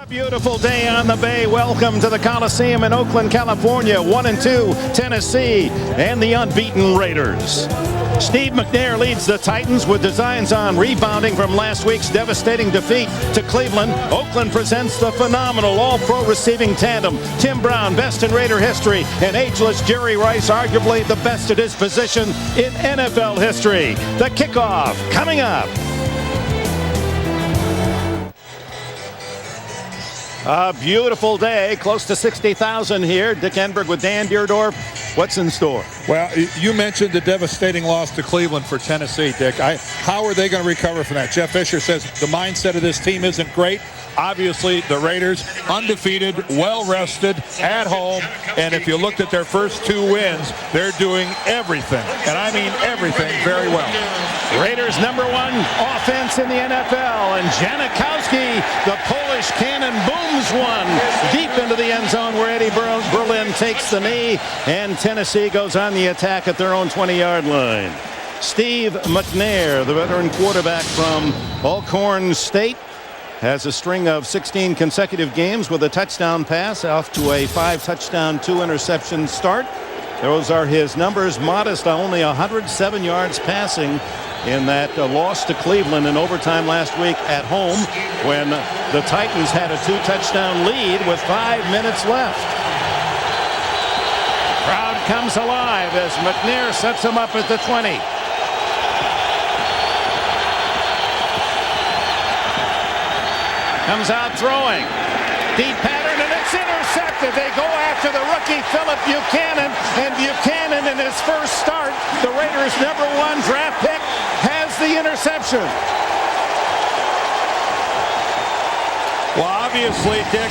Beautiful day on the bay. Welcome to the Coliseum in Oakland, California. 1-2 Tennessee and the unbeaten Raiders. Steve McNair leads the Titans with designs on rebounding from last week's devastating defeat to Cleveland. Oakland presents the phenomenal all-pro receiving tandem. Tim Brown, best in Raider history, and ageless Jerry Rice, arguably the best at his position in NFL history. The kickoff coming up. A beautiful day, close to 60,000 here. Dick Enberg with Dan DIERDOFF. What's in store? Well, you mentioned the devastating loss to Cleveland for Tennessee, Dick. How are they going to recover from that? Jeff Fisher says the mindset of this team isn't great. Obviously, the Raiders, undefeated, well-rested, at home, and if you looked at their first two wins, they're doing everything, and I mean everything, very well. Raiders' #1 offense in the NFL, and Janikowski, the Polish cannon, booms one deep into the end zone where Eddie Berlin takes the knee, and Tennessee goes on the attack at their own 20-yard line. Steve McNair, the veteran quarterback from Alcorn State, has a string of 16 consecutive games with a touchdown pass, off to a 5-touchdown, 2-interception start. Those are his numbers, modest, only 107 yards passing in that loss to Cleveland in overtime last week at home when the Titans had a 2-touchdown lead with 5 minutes left. Crowd comes alive as McNair sets him up at the 20. Comes out throwing. Deep pattern, and it's intercepted. They go after the rookie, Philip Buchanan, and Buchanan in his first start, the Raiders' #1 draft pick, has the interception. Well, obviously, Dick,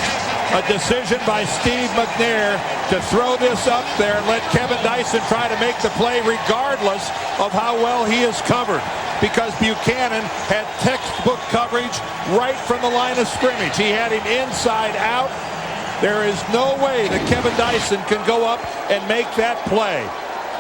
a decision by Steve McNair to throw this up there and let Kevin Dyson try to make the play regardless of how well he is covered, because Buchanan had textbook coverage right from the line of scrimmage. He had him inside out. There is no way that Kevin Dyson can go up and make that play.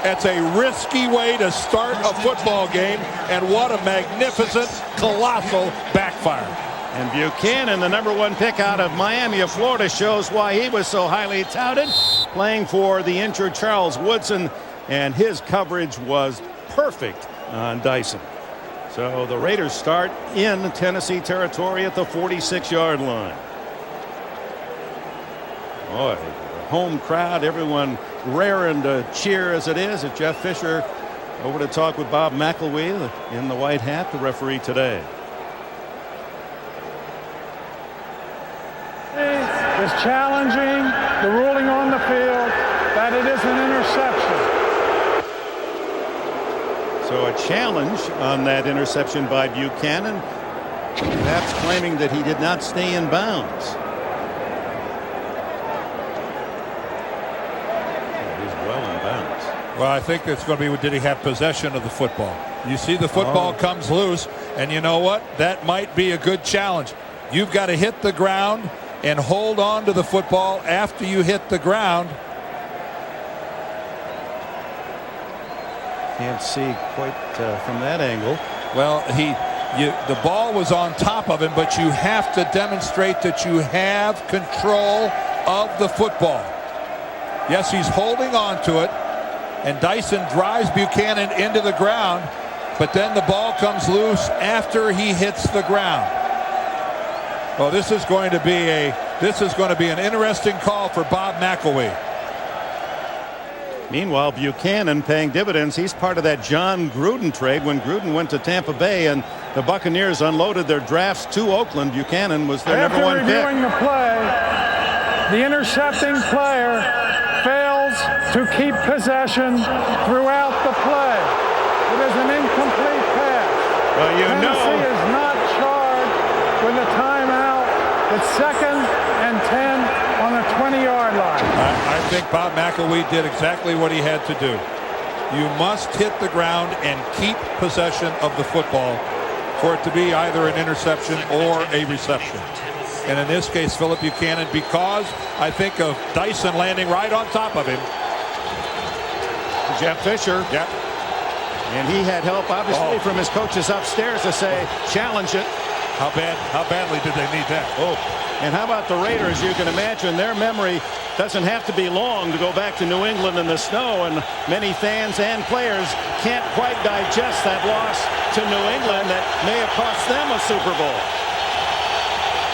That's a risky way to start a football game, and what a magnificent, colossal backfire. And Buchanan, the #1 pick out of Miami of Florida, shows why he was so highly touted, playing for the injured Charles Woodson, and his coverage was perfect on Dyson. So the Raiders start in Tennessee territory at the 46-yard line. Boy, the home crowd, everyone raring to cheer as it is. At Jeff Fisher over to talk with Bob McElwee in the white hat, the referee today. Is challenging the ruling on the field that it is an interception. So a challenge on that interception by Buchanan, perhaps claiming that he did not stay in bounds. He's well in bounds. Well, I think it's going to be, did he have possession of the football? You see the football comes loose, and you know what? That might be a good challenge. You've got to hit the ground and hold on to the football after you hit the ground. Can't see quite from that angle. Well, the ball was on top of him, but you have to demonstrate that you have control of the football. Yes, he's holding on to it, and Dyson drives Buchanan into the ground, but then the ball comes loose after he hits the ground. Well, this is going to be an interesting call for Bob McElwee. Meanwhile, Buchanan paying dividends. He's part of that John Gruden trade when Gruden went to Tampa Bay and the Buccaneers unloaded their drafts to Oakland. Buchanan was their #1 pick. After reviewing the play, the intercepting player fails to keep possession throughout the play. It is an incomplete pass. Well, Tennessee is not charged with a timeout. It's 2nd and 10 on the 20-yard line. I think Bob McElwee did exactly what he had to do. You must hit the ground and keep possession of the football for it to be either an interception or a reception. And in this case, Philip Buchanan, because I think of Dyson landing right on top of him. Jeff Fisher. Yep. And he had help, obviously, from his coaches upstairs to say, challenge it. How badly did they need that? Oh, and how about the Raiders? You can imagine their memory doesn't have to be long to go back to New England in the snow, and many fans and players can't quite digest that loss to New England that may have cost them a Super Bowl.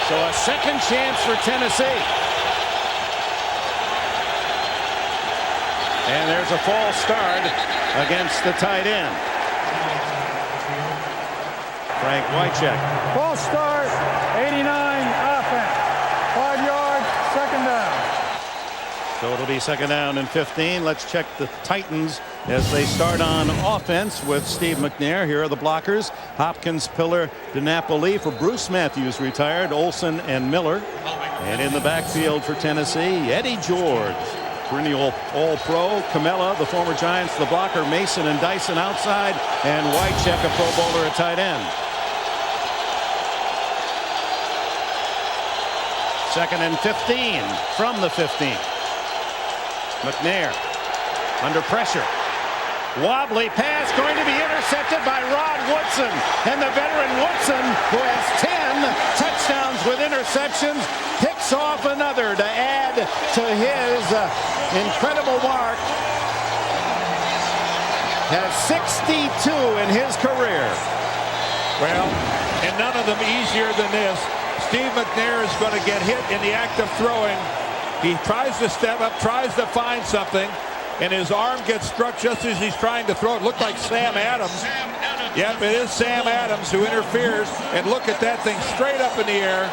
So a second chance for Tennessee. And there's a false start against the tight end. Frank Wycheck. False start, 89 offense. 5 yards, second down. So it'll be second down and 15. Let's check the Titans as they start on offense with Steve McNair. Here are the blockers. Hopkins, Pillar, DiNapoli. For Bruce Matthews retired, Olsen and Miller. And in the backfield for Tennessee, Eddie George, perennial All-Pro. Camella, the former Giants, the blocker. Mason and Dyson outside. And Wycheck, a Pro Bowler at tight end. Second and 15 from the 15. McNair under pressure. Wobbly pass going to be intercepted by Rod Woodson. And the veteran Woodson, who has 10 touchdowns with interceptions, picks off another to add to his incredible mark. Has 62 in his career. Well, and none of them easier than this. Steve McNair is going to get hit in the act of throwing. He tries to step up, tries to find something, and his arm gets struck just as he's trying to throw. It looked like Sam Adams. Yep, it is Sam Adams who interferes. And look at that thing straight up in the air.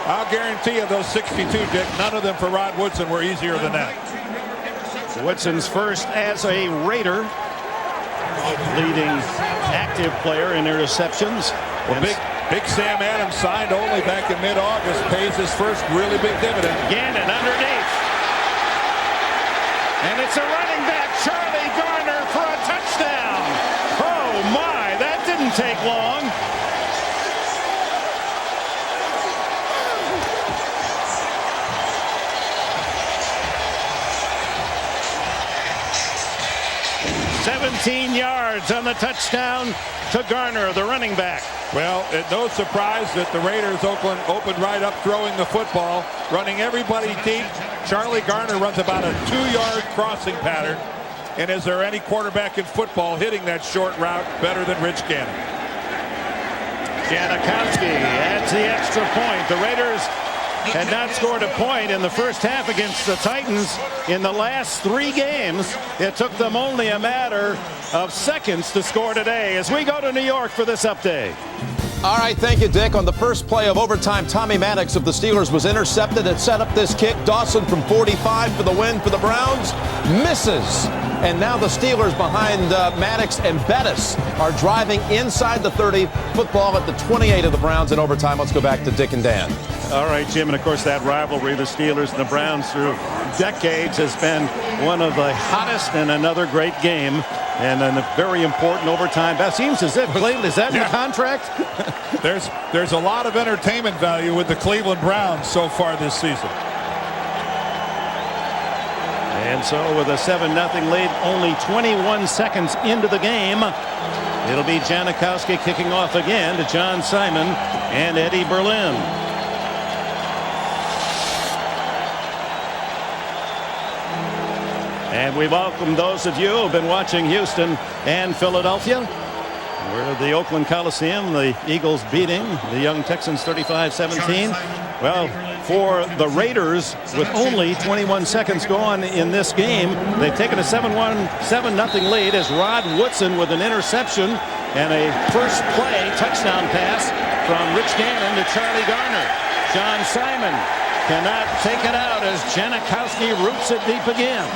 I'll guarantee you those 62, Dick, none of them for Rod Woodson were easier than that. Woodson's first as a Raider. Leading active player in interceptions. Well, Big Sam Adams, signed only back in mid-August, pays his first really big dividend. Gannon underneath. And it's a running back, Charlie Garner, for a touchdown. Oh my, that didn't take long. "17 yards on the touchdown to Garner, the running back." Well, no surprise that the Raiders opened right up throwing the football, running everybody deep. Charlie Garner runs about a 2-yard crossing pattern. And is there any quarterback in football hitting that short route better than Rich Gannon? Janikowski adds the extra point. The Raiders had not scored a point in the first half against the Titans in the last 3 games. It took them only a matter of seconds to score today as we go to New York for this update. All right, thank you, Dick. On the first play of overtime, Tommy Maddox of the Steelers was intercepted. It set up this kick. Dawson from 45 for the win for the Browns. Misses. And now the Steelers behind Maddox and Bettis are driving inside the 30. Football at the 28 of the Browns in overtime. Let's go back to Dick and Dan. All right, Jim, and of course that rivalry, the Steelers and the Browns through decades, has been one of the hottest, and another great game. And then a very important overtime. That seems as if Cleveland, is that in the contract? There's a lot of entertainment value with the Cleveland Browns so far this season. And so with a 7-0 lead, only 21 seconds into the game, it'll be Janikowski kicking off again to John Simon and Eddie Berlin. And we welcome those of you who have been watching Houston and Philadelphia. We're at the Oakland Coliseum, the Eagles beating the young Texans 35-17. Well, for the Raiders, with only 21 seconds gone in this game, they've taken a 7-0 lead as Rod Woodson with an interception and a first play touchdown pass from Rich Gannon to Charlie Garner. John Simon cannot take it out as Janikowski roots it deep again.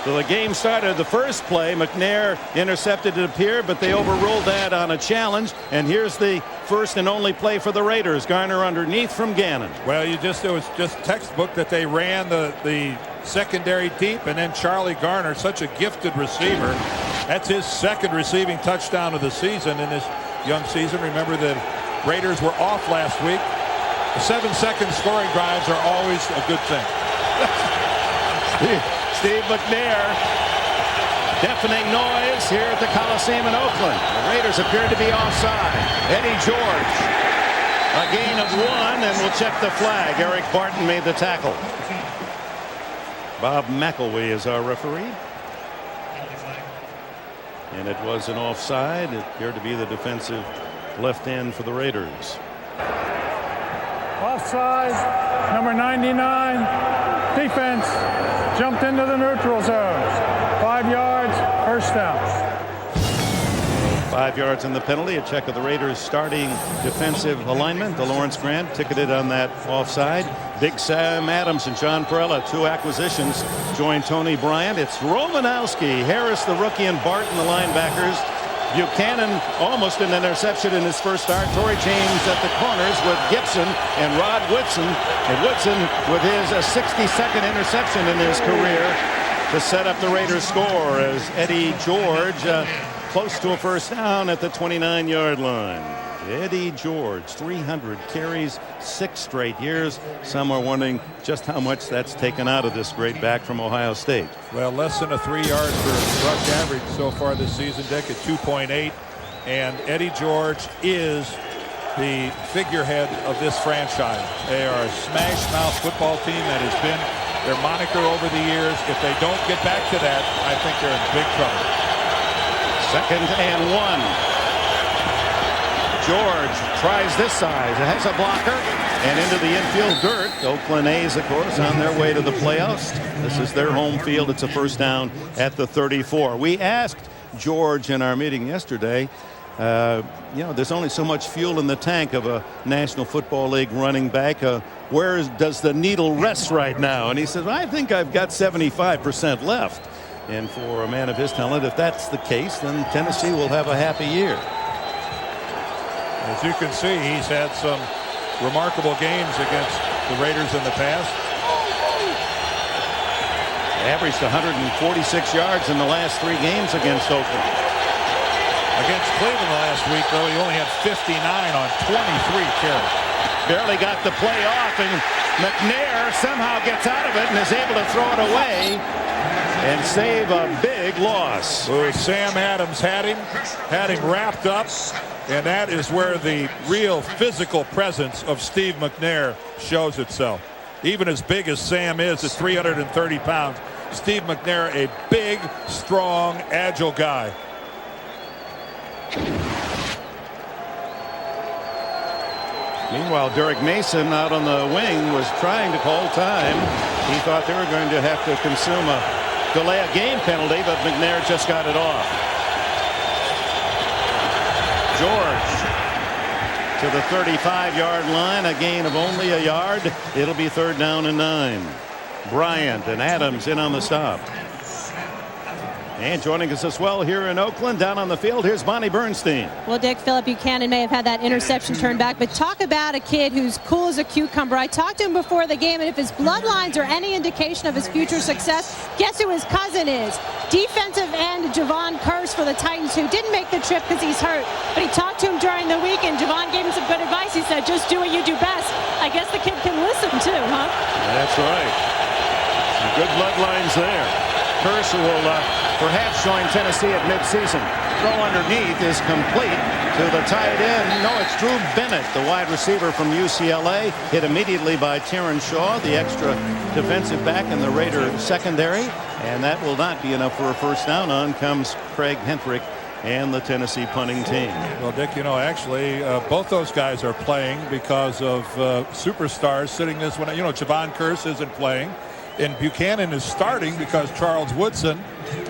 So the game started the first play. McNair intercepted, it appeared, but they overruled that on a challenge. And here's the first and only play for the Raiders. Garner underneath from Gannon. Well, it was just textbook that they ran the secondary deep, and then Charlie Garner, such a gifted receiver. That's his second receiving touchdown of the season in this young season. Remember the Raiders were off last week. The 7-second scoring drives are always a good thing. Steve McNair Deafening noise here at the Coliseum in Oakland. The Raiders appeared to be offside. Eddie George, a gain of 1, and we'll check the flag. Eric Barton made the tackle. Bob McElwee is our referee. And it was an offside. It appeared to be the defensive left end for the Raiders. Offside, number 99, defense, jumped into the neutral zone. 5 yards, first down. 5 yards in the penalty. A check of the Raiders' starting defensive alignment. DeLawrence Grant ticketed on that offside. Big Sam Adams and John Perella, 2 acquisitions, join Tony Bryant. It's Romanowski, Harris the rookie, and Barton the linebackers. Buchanan almost an interception in his first start. Torrey James at the corners with Gibson and Rod Woodson. And Woodson with his 62nd interception in his career to set up the Raiders score as Eddie George close to a first down at the 29-yard line. Eddie George, 300 carries, 6 straight years. Some are wondering just how much that's taken out of this great back from Ohio State. Well, less than a 3-yard per rush average so far this season, Dick, at 2.8. And Eddie George is the figurehead of this franchise. They are a smash-mouth football team that has been their moniker over the years. If they don't get back to that, I think they're in big trouble. 2nd and 1. George tries this side. It has a blocker and into the infield dirt. Oakland A's, of course, on their way to the playoffs. This is their home field. It's a first down at the 34. We asked George in our meeting yesterday, you know, there's only so much fuel in the tank of a National Football League running back. Where does the needle rest right now? And he says, I think I've got 75% left. And for a man of his talent, if that's the case, then Tennessee will have a happy year. As you can see, he's had some remarkable games against the Raiders in the past. Averaged 146 yards in the last 3 games against Oakland. Against Cleveland last week, though, he only had 59 on 23 carries. Barely got the play off, and McNair somehow gets out of it and is able to throw it away and save a big loss. Sam Adams had him wrapped up. And that is where the real physical presence of Steve McNair shows itself. Even as big as Sam is at 330 pounds, Steve McNair, a big, strong, agile guy. Meanwhile, Derek Mason out on the wing was trying to call time. He thought they were going to have to consume a delay a game penalty, but McNair just got it off. George to the 35-yard line, a gain of only a yard. It'll be 3rd down and 9. Bryant and Adams in on the stop. And joining us as well here in Oakland, down on the field, here's Bonnie Bernstein. Well, Dick, Philip Buchanan may have had that interception turned back, but talk about a kid who's cool as a cucumber. I talked to him before the game, and if his bloodlines are any indication of his future success, guess who his cousin is? Defensive end Javon Curse for the Titans, who didn't make the trip because he's hurt, but he talked to him during the week, and Javon gave him some good advice. He said, just do what you do best. I guess the kid can listen too, huh? That's right. Some good bloodlines there. Curse will perhaps join Tennessee at midseason. Throw underneath is complete to the tight end. No, it's Drew Bennett, the wide receiver from UCLA, hit immediately by Terran Shaw, the extra defensive back in the Raider secondary, and that will not be enough for a first down. On comes Craig Hendrick and the Tennessee punting team. Well, Dick, you know, actually, both those guys are playing because of superstars sitting this one. You know, Javon Curse isn't playing. And Buchanan is starting because Charles Woodson,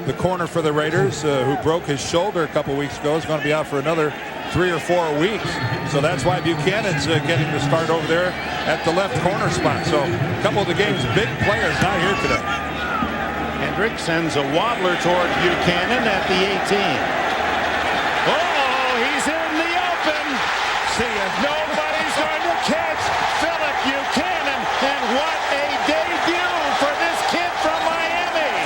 the corner for the Raiders, who broke his shoulder a couple weeks ago, is going to be out for another 3 or 4 weeks. So that's why Buchanan's getting the start over there at the left corner spot. So a couple of the game's big players not here today. Hendrick sends a wobbler toward Buchanan at the 18. Oh, he's in the open. See ya. Nobody's going to catch Philip Buchanan. And what a debut for this kid from Miami.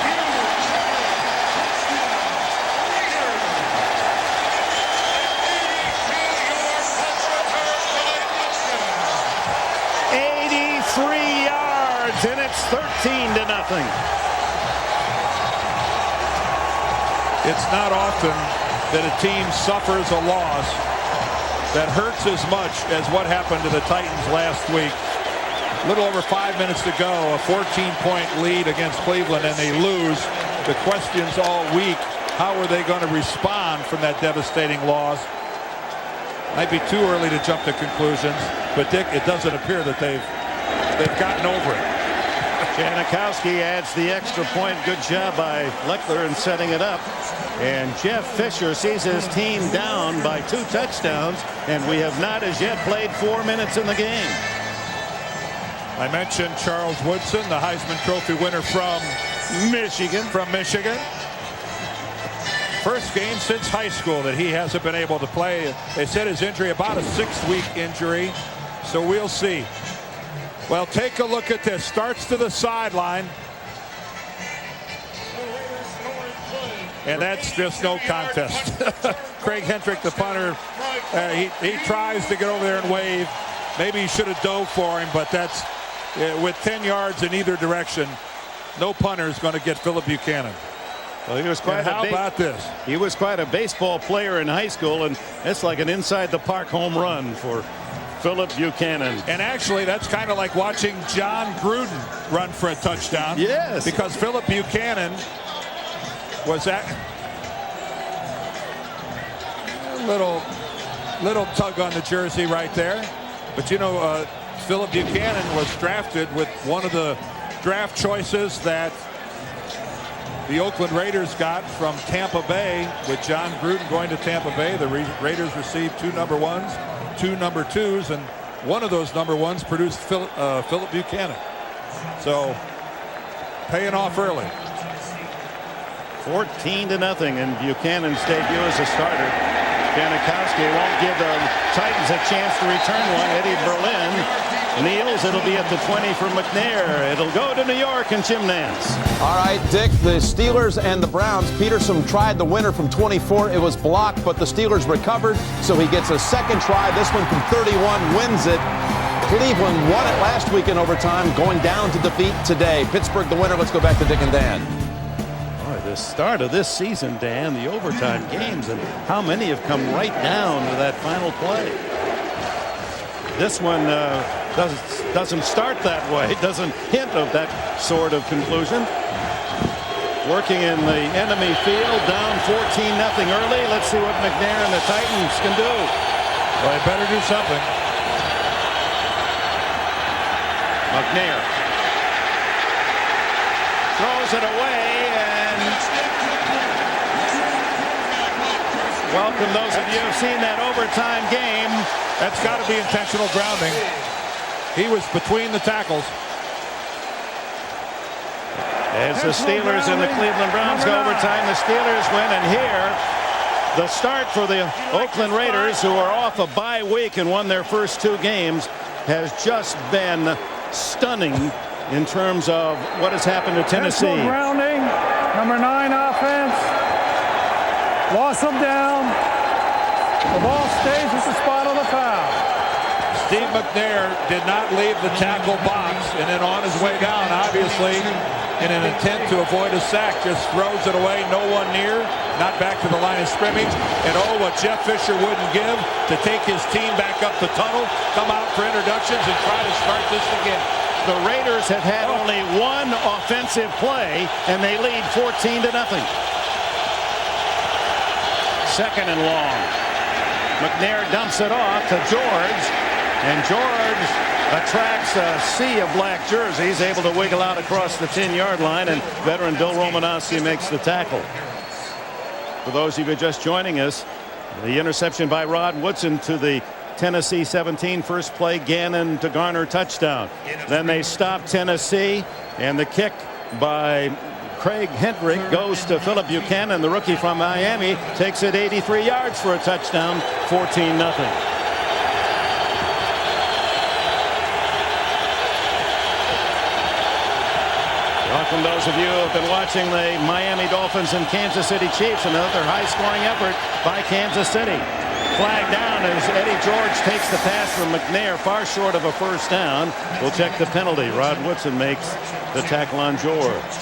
And it's 13-0. It's not often that a team suffers a loss that hurts as much as what happened to the Titans last week. A little over 5 minutes to go, a 14-point lead against Cleveland, and they lose. The questions all week, how are they going to respond from that devastating loss? Might be too early to jump to conclusions, but Dick, it doesn't appear that they've gotten over it. Janikowski adds the extra point. Good job by Leckler in setting it up. And Jeff Fisher sees his team down by 2 touchdowns, and we have not as yet played 4 minutes in the game. I mentioned Charles Woodson, the Heisman Trophy winner from Michigan. First game since high school that he hasn't been able to play. They said his injury about a 6-week injury, so we'll see. Well, take a look at this. Starts to the sideline. And that's just no contest. Craig Hendrick, the punter, he tries to get over there and wave. Maybe he should have dove for him, but that's with 10 yards in either direction. No punter is going to get Philip Buchanan. Well, he was quite how about this? He was quite a baseball player in high school, and it's like an inside the park home run for Philip Buchanan. And actually, that's kind of like watching John Gruden run for a touchdown. Yes. Because Philip Buchanan was that little tug on the jersey right there. But you know, Philip Buchanan was drafted with one of the draft choices that the Oakland Raiders got from Tampa Bay. With John Gruden going to Tampa Bay, the Raiders received 2 number 1s, 2 number 2s, and one of those number 1s produced Philip Buchanan. So paying off early. 14-0 in Buchanan's debut as a starter. Janikowski won't give the Titans a chance to return one. Eddie Berlin kneels. It'll be at the 20 for McNair. It'll go to New York and Jim Nance. All right, Dick, the Steelers and the Browns. Peterson tried the winner from 24. It was blocked, but the Steelers recovered, so he gets a second try. This one from 31 wins it. Cleveland won it last week in overtime, going down to defeat today. Pittsburgh the winner. Let's go back to Dick and Dan. The start of this season, Dan, the overtime games, and how many have come right down to that final play. This one doesn't start that way. It doesn't hint of that sort of conclusion. Working in the enemy field, down 14-0 early. Let's see what McNair and the Titans can do. Well, they better do something. McNair throws it away. Welcome those of you who've seen that overtime game. That's got to be intentional grounding. He was between the tackles. As the Steelers and the Cleveland Browns go overtime, the Steelers win, and here the start for the Oakland Raiders, who are off a bye week and won their first 2 games, has just been stunning in terms of what has happened to Tennessee. Grounding, number 9 offense. Loss of down. The ball stays at the spot of the foul. Steve McNair did not leave the tackle box, and then on his way down, obviously, in an intent to avoid a sack, just throws it away. No one near, not back to the line of scrimmage. And oh, what Jeff Fisher wouldn't give to take his team back up the tunnel, come out for introductions, and try to start this again. The Raiders have had only 1 offensive play, and they lead 14-0. Second and long. McNair dumps it off to George, and George attracts a sea of black jerseys, able to wiggle out across the 10-yard line, and veteran Bill Romanowski makes the tackle. For those of you just joining us, the interception by Rod Woodson to the Tennessee 17, first play Gannon to garner touchdown. Then they stop Tennessee, and the kick by Craig Hendrick goes to Philip Buchanan, the rookie from Miami, takes it 83 yards for a touchdown, 14-0. Welcome those of you who have been watching the Miami Dolphins and Kansas City Chiefs. Another high-scoring effort by Kansas City. Flag down as Eddie George takes the pass from McNair, far short of a first down. We'll check the penalty. Rod Woodson makes the tackle on George.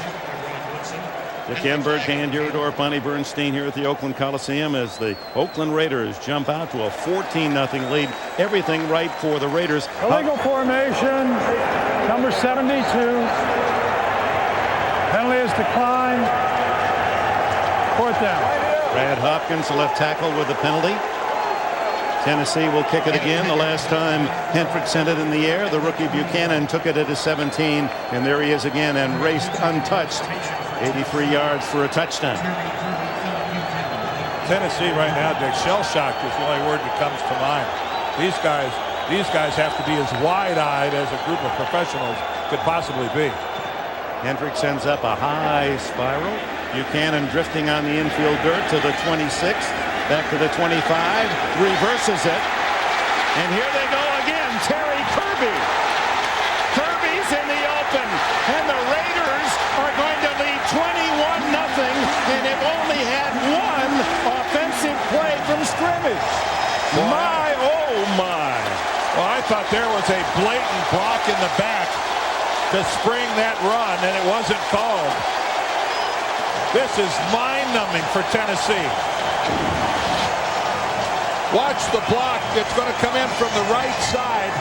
Dick ENBERG, Dan DIERDOFF, Bonnie Bernstein here at the Oakland Coliseum as the Oakland Raiders jump out to a 14-0 lead. Everything right for the Raiders. Illegal formation, number 72. Penalty is declined. Fourth down. Brad Hopkins, the left tackle, with the penalty. Tennessee will kick it again. The last time Hendrick sent it in the air, the rookie Buchanan took it at his 17, and there he is again and raced untouched. 83 yards for a touchdown. Tennessee right now, Dick, shell-shocked is the only word that comes to mind. These guys have to be as wide-eyed as a group of professionals could possibly be. Hendrick sends up a high spiral. Buchanan drifting on the infield dirt to the 26, back to the 25, reverses it, and here they go again. Terry Kirby. Kirby's in the open, and the Raiders are going to lead 21-0, and have only had one offensive play from scrimmage. My, oh my. Well, I thought there was a blatant block in the back to spring that run, and it wasn't called. This is mind-numbing for Tennessee. Watch the block. It's going to come in from the right side.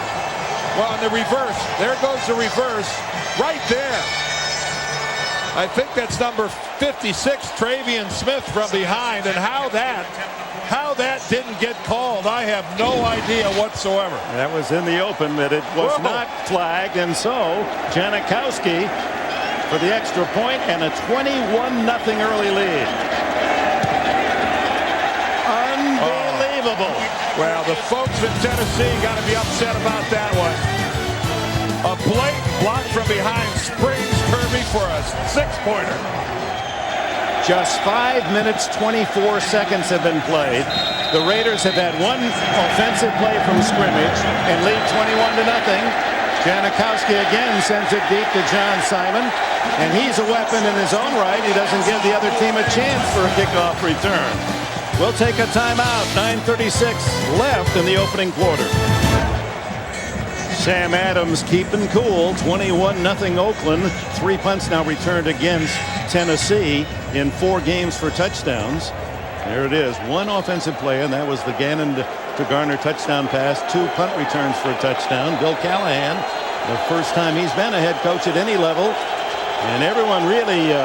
Well, in the reverse. There goes the reverse. Right there. I think that's number 56, Travian Smith, from behind. And how that didn't get called, I have no idea whatsoever. That was in the open, that it was not flagged, and so Janikowski for the extra point and a 21-0 early lead. Unbelievable. Well, the folks in Tennessee got to be upset about that one. A blatant block from behind springs Kirby for a 6-pointer. Just 5 minutes, 24 seconds have been played. The Raiders have had one offensive play from scrimmage and lead 21-0. Janikowski again sends it deep to John Simon, and he's a weapon in his own right. He doesn't give the other team a chance for a kickoff return. We'll take a timeout. 9:36 left in the opening quarter. Sam Adams keeping cool. 21-0 Oakland. 3 punts now returned against Tennessee in 4 games for touchdowns. There it is. One offensive play, and that was the Gannon to Garner touchdown pass. 2 punt returns for a touchdown. Bill Callahan, the first time he's been a head coach at any level, and everyone really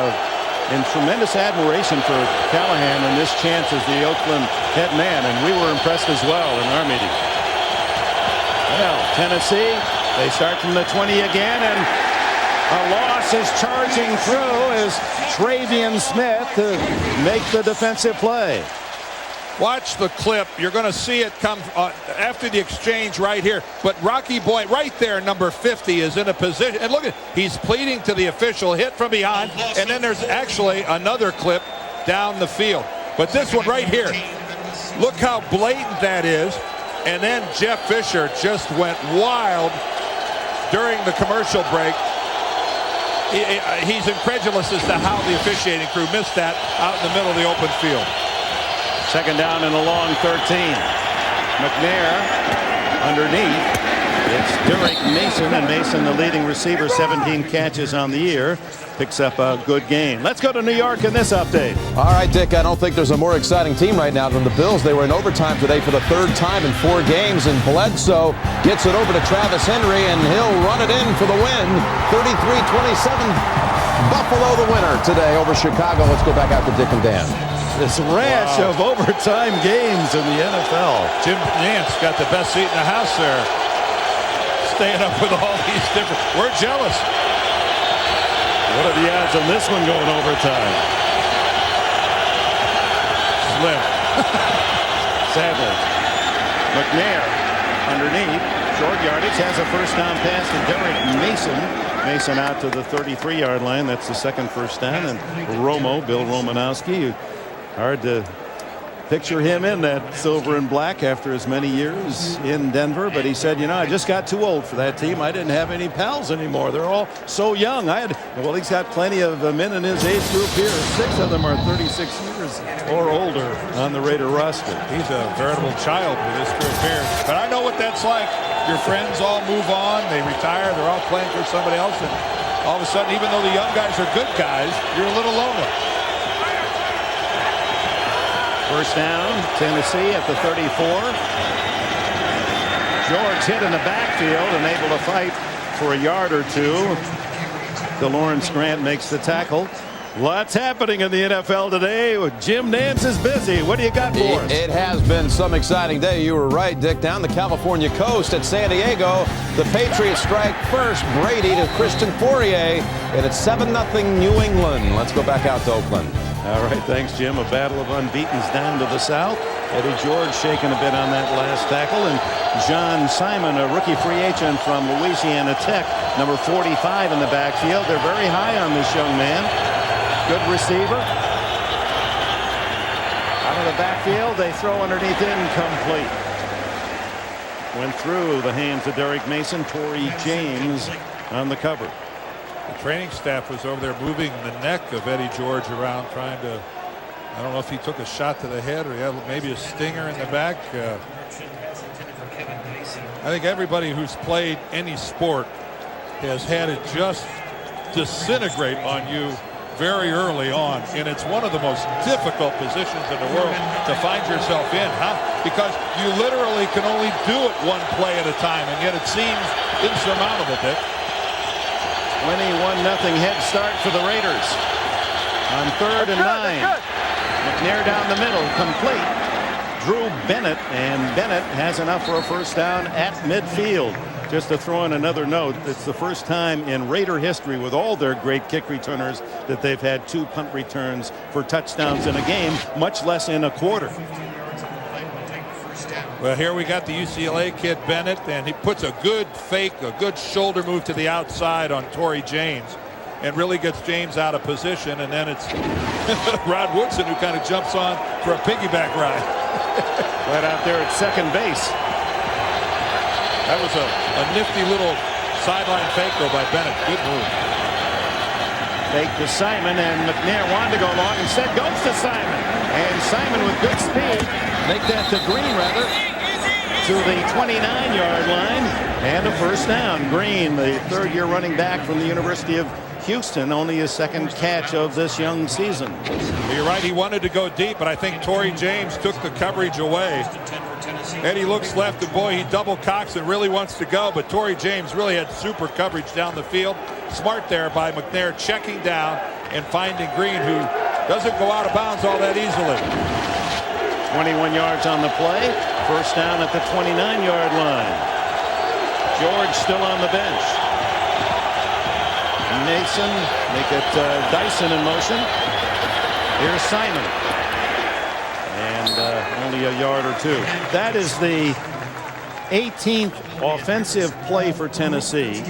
in tremendous admiration for Callahan and this chance as the Oakland head man, and we were impressed as well in our meeting. Well, Tennessee, they start from the 20 again, and a loss is charging through as Travian Smith to make the defensive play. Watch the clip. You're going to see it come after the exchange right here. But Rocky Boyd right there, number 50, is in a position. And look at, he's pleading to the official, hit from behind. And then there's actually another clip down the field. But this one right here, look how blatant that is. And then Jeff Fisher just went wild during the commercial break. He's incredulous as to how the officiating crew missed that out in the middle of the open field. Second down and a long 13. McNair underneath. It's Derek Mason, and Mason, the leading receiver, 17 catches on the year, picks up a good game. Let's go to New York in this update. All right, Dick, I don't think there's a more exciting team right now than the Bills. They were in overtime today for the 3rd time in 4 games, and Bledsoe gets it over to Travis Henry, and he'll run it in for the win. 33-27. Buffalo the winner today over Chicago. Let's go back out to Dick and Dan. This rash of overtime games in the NFL. Jim Nantz got the best seat in the house there. Staying up with all these different. We're jealous. What are the odds on this one going overtime? Slim. Sadly. McNair underneath. Short yardage, has a first down pass to Derek Mason. Mason out to the 33-yard line. That's the second first down. And Romo, Bill Romanowski, hard to picture him in that silver and black after as many years in Denver. But he said, you know, I just got too old for that team. I didn't have any pals anymore. They're all so young. Well, he's got plenty of men in his age group here. 6 of them are 36 years or older on the Raider roster. He's a veritable child with this group here. But I know what that's like. Your friends all move on. They retire. They're all playing for somebody else. And all of a sudden, even though the young guys are good guys, you're a little lonely. First down, Tennessee at the 34. George hit in the backfield and able to fight for a yard or two. DeLawrence Grant makes the tackle. Lots happening in the NFL today. Jim Nance is busy. What do you got for us? It has been some exciting day. You were right, Dick. Down the California coast at San Diego, the Patriots strike first. Brady to Christian Fourier, and it's 7-0 New England. Let's go back out to Oakland. All right, thanks, Jim. A battle of unbeatens down to the south. Eddie George shaking a bit on that last tackle, and John Simon, a rookie free agent from Louisiana Tech, number 45 in the backfield. They're very high on this young man. Good receiver. Out of the backfield, they throw underneath, incomplete. Went through the hands of Derek Mason. Torrey James on the cover. The training staff was over there moving the neck of Eddie George around, trying to, I don't know if he took a shot to the head or he had maybe a stinger in the back. I think everybody who's played any sport has had it just disintegrate on you very early on, and it's one of the most difficult positions in the world to find yourself in. Because you literally can only do it one play at a time, and yet it seems insurmountable, Dick. 21-0 head start for the Raiders. On 3rd and 9. McNair down the middle, complete. Drew Bennett, and Bennett has enough for a first down at midfield. Just to throw in another note, it's the first time in Raider history with all their great kick returners that they've had 2 punt returns for touchdowns in a game, much less in a quarter. Well, here we got the UCLA kid Bennett, and he puts a good fake, a good shoulder move to the outside on Torrey James, and really gets James out of position, and then it's Rod Woodson who kind of jumps on for a piggyback ride. Right out there at second base. That was a nifty little sideline fake, though, by Bennett. Good move. Fake to Simon, and McNair wanted to go long. Instead goes to Simon. And Simon with good speed. Make that to Green, rather. To the 29-yard line. And a first down. Green, the third-year running back from the University of Houston, only his second catch of this young season. You're right, he wanted to go deep, but I think Torrey James took the coverage away. Eddie looks left, and boy, he double cocks and really wants to go, but Torrey James really had super coverage down the field. Smart there by McNair, checking down and finding Green, who doesn't go out of bounds all that easily. 21 yards on the play. First down at the 29-yard line. George still on the bench. Mason, make it Dyson in motion. Here's Simon. And only a yard or 2. That is the 18th offensive play for Tennessee.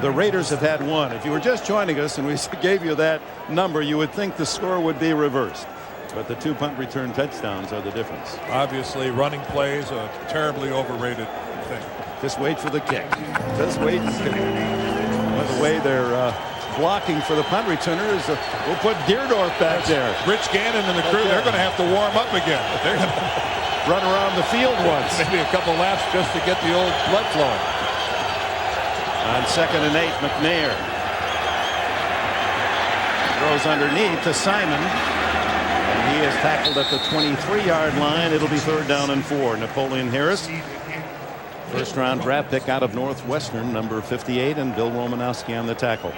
The Raiders have had 1. If you were just joining us and we gave you that number, you would think the score would be reversed. But the 2 punt return touchdowns are the difference. Obviously, running plays a terribly overrated thing. Just wait for the kick. Just wait. By the way, they're blocking for the punt returners. We'll put Dierdorff back there. Rich Gannon and the crew, they're going to have to warm up again. They're going to run around the field once. Maybe a couple laps just to get the old blood flowing. On 2nd and 8, McNair throws underneath to Simon. And he is tackled at the 23-yard line. It'll be 3rd down and 4. Napoleon Harris, first-round draft pick out of Northwestern, number 58, and Bill Romanowski on the tackle.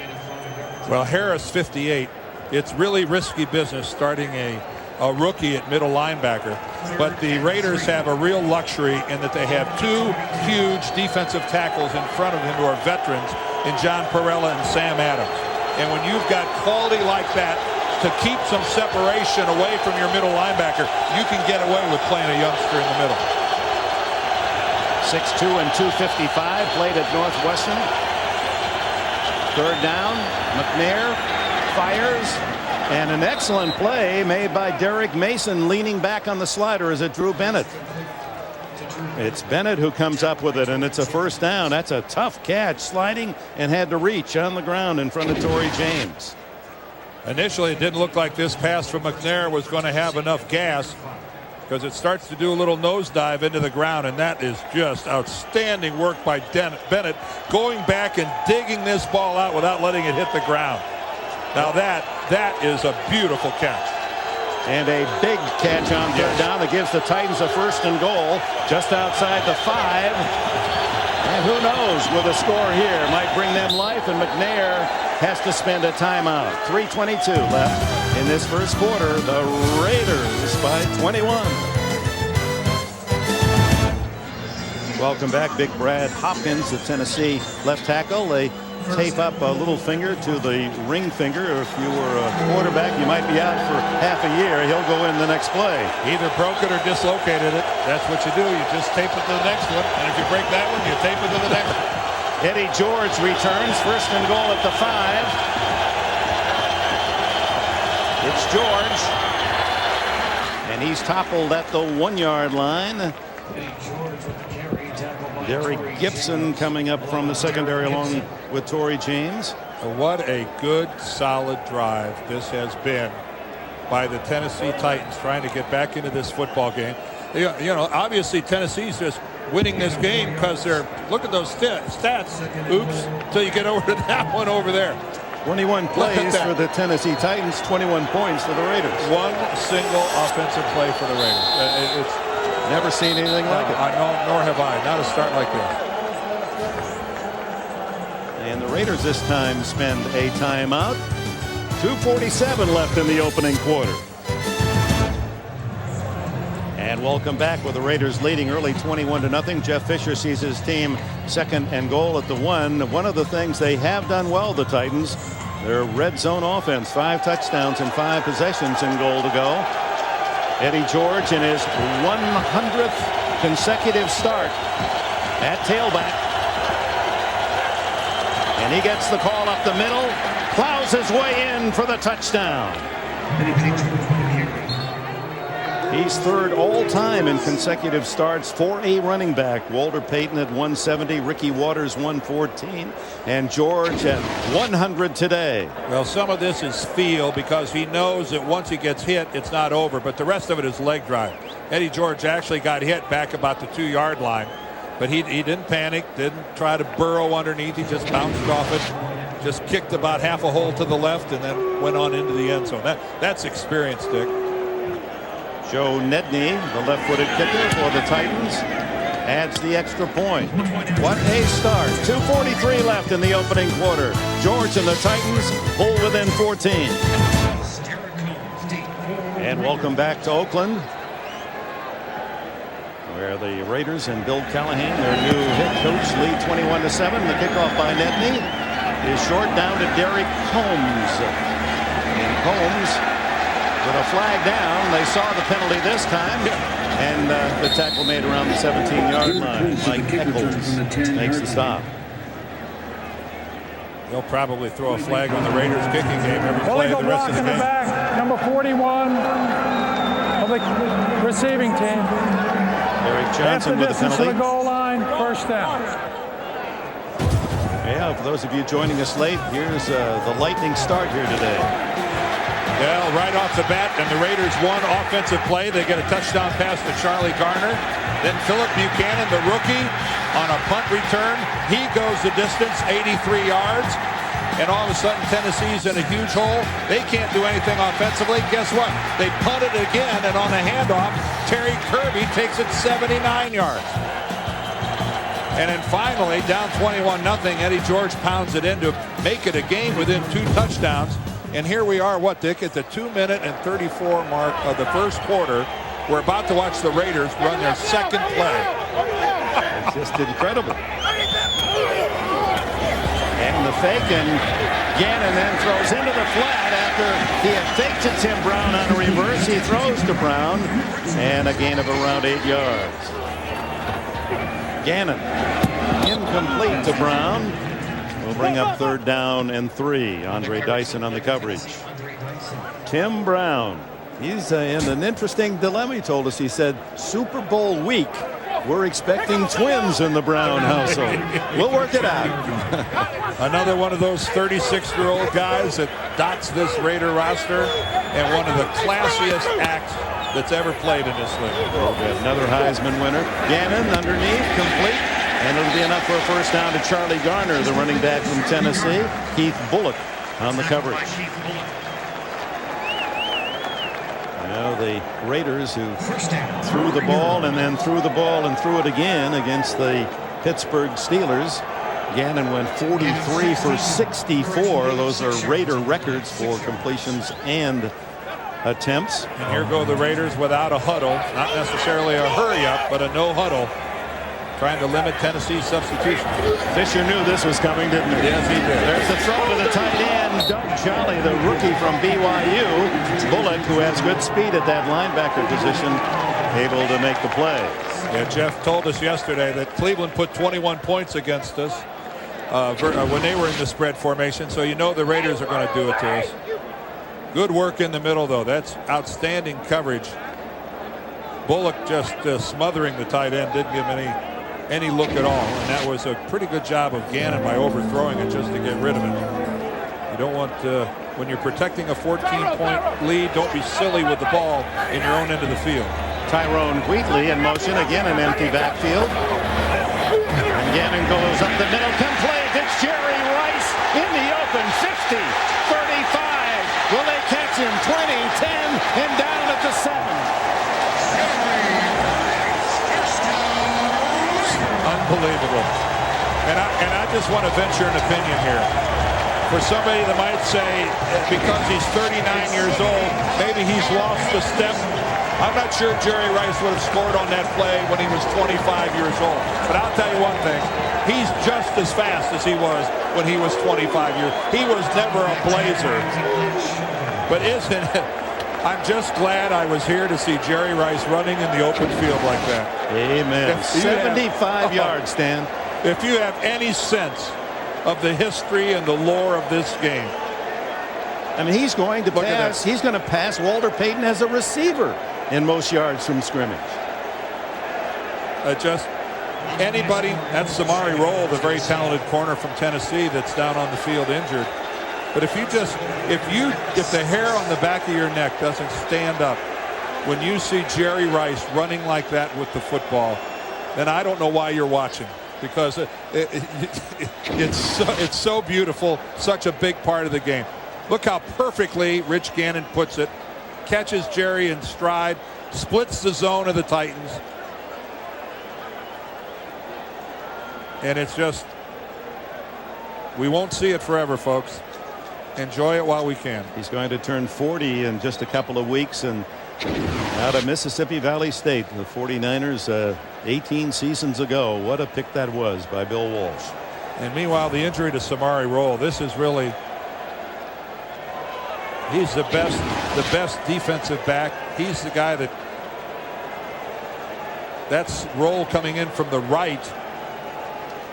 Well, Harris, 58. It's really risky business starting a rookie at middle linebacker, but the Raiders have a real luxury in that they have 2 huge defensive tackles in front of him who are veterans in John Perella and Sam Adams. And when you've got quality like that to keep some separation away from your middle linebacker, you can get away with playing a youngster in the middle. 6'2" and 255, played at Northwestern. 3rd down, McNair fires, and an excellent play made by Derek Mason, leaning back on the slider as it drew Bennett. It's Bennett who comes up with it, and it's a first down. That's a tough catch, sliding and had to reach on the ground in front of Torrey James. Initially, it didn't look like this pass from McNair was going to have enough gas, because it starts to do a little nosedive into the ground, and that is just outstanding work by Bennett, going back and digging this ball out without letting it hit the ground. Now that is a beautiful catch. And a big catch on third down that gives the Titans a 1st and goal just outside the 5. And who knows, with a score here might bring them life, and McNair has to spend a timeout. 3:22 left in this first quarter. The Raiders by 21. Welcome back. Big Brad Hopkins, the Tennessee left tackle. They tape up a little finger to the ring finger. If you were a quarterback, you might be out for half a year. He'll go in the next play. Either broke it or dislocated it. That's what you do. You just tape it to the next one. And if you break that one, you tape it to the next one. Eddie George returns. 1st and goal at the 5. It's George. And he's toppled at the 1-yard line. Derek Gibson coming up from the secondary along with Torrey James. What a good, solid drive this has been by the Tennessee Titans, trying to get back into this football game. You know, obviously Tennessee's just winning this game because they're, look at those stats. Oops, until you get over to that one over there. 21 plays for the Tennessee Titans, 21 points for the Raiders. One single offensive play for the Raiders. It's never seen anything like it. Nor have I. Not a start like this. And the Raiders this time spend a timeout. 2:47 left in the opening quarter. And welcome back with the Raiders leading early 21-0. Jeff Fisher sees his team 2nd and goal at the 1. One of the things they have done well, the Titans, their red zone offense. 5 touchdowns and 5 possessions in goal to go. Eddie George in his 100th consecutive start at tailback. And he gets the call up the middle, plows his way in for the touchdown. He's 3rd all-time in consecutive starts for a running back. Walter Payton at 170, Ricky Waters 114, and George at 100 today. Well, some of this is feel, because he knows that once he gets hit, it's not over, but the rest of it is leg drive. Eddie George actually got hit back about the 2-yard line, but he didn't panic, didn't try to burrow underneath. He just bounced off it, just kicked about half a hole to the left, and then went on into the end zone. That's experience, Dick. Joe Nedney, the left-footed kicker for the Titans, adds the extra point. What a start. 2:43 left in the opening quarter. George and the Titans pull within 14. And welcome back to Oakland, where the Raiders and Bill Callahan, their new head coach, lead 21-7. The kickoff by Nedney is short down to Derek Holmes. And Holmes with a flag down. They saw the penalty this time, and the tackle made around the 17-yard line. Mike Eccles makes the stop. They'll probably throw a flag on the Raiders kicking game every play of the rest of the in the game. back, number 41 of the receiving team. Eric Johnson with the distance penalty. to the goal line, 1st down. Yeah, for those of you joining us late, here's the lightning start here today. Well, right off the bat, and the Raiders one offensive play. They get a touchdown pass to Charlie Garner. Then Philip Buchanan, the rookie, on a punt return. He goes the distance, 83 yards. And all of a sudden, Tennessee's in a huge hole. They can't do anything offensively. Guess what? They punt it again, and on a handoff, Terry Kirby takes it 79 yards. And then finally, down 21-0, Eddie George pounds it in to make it a game within 2 touchdowns. And here we are, what, Dick, at the 2-minute and 34 mark of the first quarter. We're about to watch the Raiders run their 2nd play. It's just incredible. And the fake, and Gannon then throws into the flat after he had faked to Tim Brown on a reverse. He throws to Brown, and a gain of around 8 yards. Gannon incomplete to Brown. Will bring up 3rd down and 3. Andre Dyson on the coverage. Tim Brown, he's in an interesting dilemma. He told us, he said, Super Bowl week, we're expecting twins in the Brown household. We'll work it out. Another one of those 36-year-old guys that dots this Raider roster, and one of the classiest acts that's ever played in this league. Another Heisman winner. Gannon underneath, complete. And it'll be enough for a 1st down to Charlie Garner, the running back from Tennessee. Keith Bullock on the coverage. Well, the Raiders who threw the ball and then threw the ball and threw it again against the Pittsburgh Steelers. Gannon went 43 for 64. Those are Raider records for completions and attempts. And here go the Raiders without a huddle. Not necessarily a hurry up, but a no huddle. Trying to limit Tennessee's substitution. Fisher knew this was coming, didn't he? Yes, he did. There's the throw to the tight end. Doug Jolly, the rookie from BYU. Bullock, who has good speed at that linebacker position, able to make the play. Yeah, Jeff told us yesterday that Cleveland put 21 points against us when they were in the spread formation, so you know the Raiders are going to do it to us. Good work in the middle, though. That's outstanding coverage. Bullock just smothering the tight end, didn't give him any look at all, and that was a pretty good job of Gannon by overthrowing it just to get rid of it. You don't want when you're protecting a 14-point lead, don't be silly with the ball in your own end of the field. Tyrone Wheatley in motion, again an empty backfield. And Gannon goes up the middle, complete. It's Jerry Rice in the open, 50, 35. Will they catch him? 20, 10, and down at the 7. Unbelievable. And I just want to venture an opinion here. For somebody that might say because he's 39 years old, maybe he's lost a step. I'm not sure Jerry Rice would have scored on that play when he was 25 years old. But I'll tell you one thing. He's just as fast as he was when he was 25 years. He was never a blazer. But isn't it? I'm just glad I was here to see Jerry Rice running in the open field like that. Amen. 75 yards, Stan. If you have any sense of the history and the lore of this game. I mean, he's going to pass. He's going to pass Walter Payton as a receiver in most yards from scrimmage. Just anybody. That's Samari Roll, the very talented corner from Tennessee that's down on the field injured. But if the hair on the back of your neck doesn't stand up when you see Jerry Rice running like that with the football, then I don't know why you're watching, because it's so beautiful, such a big part of the game. Look how perfectly Rich Gannon puts it. Catches Jerry in stride, splits the zone of the Titans. And it's just, we won't see it forever, folks. Enjoy it while we can. He's going to turn 40 in just a couple of weeks, and out of Mississippi Valley State, the 49ers 18 seasons ago. What a pick that was by Bill Walsh. And meanwhile, the injury to Samari Roll, this is really, he's the best defensive back. He's the guy that's Roll coming in from the right,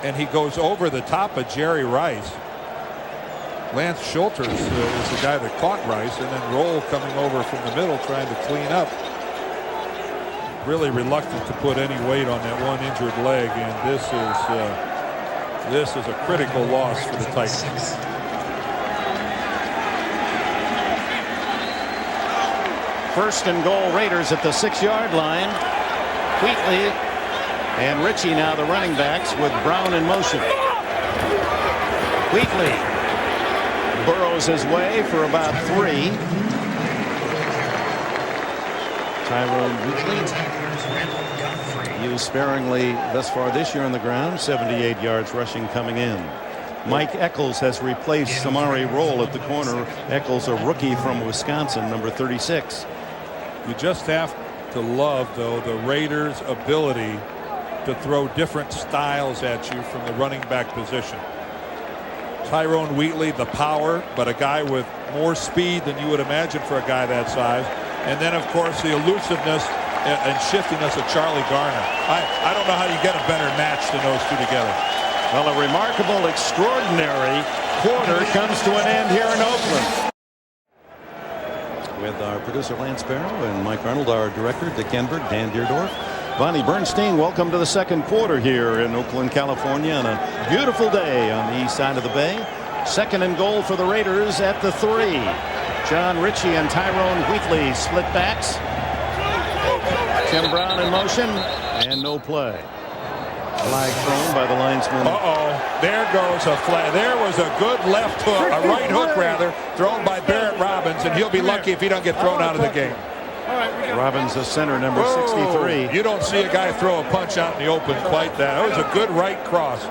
and he goes over the top of Jerry Rice. Lance Schulters is the guy that caught Rice, and then Roll coming over from the middle trying to clean up. Really reluctant to put any weight on that one injured leg, and this is a critical loss for the Titans. First and goal, Raiders at the 6-yard line. Wheatley and Ritchie now the running backs with Brown in motion. Wheatley burrows his way for about 3. Tyrone Wheatley used sparingly thus far this year on the ground. 78 yards rushing coming in. Mike Eccles has replaced Samari Roll at the corner. Eccles, a rookie from Wisconsin, number 36. You just have to love, though, the Raiders' ability to throw different styles at you from the running back position. Tyrone Wheatley, the power, but a guy with more speed than you would imagine for a guy that size. And then, of course, the elusiveness and shiftiness of Charlie Garner. I don't know how you get a better match than those two together. Well, a remarkable, extraordinary quarter comes to an end here in Oakland. With our producer Lance Barrow and Mike Arnold, our director Dick Enberg, Dan Dierdorff, Bonnie Bernstein. Welcome to the second quarter here in Oakland, California, on a beautiful day on the east side of the bay. Second and goal for the Raiders at the 3. John Ritchie and Tyrone Wheatley split backs. Tim Brown in motion, and no play. Flag thrown by the linesman. There goes a flag. There was a good left hook, a right hook rather, thrown by Barrett Robbins, and he'll be lucky if he don't get thrown out of the game. Robbins, the center, number 63. You don't see a guy throw a punch out in the open quite that. That was a good right cross.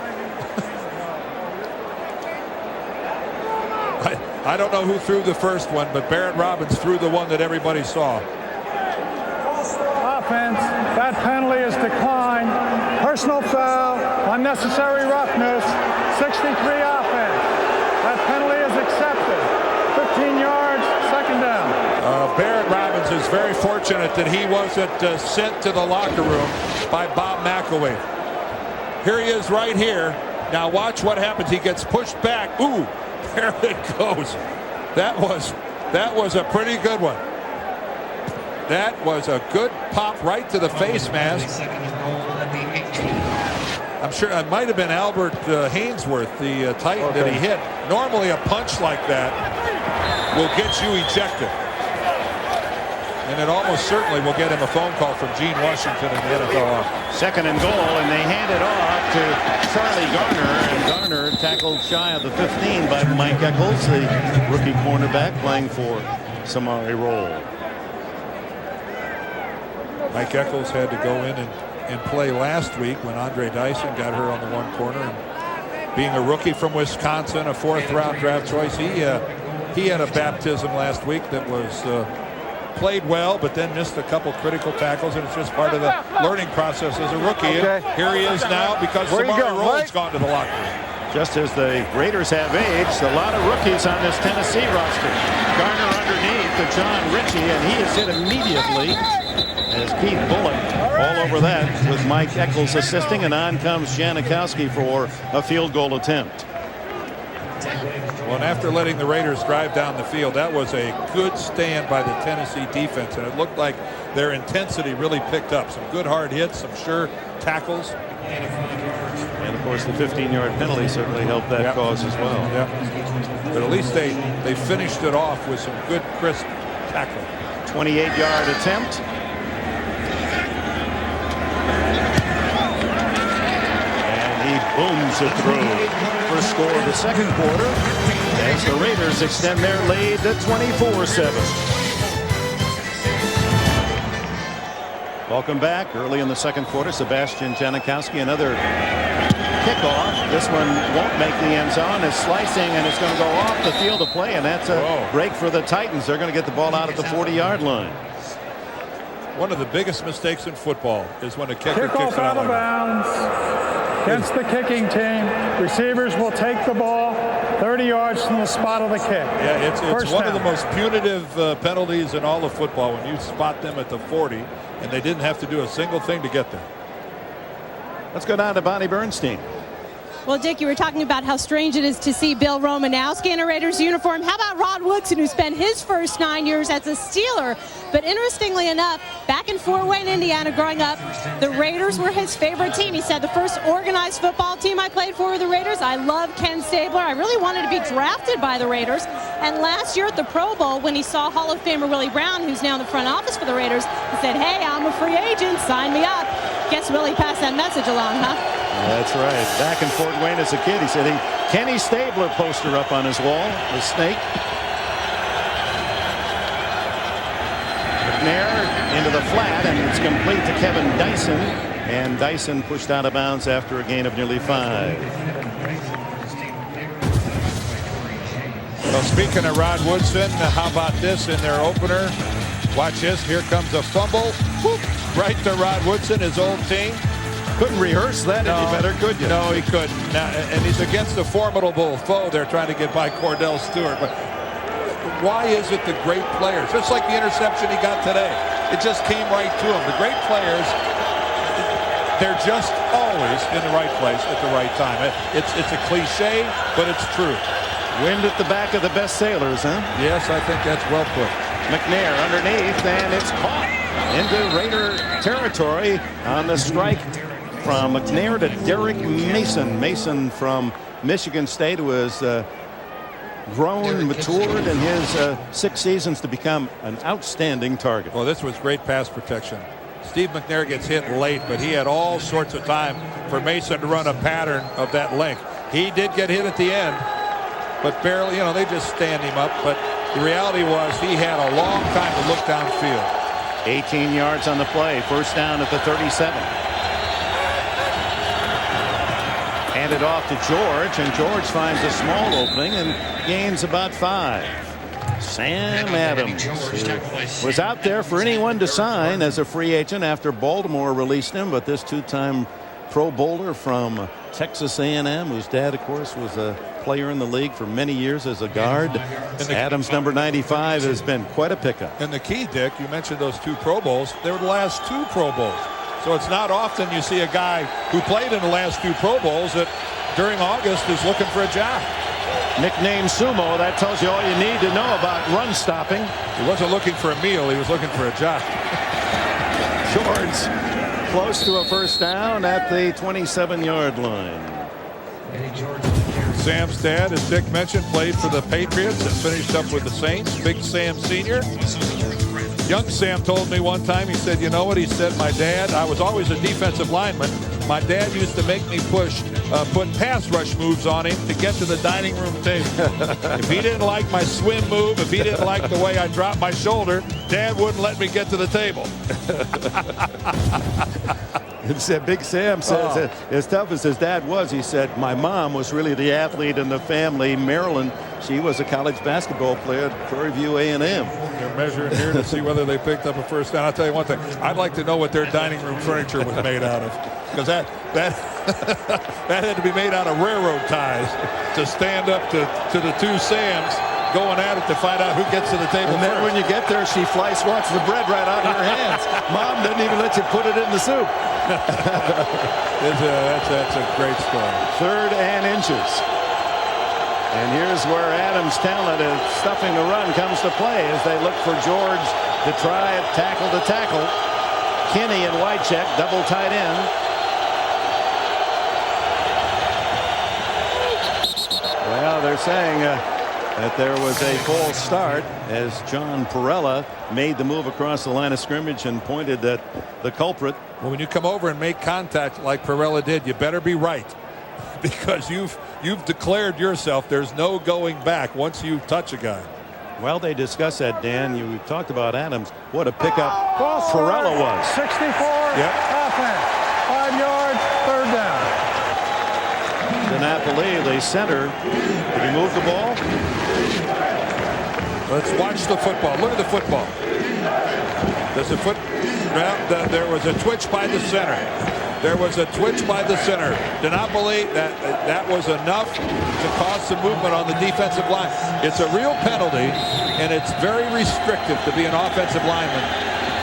I don't know who threw the first one, but Barrett Robbins threw the one that everybody saw. Offense, that penalty is declined. Personal foul, unnecessary roughness, 63 offense. That penalty is accepted. 15 yards, second down. Barrett Robbins is very fortunate that he wasn't sent to the locker room by Bob McElwain. Here he is right here. Now watch what happens. He gets pushed back. Ooh, there it goes. That was a pretty good one. That was a good pop right to the face mask. I'm sure it might have been Albert Hainsworth, the Titan that he hit. Normally a punch like that will get you ejected. And it almost certainly will get him a phone call from Gene Washington in the NFL. Second and goal, and they hand it off to Charlie Garner. And Garner tackled shy of the 15 by Mike Eccles, the rookie cornerback playing for Samari Roll. Mike Eccles had to go in and play last week when Andre Dyson got hurt on the one corner. And being a rookie from Wisconsin, a fourth-round draft choice, he had a baptism last week that was played well, but then missed a couple critical tackles, and it's just part of the learning process as a rookie. And here he is now because Samari Roll's gone to the locker room. Just as the Raiders have aged, a lot of rookies on this Tennessee roster. Garner underneath to John Ritchie, and he is hit immediately as Keith Bullock all over that with Mike Eccles assisting, and on comes Janikowski for a field goal attempt. Well, and after letting the Raiders drive down the field, that was a good stand by the Tennessee defense, and it looked like their intensity really picked up. Some good hard hits, some sure tackles. And of course the 15-yard penalty certainly helped that cause as well. But at least they finished it off with some good crisp tackling. 28-yard attempt. And he booms it through. First score of the second quarter as the Raiders extend their lead to 24-7. Welcome back. Early in the second quarter, Sebastian Janikowski, another kickoff. This one won't make the end zone. It's slicing, and it's going to go off the field of play, and that's a break for the Titans. They're going to get the ball out at the 40-yard line. One of the biggest mistakes in football is when a kicker Kickoff kicks out of bounds against the kicking team. Receivers will take the ball 30 yards from the spot of the kick. Yeah, it's one of the most punitive penalties in all of football when you spot them at the 40, and they didn't have to do a single thing to get there. Let's go down to Bonnie Bernstein. Well, Dick, you were talking about how strange it is to see Bill Romanowski in a Raiders uniform. How about Rod Woodson, who spent his first 9 years as a Steeler? But interestingly enough, back in Fort Wayne, Indiana, growing up, the Raiders were his favorite team. He said, the first organized football team I played for were the Raiders. I love Ken Stabler. I really wanted to be drafted by the Raiders. And last year at the Pro Bowl, when he saw Hall of Famer Willie Brown, who's now in the front office for the Raiders, he said, hey, I'm a free agent. Sign me up. Guess Willie passed that message along, huh? That's right. Back in Fort Wayne as a kid, he said Kenny Stabler poster up on his wall, the snake. McNair into the flat, and it's complete to Kevin Dyson. And Dyson pushed out of bounds after a gain of nearly 5. Well, speaking of Rod Woodson, how about this in their opener? Watch this. Here comes a fumble. Whoop, right to Rod Woodson, his old team. Couldn't rehearse that any better, could you? No, he couldn't. Now, and he's against a formidable foe. They're trying to get by Cordell Stewart. But why is it the great players, just like the interception he got today, it just came right to him. The great players, they're just always in the right place at the right time. It's a cliche, but it's true. Wind at the back of the best sailors, huh? Yes, I think that's well put. McNair underneath, and it's caught into Raider territory on the strike from McNair to Derek Mason. Mason from Michigan State, who has grown, matured in his 6 seasons to become an outstanding target. Well, this was great pass protection. Steve McNair gets hit late, but he had all sorts of time for Mason to run a pattern of that length. He did get hit at the end, but barely, they just stand him up. But the reality was he had a long time to look downfield. 18 yards on the play. First down at the 37. Hand it off to George, and George finds a small opening and gains about 5. Sam Adams, who was out there for anyone to sign as a free agent after Baltimore released him, but this two-time Pro Bowler from Texas A&M, whose dad, of course, was a player in the league for many years as a guard. Adams, number 95, has been quite a pickup. And the key, Dick, you mentioned those 2 Pro Bowls. They were the last 2 Pro Bowls. So it's not often you see a guy who played in the last 2 Pro Bowls that during August is looking for a job. Nicknamed Sumo, that tells you all you need to know about run stopping. He wasn't looking for a meal, he was looking for a job. George close to a first down at the 27-yard line. Sam's dad, as Dick mentioned, played for the Patriots and finished up with the Saints. Big Sam Sr. Young Sam told me one time, he said, you know what? He said, my dad, I was always a defensive lineman. My dad used to make me put pass rush moves on him to get to the dining room table. If he didn't like my swim move, if he didn't like the way I dropped my shoulder, Dad wouldn't let me get to the table. Big Sam says as tough as his dad was, he said, my mom was really the athlete in the family. Marilyn, she was a college basketball player at Prairie View A&M. They're measuring here to see whether they picked up a first down. I'll tell you one thing. I'd like to know what their dining room furniture was made out of, because that had to be made out of railroad ties to stand up to the 2 Sams going at it to find out who gets to the table and then first. when you get there, she fly swats the bread right out of your hands. Mom doesn't even let you put it in the soup. That's a great story. 3rd and inches. And here's where Adams' talent of stuffing the run comes to play as they look for George to try it tackle to tackle. Kinney and Wycheck double tight end. Well, they're saying that there was a false start as John Perella made the move across the line of scrimmage and pointed at the culprit. Well, when you come over and make contact like Perella did, you better be right, because you've declared yourself. There's no going back once you touch a guy. Well, they discussed that, Dan. You talked about Adams. What a pickup Perella was. 64 offense. 5 yards, 3rd down. DiNapoli, the center. Did he move the ball? Let's watch the football. Look at the football. There was a twitch by the center. There was a twitch by the center. DiNapoli, that was enough to cause some movement on the defensive line. It's a real penalty, and it's very restrictive to be an offensive lineman.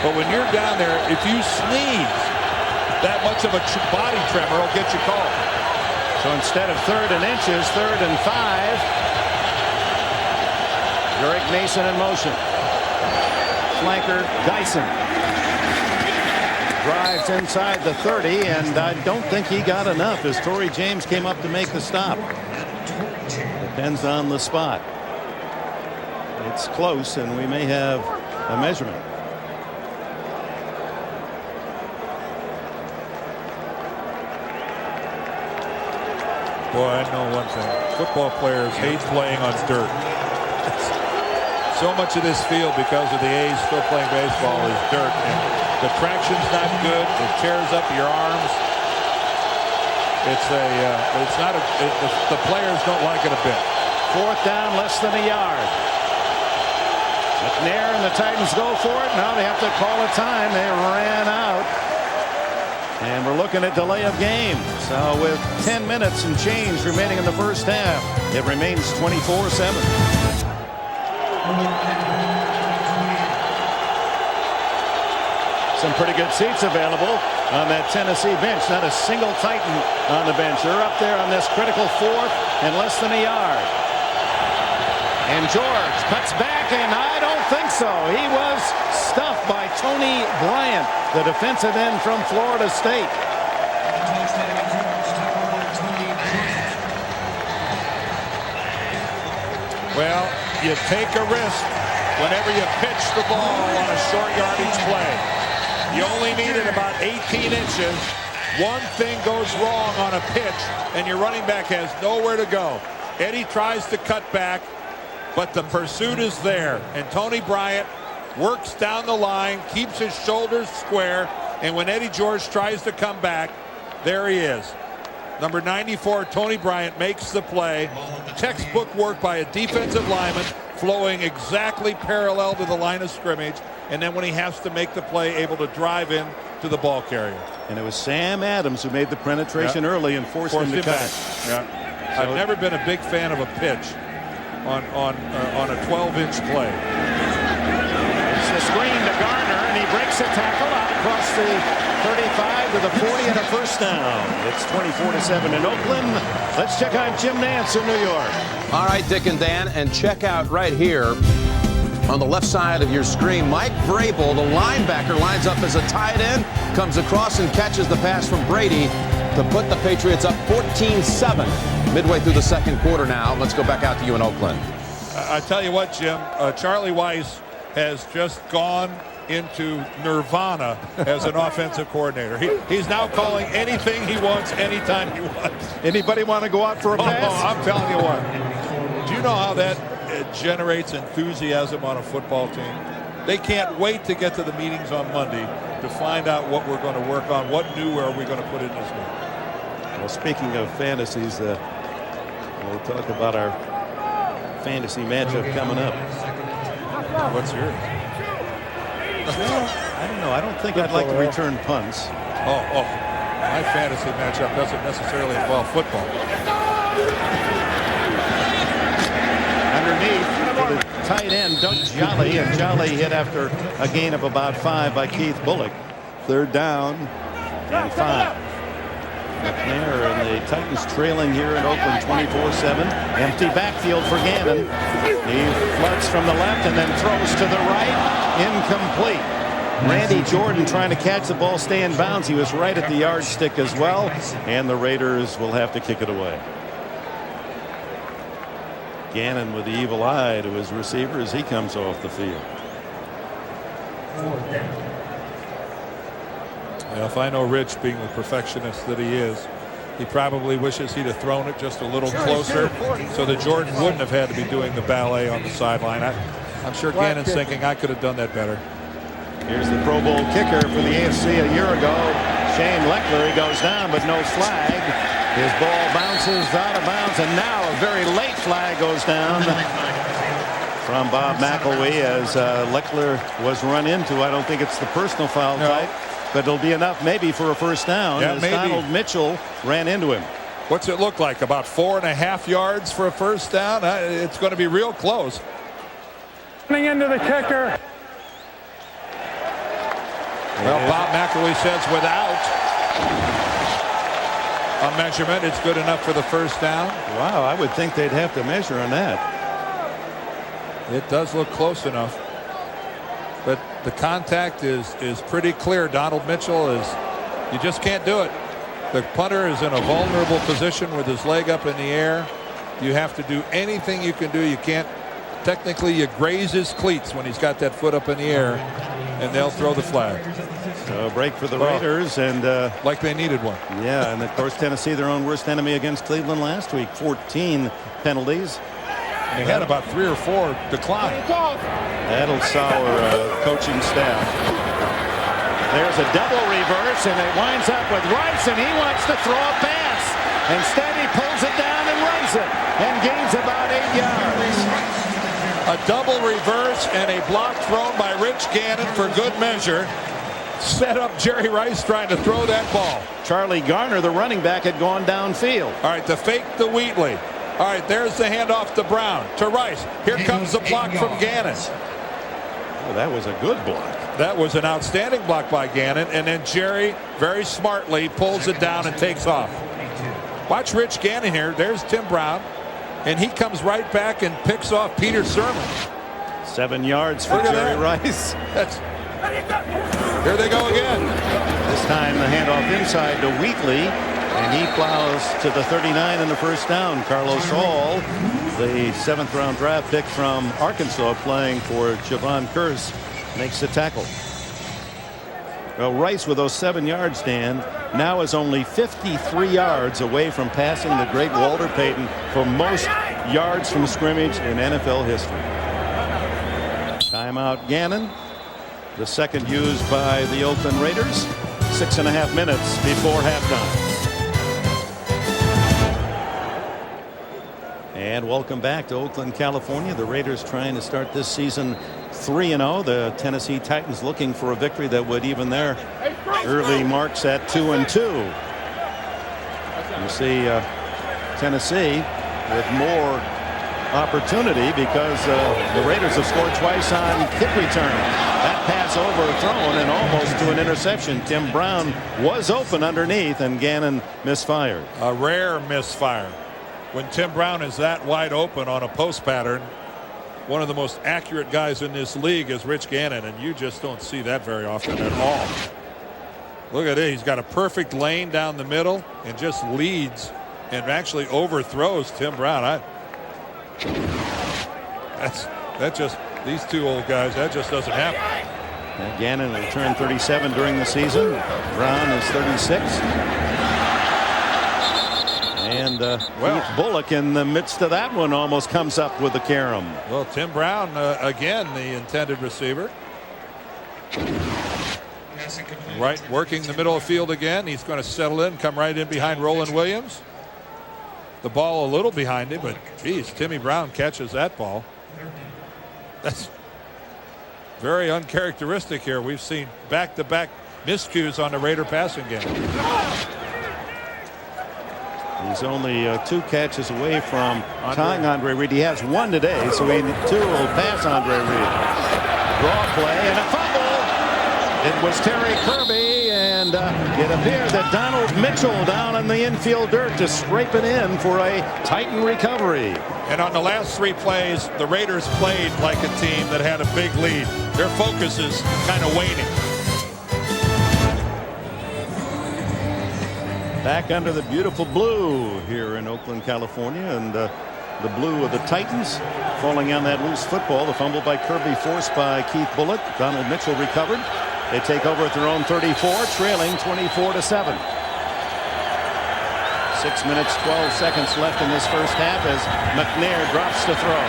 But when you're down there, if you sneeze, that much of a body tremor will get you called. So instead of 3rd and inches, 3rd and 5. Greg Mason in motion. Flanker Dyson drives inside the 30, and I don't think he got enough as Torrey James came up to make the stop. Depends on the spot. It's close, and we may have a measurement. Boy, I know one thing. Football players hate playing on dirt. So much of this field, because of the A's still playing baseball, is dirt. And the traction's not good. It tears up your arms. The players don't like it a bit. 4th down, less than a yard. McNair and the Titans go for it. Now they have to call a time. They ran out. And we're looking at delay of game. So with 10 minutes and change remaining in the first half, it remains 24-7. Some pretty good seats available on that Tennessee bench. Not a single Titan on the bench. They're up there on this critical 4th and less than a yard. And George cuts back, and I don't think so. He was stuffed by Tony Bryant, the defensive end from Florida State. Well, you take a risk whenever you pitch the ball on a short yardage play. You only need it about 18 inches. One thing goes wrong on a pitch, and your running back has nowhere to go. Eddie tries to cut back, but the pursuit is there. And Tony Bryant works down the line, keeps his shoulders square, and when Eddie George tries to come back, there he is. Number 94, Tony Bryant, makes the play. Textbook work by a defensive lineman, flowing exactly parallel to the line of scrimmage, and then when he has to make the play, able to drive in to the ball carrier. And it was Sam Adams who made the penetration early and forced him to cut. Yeah. I've never been a big fan of a pitch on a 12-inch play. It's the screen to Garner, and he breaks a tackle out across the 35 to the 40 and a first down. It's 24-7 in Oakland. Let's check out Jim Nantz in New York. All right, Dick and Dan, and check out right here on the left side of your screen, Mike Vrabel, the linebacker, lines up as a tight end, comes across and catches the pass from Brady to put the Patriots up 14-7 midway through the second quarter now. Let's go back out to you in Oakland. I tell you what, Jim, Charlie Weiss has just gone into nirvana as an offensive coordinator. He's now calling anything he wants, anytime he wants. Anybody want to go out for a pass? Oh, I'm telling you what. Do you know how that generates enthusiasm on a football team? They can't wait to get to the meetings on Monday to find out what we're going to work on, what new are we going to put in this week. Well, speaking of fantasies, we'll talk about our fantasy matchup coming up. What's yours? I don't know. I don't think I'd like to return punts. Oh, my fantasy matchup doesn't necessarily involve football. Underneath, the tight end, Doug Jolly, and Jolly hit after a gain of about 5 by Keith Bullock. Third down and 5. McNair and the Titans trailing here in Oakland 24-7. Empty backfield for Gannon. He floods from the left and then throws to the right. Incomplete. Randy Jordan trying to catch the ball, stay in bounds. He was right at the yardstick as well, and the Raiders will have to kick it away. Gannon with the evil eye to his receiver as he comes off the field. Well, if I know Rich, being the perfectionist that he is, he probably wishes he'd have thrown it just a little closer so that Jordan wouldn't have had to be doing the ballet on the sideline. I'm sure Gannon's thinking I could have done that better. Here's the Pro Bowl kicker for the AFC a year ago. Shane Leckler. He goes down, but no flag. His ball bounces out of bounds, and now a very late flag goes down from Bob McElwee as Leckler was run into. I don't think it's the personal foul type, but it'll be enough maybe for a first down as Donald Mitchell ran into him. What's it look like? About 4.5 yards for a first down? It's going to be real close. Running into the kicker. Well, Bob McElwee says without a measurement, it's good enough for the first down. Wow, I would think they'd have to measure on that. It does look close enough. But the contact is pretty clear. Donald Mitchell you just can't do it. The punter is in a vulnerable position with his leg up in the air. You have to do anything you can do. You can't, technically you graze his cleats when he's got that foot up in the air, and they'll throw the flag. So a break for the Raiders, and like they needed one. Yeah, and of course Tennessee, their own worst enemy against Cleveland last week. 14 penalties. They had about 3 or 4 decline. That'll sour coaching staff. There's a double reverse, and it winds up with Rice, and he wants to throw a pass. Instead, he pulls it down and runs it, and gains about 8 yards. A double reverse and a block thrown by Rich Gannon for good measure set up Jerry Rice trying to throw that ball. Charlie Garner, the running back, had gone downfield. All right, to fake the Wheatley. All right, there's the handoff to Brown, to Rice. Here comes the block from Gannon. Oh, that was a good block. That was an outstanding block by Gannon, and then Jerry very smartly pulls it down and takes off. Watch Rich Gannon here. There's Tim Brown, and he comes right back and picks off Peter Sermon. 7 yards for Jerry Rice. Here they go again. This time the handoff inside to Wheatley, and he plows to the 39 in the first down. Carlos Hall, the 7th-round draft pick from Arkansas, playing for Javon Curse, makes the tackle. Well, Rice with those 7 yards, Dan, now is only 53 yards away from passing the great Walter Payton for most yards from scrimmage in NFL history. Timeout Gannon. The second used by the Oakland Raiders. 6.5 minutes before halftime. And welcome back to Oakland, California. The Raiders trying to start this season 3-0. The Tennessee Titans looking for a victory that would even their early marks at 2-2. You see Tennessee with more opportunity because the Raiders have scored twice on kick return. That pass overthrown and almost to an interception. Tim Brown was open underneath and Gannon misfired. A rare misfire. When Tim Brown is that wide open on a post pattern, one of the most accurate guys in this league is Rich Gannon, and you just don't see that very often at all. Look at it. He's got a perfect lane down the middle and just leads and actually overthrows Tim Brown. These two old guys, that just doesn't happen. Gannon will turn 37 during the season. Brown is 36. And Keith Bullock in the midst of that one almost comes up with the carom. Well, Tim Brown again, the intended receiver. Right, working the middle of the field again. He's going to settle in, come right in behind Roland Williams. The ball a little behind him, but geez, Timmy Brown catches that ball. That's very uncharacteristic here. We've seen back-to-back miscues on the Raider passing game. He's only 2 catches away from tying Andre Reed. He has 1 today, so he 2 will pass Andre Reed. Draw play and a fumble. It was Terry Kirby, and it appeared that Donald Mitchell down in the infield dirt to scrape it in for a Titan recovery. And on the last 3 plays, the Raiders played like a team that had a big lead. Their focus is kind of waning. Back under the beautiful blue here in Oakland, California, and the blue of the Titans falling on that loose football. The fumble by Kirby forced by Keith Bullock. Donald Mitchell recovered. They take over at their own 34, trailing 24-7. 6 minutes, 12 seconds left in this first half as McNair drops to throw.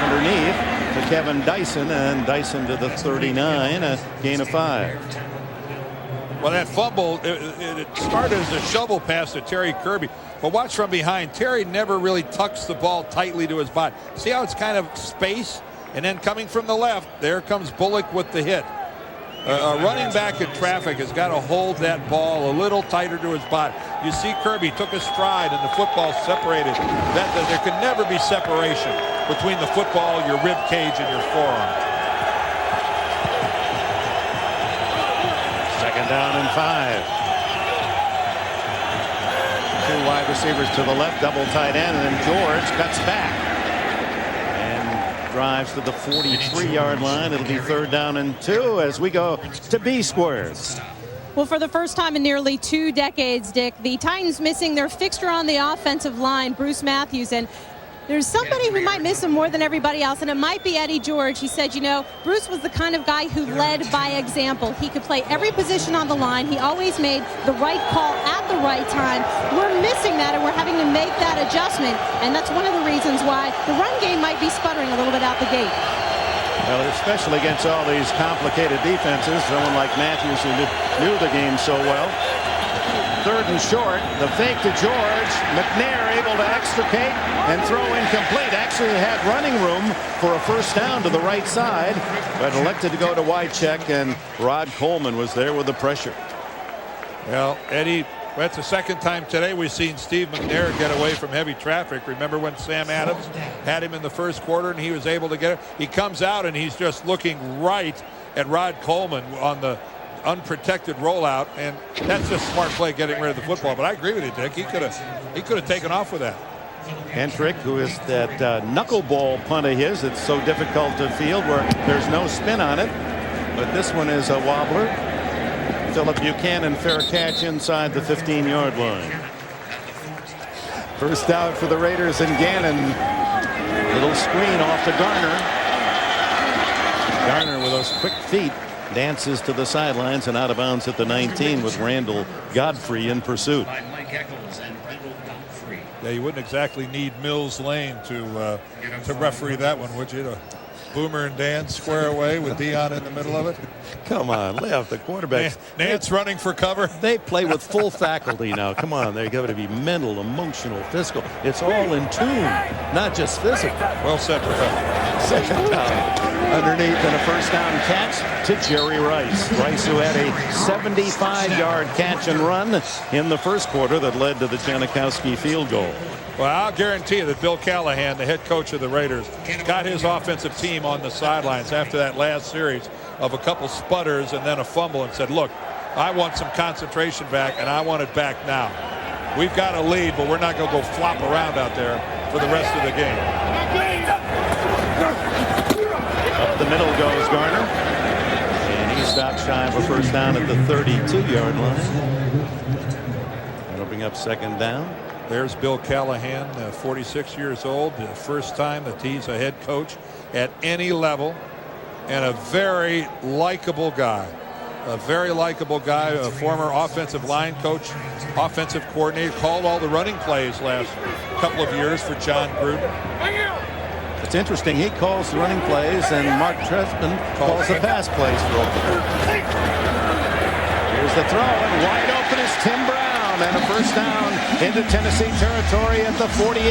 Underneath to Kevin Dyson, and Dyson to the 39, a gain of 5. Well, that fumble, it started as a shovel pass to Terry Kirby. But watch from behind. Terry never really tucks the ball tightly to his body. See how it's kind of space? And then coming from the left, there comes Bullock with the hit. A running back in traffic has got to hold that ball a little tighter to his body. You see Kirby took a stride and the football separated. There can never be separation between the football, your rib cage, and your forearm. Second down and 5. 2 wide receivers to the left, double tight end, and then George cuts back and drives to the 43-yard line. It'll be 3rd down and 2 as we go to B squares. Well, for the first time in nearly 2 decades, Dick, the Titans missing their fixture on the offensive line, Bruce Matthews, and there's somebody who might miss him more than everybody else, and it might be Eddie George. He said, you know, Bruce was the kind of guy who led by example. He could play every position on the line. He always made the right call at the right time. We're missing that, and we're having to make that adjustment, and that's one of the reasons why the run game might be sputtering a little bit out the gate. Well, especially against all these complicated defenses, someone like Matthews who knew the game so well. 3rd and short, the fake to George. McNair able to extricate and throw incomplete. Actually had running room for a first down to the right side, but elected to go to wide check, and Rod Coleman was there with the pressure. Well, Eddie, that's the second time today we've seen Steve McNair get away from heavy traffic. Remember when Sam Adams had him in the first quarter and he was able to get it? He comes out and he's just looking right at Rod Coleman on the unprotected rollout, and that's just smart play getting rid of the football. But I agree with you, Dick. He could have taken off with that. Hentrick, who is that knuckleball punt of his, it's so difficult to field where there's no spin on it, but this one is a wobbler. Philip Buchanan, fair catch inside the 15-yard line. First out for the Raiders, and Gannon, little screen off to Garner. Garner with those quick feet dances to the sidelines and out of bounds at the 19 with Randall Godfrey in pursuit. Yeah, you wouldn't exactly need Mills Lane to referee that one, would you? Boomer and Dan square away with Dion in the middle of it. Come on, lay off the quarterbacks. Nance running for cover. They play with full faculty now. Come on, they've got to be mental, emotional, physical. It's all in tune, not just physical. Well said, Professor. Second down. Underneath and a first down catch to Jerry Rice. Rice, who had a 75-yard catch and run in the first quarter that led to the Janikowski field goal. Well, I'll guarantee you that Bill Callahan, the head coach of the Raiders, got his offensive team on the sidelines after that last series of a couple sputters and then a fumble and said, look, I want some concentration back, and I want it back now. We've got a lead, but we're not going to go flop around out there for the rest of the game. Up the middle goes Garner. And he stops shy of a first down at the 32-yard line. That'll bring up second down. There's Bill Callahan, 46 years old, the first time that he's a head coach at any level, and a very likable guy. A very likable guy, a former offensive line coach, offensive coordinator, called all the running plays last couple of years for John Gruden. It's interesting, he calls the running plays, and Mark Tresman calls the pass plays for Oakland. Here's the throw, and wide open is Tim Brown. And a first down into Tennessee territory at the 48.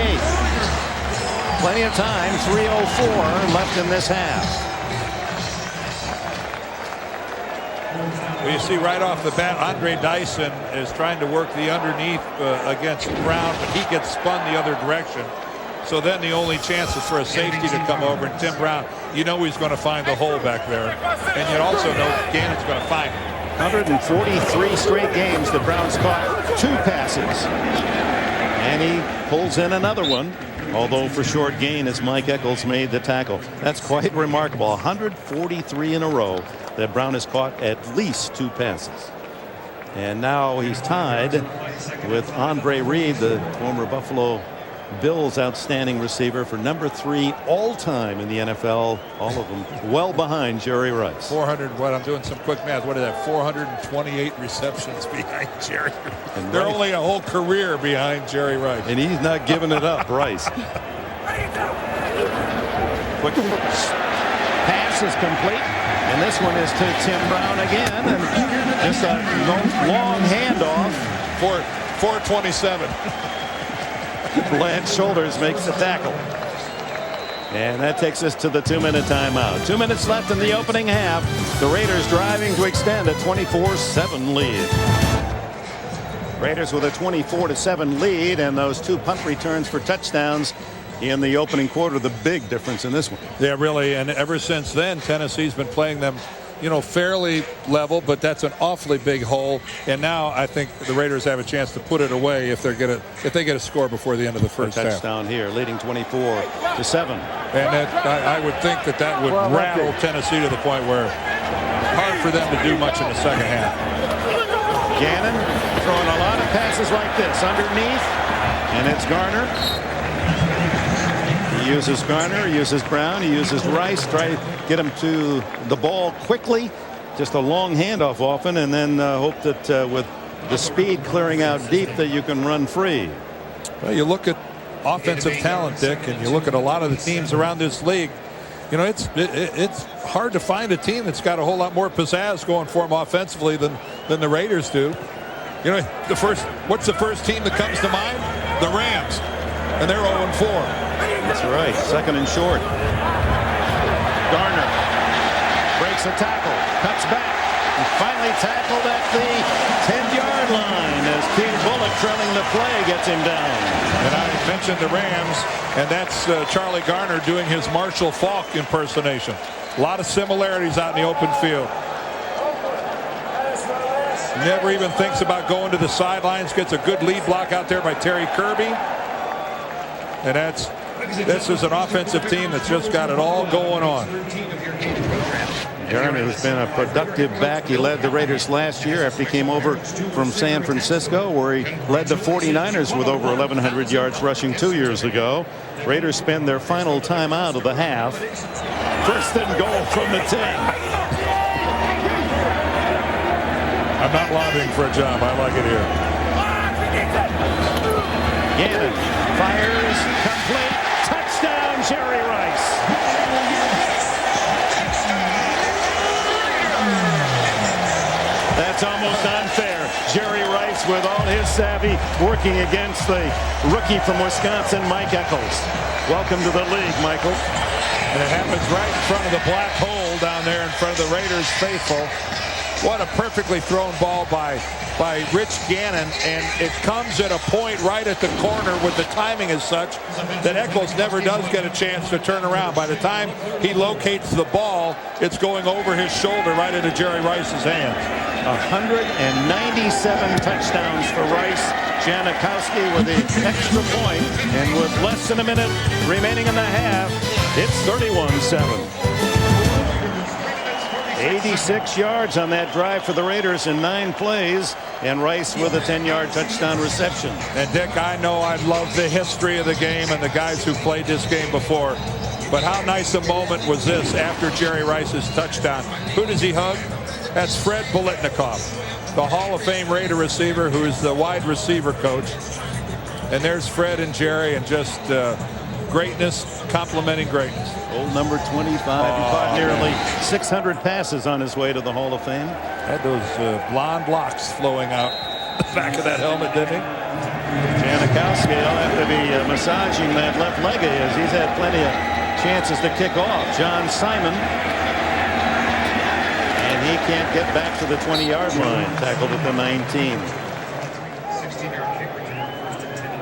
Plenty of time, 3:04 left in this half. Well, you see right off the bat, Andre Dyson is trying to work the underneath against Brown, but he gets spun the other direction. So then the only chance is for a safety to come over, and Tim Brown, you know he's going to find the hole back there. And you also know Gannon's going to find it. 143 straight games that Brown's caught 2 passes. And he pulls in another one, although for short gain as Mike Eccles made the tackle. That's quite remarkable. 143 in a row that Brown has caught at least 2 passes. And now he's tied with Andre Reed, the former Buffalo Bills outstanding receiver, for number 3 all-time in the NFL. All of them well behind Jerry Rice. 400, what, I'm doing some quick math. What is that? 428 receptions behind Jerry. And they're Rice, only a whole career behind Jerry Rice. and he's not giving it up, Rice. Quick pass is complete, and this one is to Tim Brown again, and just a long handoff. 427. Lance Shoulders makes the tackle. And that takes us to the 2-minute timeout. 2 minutes left in the opening half. The Raiders driving to extend a 24-7 lead. Raiders with a 24-7 lead, and those 2 punt returns for touchdowns in the opening quarter, the big difference in this one. Yeah, really. And ever since then, Tennessee's been playing them, you know, fairly level, but that's an awfully big hole. And now I think the Raiders have a chance to put it away if they get a score before the end of the first half. Touchdown here, leading 24-7. And I would think that would rattle Tennessee to the point where it's hard for them to do much in the second half. Gannon throwing a lot of passes like this underneath, and it's Garner. He uses Garner, he uses Brown, he uses Rice, try to get him to the ball quickly. Just a long handoff often, and then hope that with the speed clearing out deep that you can run free. Well, you look at offensive talent, Dick, and you look at a lot of the teams around this league. You know, it's hard to find a team that's got a whole lot more pizzazz going for them offensively than the Raiders do. You know, what's the first team that comes to mind? The Rams, and they're 0-4. That's right. Second and short. Garner breaks a tackle, cuts back, and finally tackled at the 10-yard line as Keith Bullock, trailing the play, gets him down. And I mentioned the Rams, and that's Charlie Garner doing his Marshall Faulk impersonation. A lot of similarities out in the open field. Never even thinks about going to the sidelines. Gets a good lead block out there by Terry Kirby. And this is an offensive team that's just got it all going on. Garner has been a productive back. He led the Raiders last year after he came over from San Francisco, where he led the 49ers with over 1,100 yards rushing 2 years ago. Raiders spend their final timeout of the half. First and goal from the 10. I'm not lobbying for a job. I like it here. Gannon fires, complete, touchdown, Jerry Rice. with all his savvy working against the rookie from Wisconsin, Mike Eccles. Welcome to the league, Michael. And it happens right in front of the black hole down there in front of the Raiders faithful. What a perfectly thrown ball by Rich Gannon, and it comes at a point right at the corner with the timing is such that Eccles never does get a chance to turn around. By the time he locates the ball, it's going over his shoulder right into Jerry Rice's hands. 197 touchdowns for Rice. Janikowski with the extra point, and with less than a minute remaining in the half, it's 31-7. 86 yards on that drive for the Raiders in 9 plays, and Rice with a 10-yard touchdown reception. And Dick, I know I love the history of the game and the guys who played this game before, but how nice a moment was this after Jerry Rice's touchdown. Who does he hug? That's Fred Biletnikoff, the Hall of Fame Raider receiver who is the wide receiver coach. And there's Fred and Jerry, and just greatness complimenting greatness. Old number 25. He caught nearly 600 passes on his way to the Hall of Fame. Had those blonde locks flowing out the back of that helmet, didn't he? Janikowski will have to be massaging that left leg of his. He's had plenty of chances to kick off. John Simon. And he can't get back to the 20-yard line. Tackled at the 19.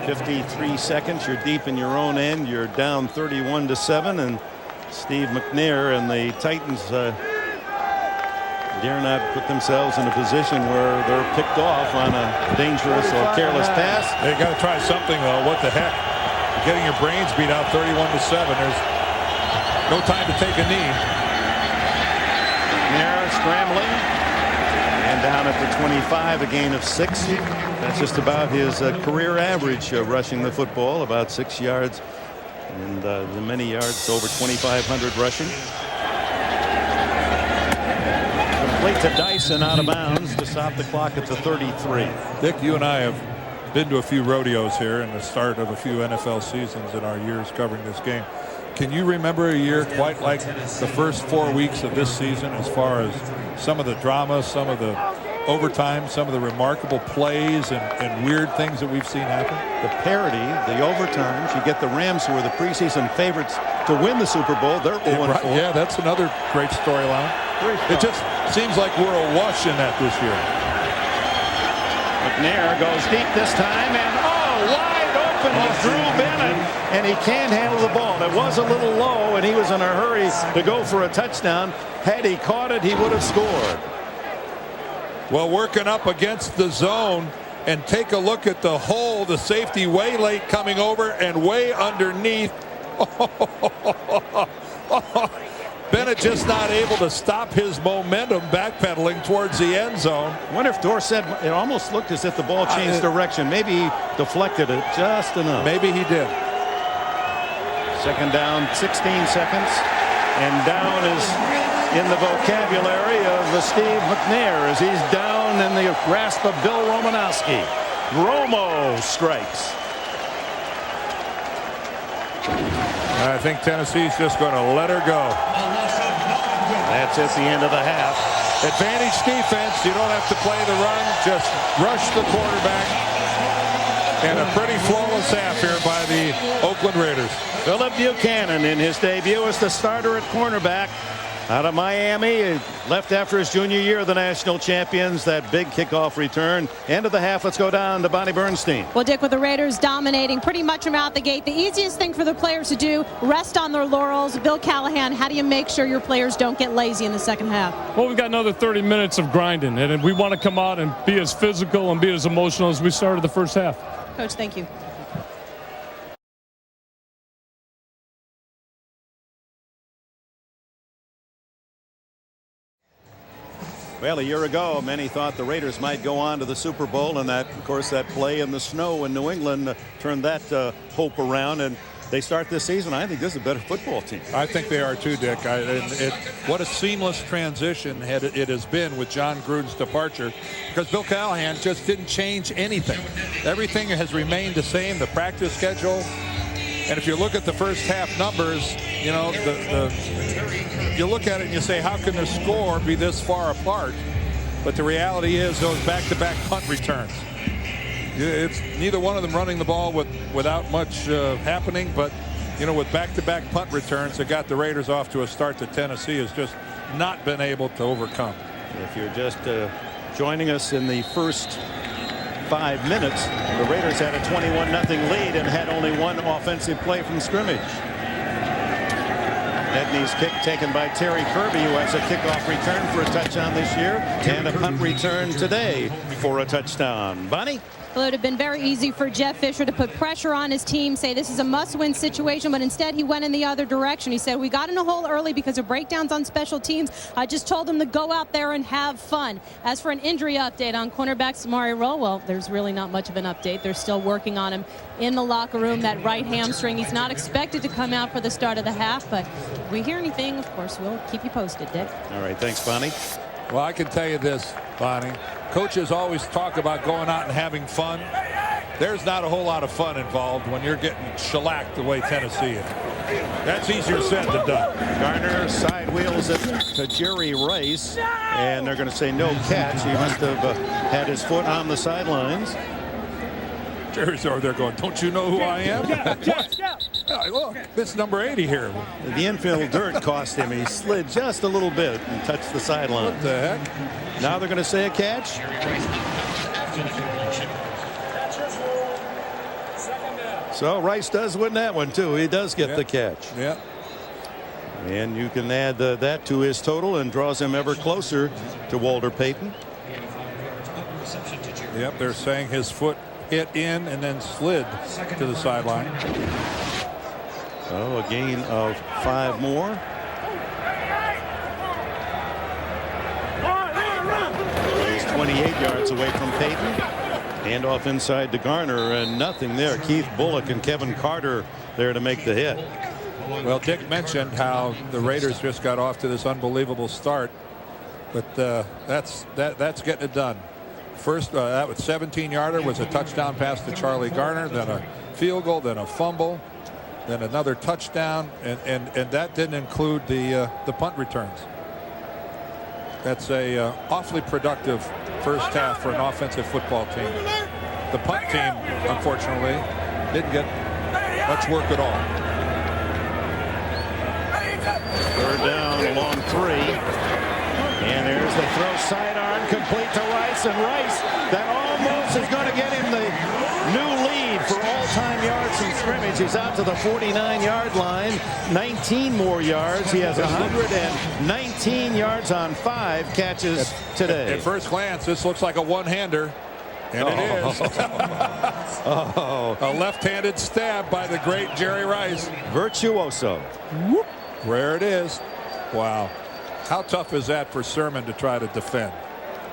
53 seconds. You're deep in your own end. You're down 31-7, and Steve McNair and the Titans dare not put themselves in a position where they're picked off on a dangerous or careless pass. They got to try something, though. What the heck? You're getting your brains beat out 31-7. There's no time to take a knee. McNair scrambling, and down at the 25, a gain of 6. That's just about his career average rushing the football, about 6 yards, and the many yards over 2,500 rushing. Complete to Dyson, out of bounds to stop the clock at the 33. Dick, you and I have been to a few rodeos here and the start of a few NFL seasons in our years covering this game. Can you remember a year quite like the first 4 weeks of this season, as far as some of the drama, some of the overtime, some of the remarkable plays and weird things that we've seen happen? The parity, the overtimes. You get the Rams, who are the preseason favorites to win the Super Bowl. They're 0-4. Yeah, that's another great storyline. It just seems like we're awash in that this year. McNair goes deep this time, and wide open is Drew Bennett, and he can't handle the ball. It was a little low, and he was in a hurry to go for a touchdown. Had he caught it, he would have scored. Well, working up against the zone, and take a look at the hole. The safety way late coming over and way underneath. Bennett just not able to stop his momentum backpedaling towards the end zone. I wonder if Dorsett, it almost looked as if the ball changed direction. Maybe he deflected it just enough. Maybe he did. Second down, 16 seconds, and down is in the vocabulary of Steve McNair as he's down in the grasp of Bill Romanowski. Romo strikes. I think Tennessee's just going to let her go. That's at the end of the half. Advantage defense. You don't have to play the run. Just rush the quarterback. And a pretty flawless half here by the Oakland Raiders. Philip Buchanan in his debut as the starter at cornerback. Out of Miami, left after his junior year of the national champions. That big kickoff return. End of the half. Let's go down to Bonnie Bernstein. Well, Dick, with the Raiders dominating pretty much from out the gate, the easiest thing for the players to do, rest on their laurels. Bill Callahan, how do you make sure your players don't get lazy in the second half? Well, we've got another 30 minutes of grinding, and we want to come out and be as physical and be as emotional as we started the first half. Coach, thank you. Well, a year ago, many thought the Raiders might go on to the Super Bowl, and that, of course, that play in the snow in New England turned that hope around, and they start this season. I think this is a better football team. I think they are too, Dick. What a seamless transition it has been with John Gruden's departure, because Bill Callahan just didn't change anything. Everything has remained the same, the practice schedule. And if you look at the first half numbers, you know, you look at it and you say, how can the score be this far apart? But the reality is those back-to-back punt returns. It's neither one of them running the ball without much happening, but with back-to-back punt returns that got the Raiders off to a start that Tennessee has just not been able to overcome. If you're just joining us in the first 5 minutes, the Raiders had a 21-0 lead and had only one offensive play from scrimmage. Edney's kick taken by Terry Kirby, who has a kickoff return for a touchdown this year, and a punt return today for a touchdown. Bonnie? Well, it would have been very easy for Jeff Fisher to put pressure on his team, say this is a must-win situation, but instead he went in the other direction. He said, we got in a hole early because of breakdowns on special teams. I just told them to go out there and have fun. As for an injury update on cornerback Samari Rowe, well, there's really not much of an update. They're still working on him in the locker room, that right hamstring. He's not expected to come out for the start of the half, but if we hear anything, of course, we'll keep you posted, Dick. All right, thanks, Bonnie. Well, I can tell you this, Bonnie. Coaches always talk about going out and having fun. There's not a whole lot of fun involved when you're getting shellacked the way Tennessee is. That's easier said than done. Garner side wheels it to Jerry Rice, and they're going to say no catch. He must have had his foot on the sidelines. Jerry's over there going, don't you know who I am? Look, it's number 80 here. The infield dirt cost him. He slid just a little bit and touched the sideline. What the heck? Now they're going to say a catch. So Rice does win that one too. He does get the catch. Yeah. And you can add that to his total and draws him ever closer to Walter Payton. Yep, they're saying his foot hit in and then slid to the sideline. Oh, a gain of 5 more. He's 28 yards away from Payton. Hand off inside to Garner, and nothing there. Keith Bullock and Kevin Carter there to make the hit. Well, Dick mentioned how the Raiders just got off to this unbelievable start, but that's getting it done. First, that was 17-yarder was a touchdown pass to Charlie Garner, then a field goal, then a fumble, then another touchdown, and that didn't include the punt returns. That's a awfully productive first half for an offensive football team. The punt team, unfortunately, didn't get much work at all. Third down along 3. And there's the throw, sidearm complete to Rice, and Rice, that almost is going to get him the new lead for all-time yards from scrimmage. He's out to the 49-yard line, 19 more yards. He has 119 yards on 5 catches today. At first glance, this looks like a one-hander, and it is. A left-handed stab by the great Jerry Rice. Virtuoso. Whoop. There it is. Wow. How tough is that for Sermon to try to defend?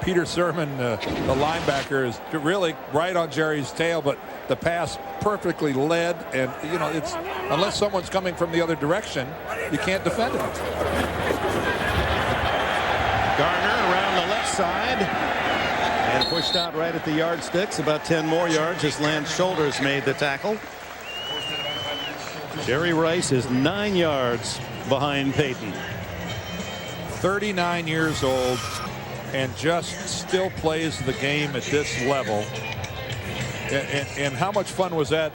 Peter Sermon, the linebacker, is really right on Jerry's tail, but the pass perfectly led, and it's unless someone's coming from the other direction, you can't defend it. Garner around the left side and pushed out right at the yardsticks. About 10 more yards as Lance Shoulders made the tackle. Jerry Rice is 9 yards behind Payton. 39 years old and just still plays the game at this level. And how much fun was that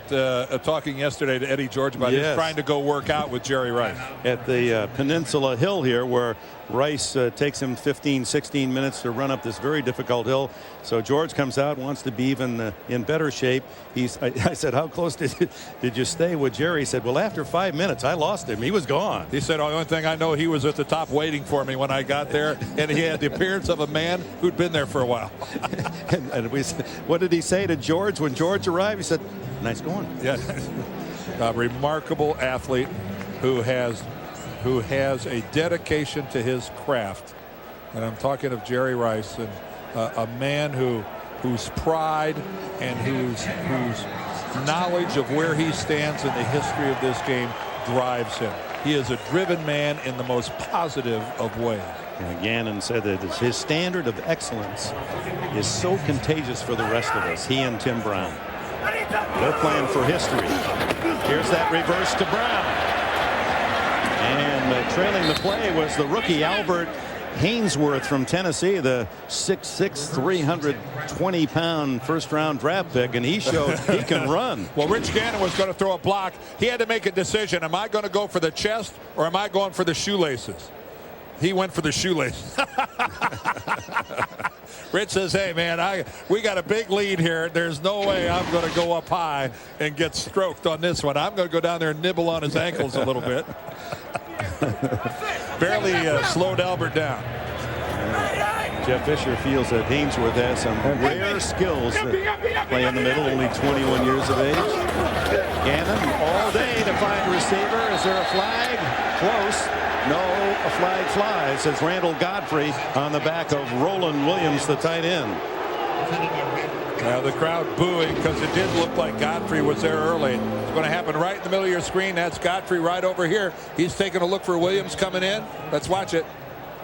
talking yesterday to Eddie George about him trying to go work out with Jerry Rice at the Peninsula Hill here, where Rice takes him 15-16 minutes to run up this very difficult hill. So George comes out, wants to be even in better shape. I said, how close did you stay with Jerry? He said, well, after 5 minutes I lost him. He was gone. He said, the only thing I know, he was at the top waiting for me when I got there, and he had the appearance of a man who'd been there for a while. and we said, what did he say to George when George arrived? He said, nice going. Yeah. A remarkable athlete who has a dedication to his craft, and I'm talking of Jerry Rice, and a man whose pride and whose knowledge of where he stands in the history of this game drives him. He is a driven man in the most positive of ways. Gannon said that his standard of excellence is so contagious for the rest of us. He and Tim Brown, they're playing for history. Here's that reverse to Brown. And trailing the play was the rookie Albert Hainsworth from Tennessee, the 6'6", 320-pound first-round draft pick, and he showed he can run. Well, Rich Gannon was going to throw a block. He had to make a decision. Am I going to go for the chest or am I going for the shoelaces? He went for the shoelaces. Rich says, hey, man, we got a big lead here. There's no way I'm going to go up high and get stroked on this one. I'm going to go down there and nibble on his ankles a little bit. Barely slowed Albert down. Jeff Fisher feels that Hainsworth has some rare skills that play in the middle, only 21 years of age. Gannon all day to find receiver. Is there a flag? Close. No, a flag flies as Randall Godfrey on the back of Roland Williams, the tight end. Now the crowd booing because it did look like Godfrey was there early. It's going to happen right in the middle of your screen. That's Godfrey right over here. He's taking a look for Williams coming in. Let's watch it.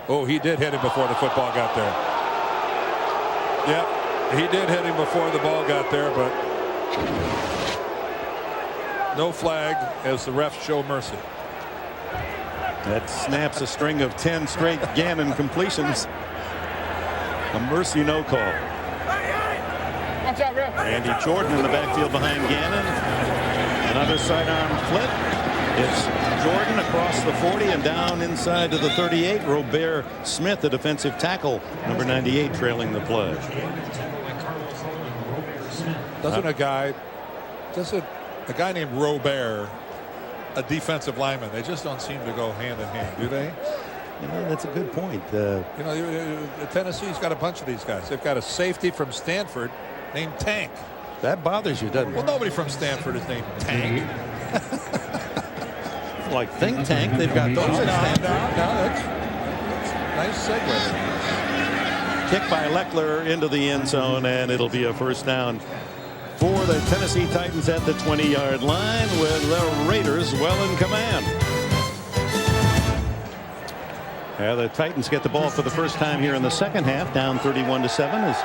Oh, he did hit him before the football got there. Yep, he did hit him before the ball got there, but no flag as the refs show mercy. That snaps a string of 10 straight Gannon completions. A mercy no call. Andy Jordan in the backfield behind Gannon. Another sidearm flip. It's Jordan across the 40 and down inside to the 38. Robert Smith, the defensive tackle, number 98, trailing the play. Doesn't a guy named Robert, a defensive lineman, they just don't seem to go hand in hand, do they? That's a good point. Tennessee's got a bunch of these guys. They've got a safety from Stanford named Tank. That bothers you, doesn't it? Well, nobody from Stanford is named Tank. Like think tank, they've got those in Stanford. That's nice segue. Kick by Leckler into the end zone, and it'll be a first down for the Tennessee Titans at the 20-yard line with the Raiders well in command. The Titans get the ball for the first time here in the second half, down 31-7 as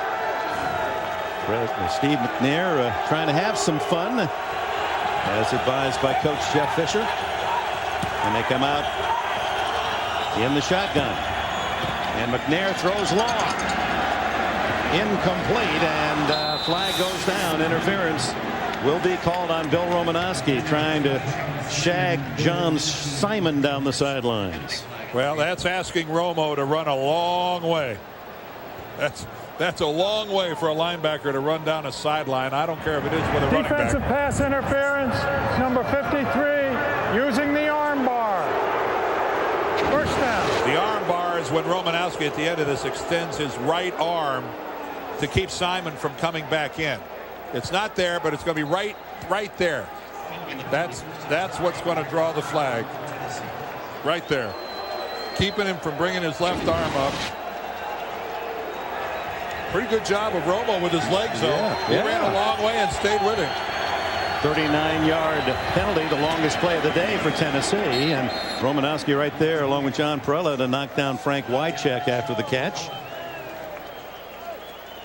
Steve McNair trying to have some fun, as advised by Coach Jeff Fisher. And they come out in the shotgun. And McNair throws long. Incomplete, and flag goes down. Interference will be called on Bill Romanowski, trying to shag John Simon down the sidelines. Well, that's asking Romo to run a long way. That's a long way for a linebacker to run down a sideline. I don't care if it is with a running back. Defensive pass interference, number 53, using the arm bar. First down. The arm bar is when Romanowski at the end of this extends his right arm to keep Simon from coming back in. It's not there, but it's going to be right there. That's what's going to draw the flag. Right there. Keeping him from bringing his left arm up. Pretty good job of Romo with his legs, though. He ran a long way and stayed with him. 39-yard penalty, the longest play of the day for Tennessee. And Romanowski right there, along with John Perella, to knock down Frank Wycheck after the catch.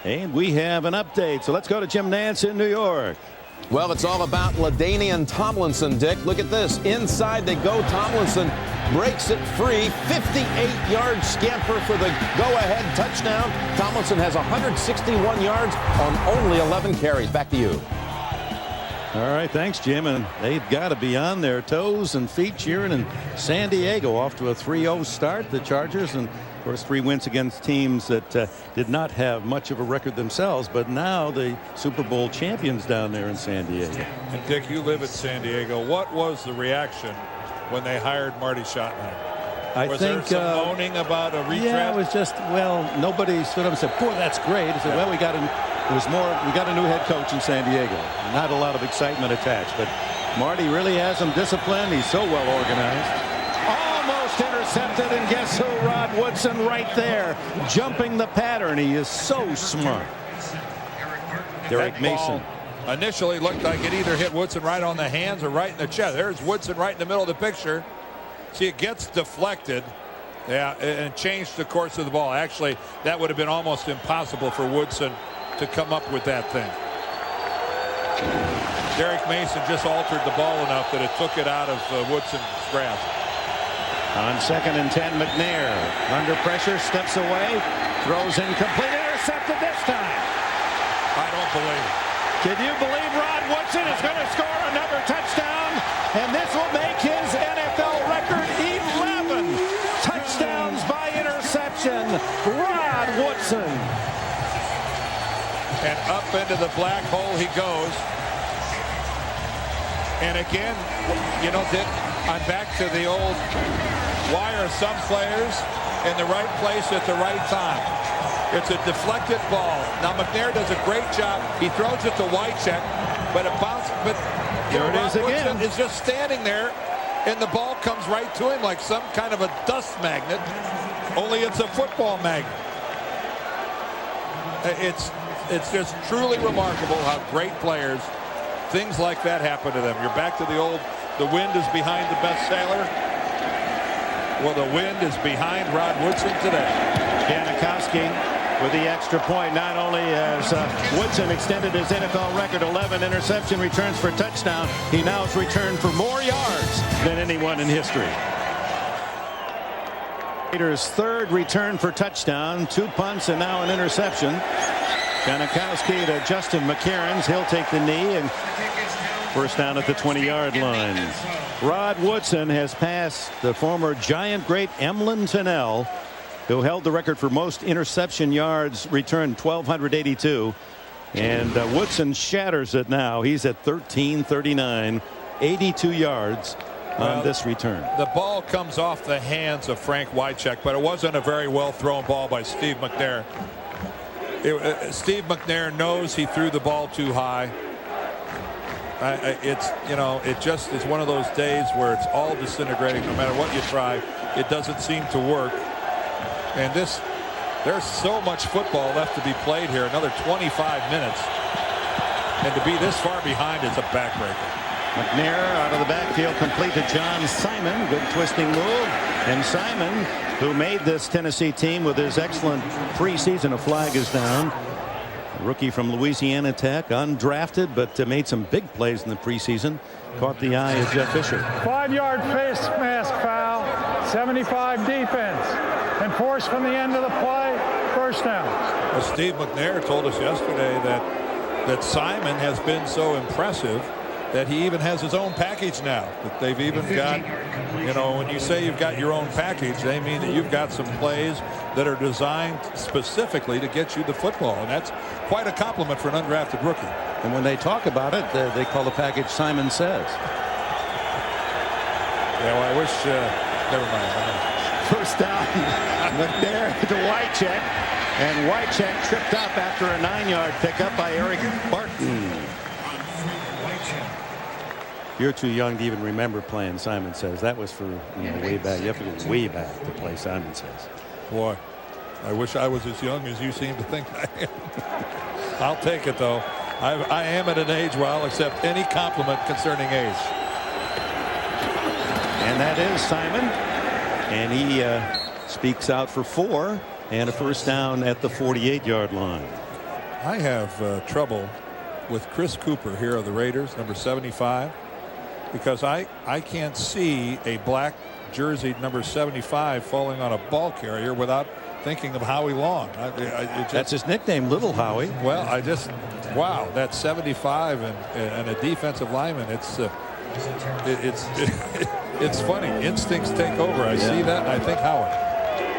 And we have an update. So let's go to Jim Nance in New York. Well, it's all about LaDainian Tomlinson, Dick. Look at this. Inside they go. Tomlinson breaks it free. 58-yard scamper for the go-ahead touchdown. Tomlinson has 161 yards on only 11 carries. Back to you. All right, thanks, Jim. And they've got to be on their toes and feet cheering in San Diego, off to a 3-0 start. The Chargers, and of course 3 wins against teams that did not have much of a record themselves, but now the Super Bowl champions down there in San Diego. And Dick, you live in San Diego. What was the reaction when they hired Marty Schottenheimer? Was there some moaning about a retread? Yeah, it was just, well, nobody stood up and said, boy, that's great. He said, well, we got a new head coach in San Diego. Not a lot of excitement attached, but Marty really has them disciplined. He's so well organized. Almost intercepted, and guess who? Rod Woodson right there, jumping the pattern. He is so smart. Derek Mason. Initially looked like it either hit Woodson right on the hands or right in the chest. There's Woodson right in the middle of the picture. See, it gets deflected. Yeah, and changed the course of the ball. Actually, that would have been almost impossible for Woodson to come up with that thing. Derek Mason just altered the ball enough that it took it out of Woodson's grasp. On 2nd and 10, McNair under pressure, steps away, throws incomplete, intercepted this time. I don't believe it. Can you believe Rod Woodson is going to score another touchdown? And this will make his NFL record 11 touchdowns by interception. Rod Woodson. And up into the black hole he goes. And again, you know, Dick, I'm back to the old, why are some players in the right place at the right time? It's a deflected ball. Now McNair does a great job. He throws it to Wycheck, but it bounces. But there it is again. Is just standing there, and the ball comes right to him like some kind of a dust magnet. Only it's a football magnet. It's just truly remarkable how great players, things like that happen to them. You're back to the old, the wind is behind the best sailor. Well, the wind is behind Rod Woodson today. Janikowski with the extra point. Not only has Woodson extended his NFL record, 11 interception returns for touchdown, he now has returned for more yards than anyone in history. Raiders' third return for touchdown, 2 punts and now an interception. Janikowski to Justin McCarron's. He'll take the knee and first down at the 20-yard line. Rod Woodson has passed the former Giant great Emlyn Tunnell, who held the record for most interception yards returned, 1,282. And Woodson shatters it now. He's at 1,339, 82 yards on this return. The ball comes off the hands of Frank Wycheck, but it wasn't a very well thrown ball by Steve McNair. Steve McNair knows he threw the ball too high. It's, you know, it just is one of those days where it's all disintegrating. No matter what you try, it doesn't seem to work. And there's so much football left to be played here, another 25 minutes. And to be this far behind is a backbreaker. McNair out of the backfield, complete to John Simon. Good twisting move. And Simon, who made this Tennessee team with his excellent preseason, a flag is down. A rookie from Louisiana Tech, undrafted, but made some big plays in the preseason. Caught the eye of Jeff Fisher. 5-yard face mask foul, 75 defense. Enforced from the end of the play, first down. Well, Steve McNair told us yesterday that Simon has been so impressive that he even has his own package now. That they've even got, you know, when you say you've got your own package, they mean that you've got some plays that are designed specifically to get you the football. And that's quite a compliment for an undrafted rookie. And when they talk about it, they call the package Simon Says. Yeah, well, I wish, never mind. First down, McNair to Wycheck. And Wycheck tripped up after a 9-yard pickup by Eric Barton. You're too young to even remember playing Simon Says. That was for, you know, way back. You have to go way back to play Simon Says. Boy, I wish I was as young as you seem to think I am. I'll take it, though. I am at an age where I'll accept any compliment concerning age. And that is Simon. And he speaks out for 4 and a first down at the 48-yard line. I have trouble with Chris Cooper here of the Raiders, number 75, because I can't see a black jersey number 75 falling on a ball carrier without thinking of Howie Long. That's his nickname, Little Howie. Well, wow, that's 75 and a defensive lineman. It's funny. Instincts take over. I see that, and I think Howard.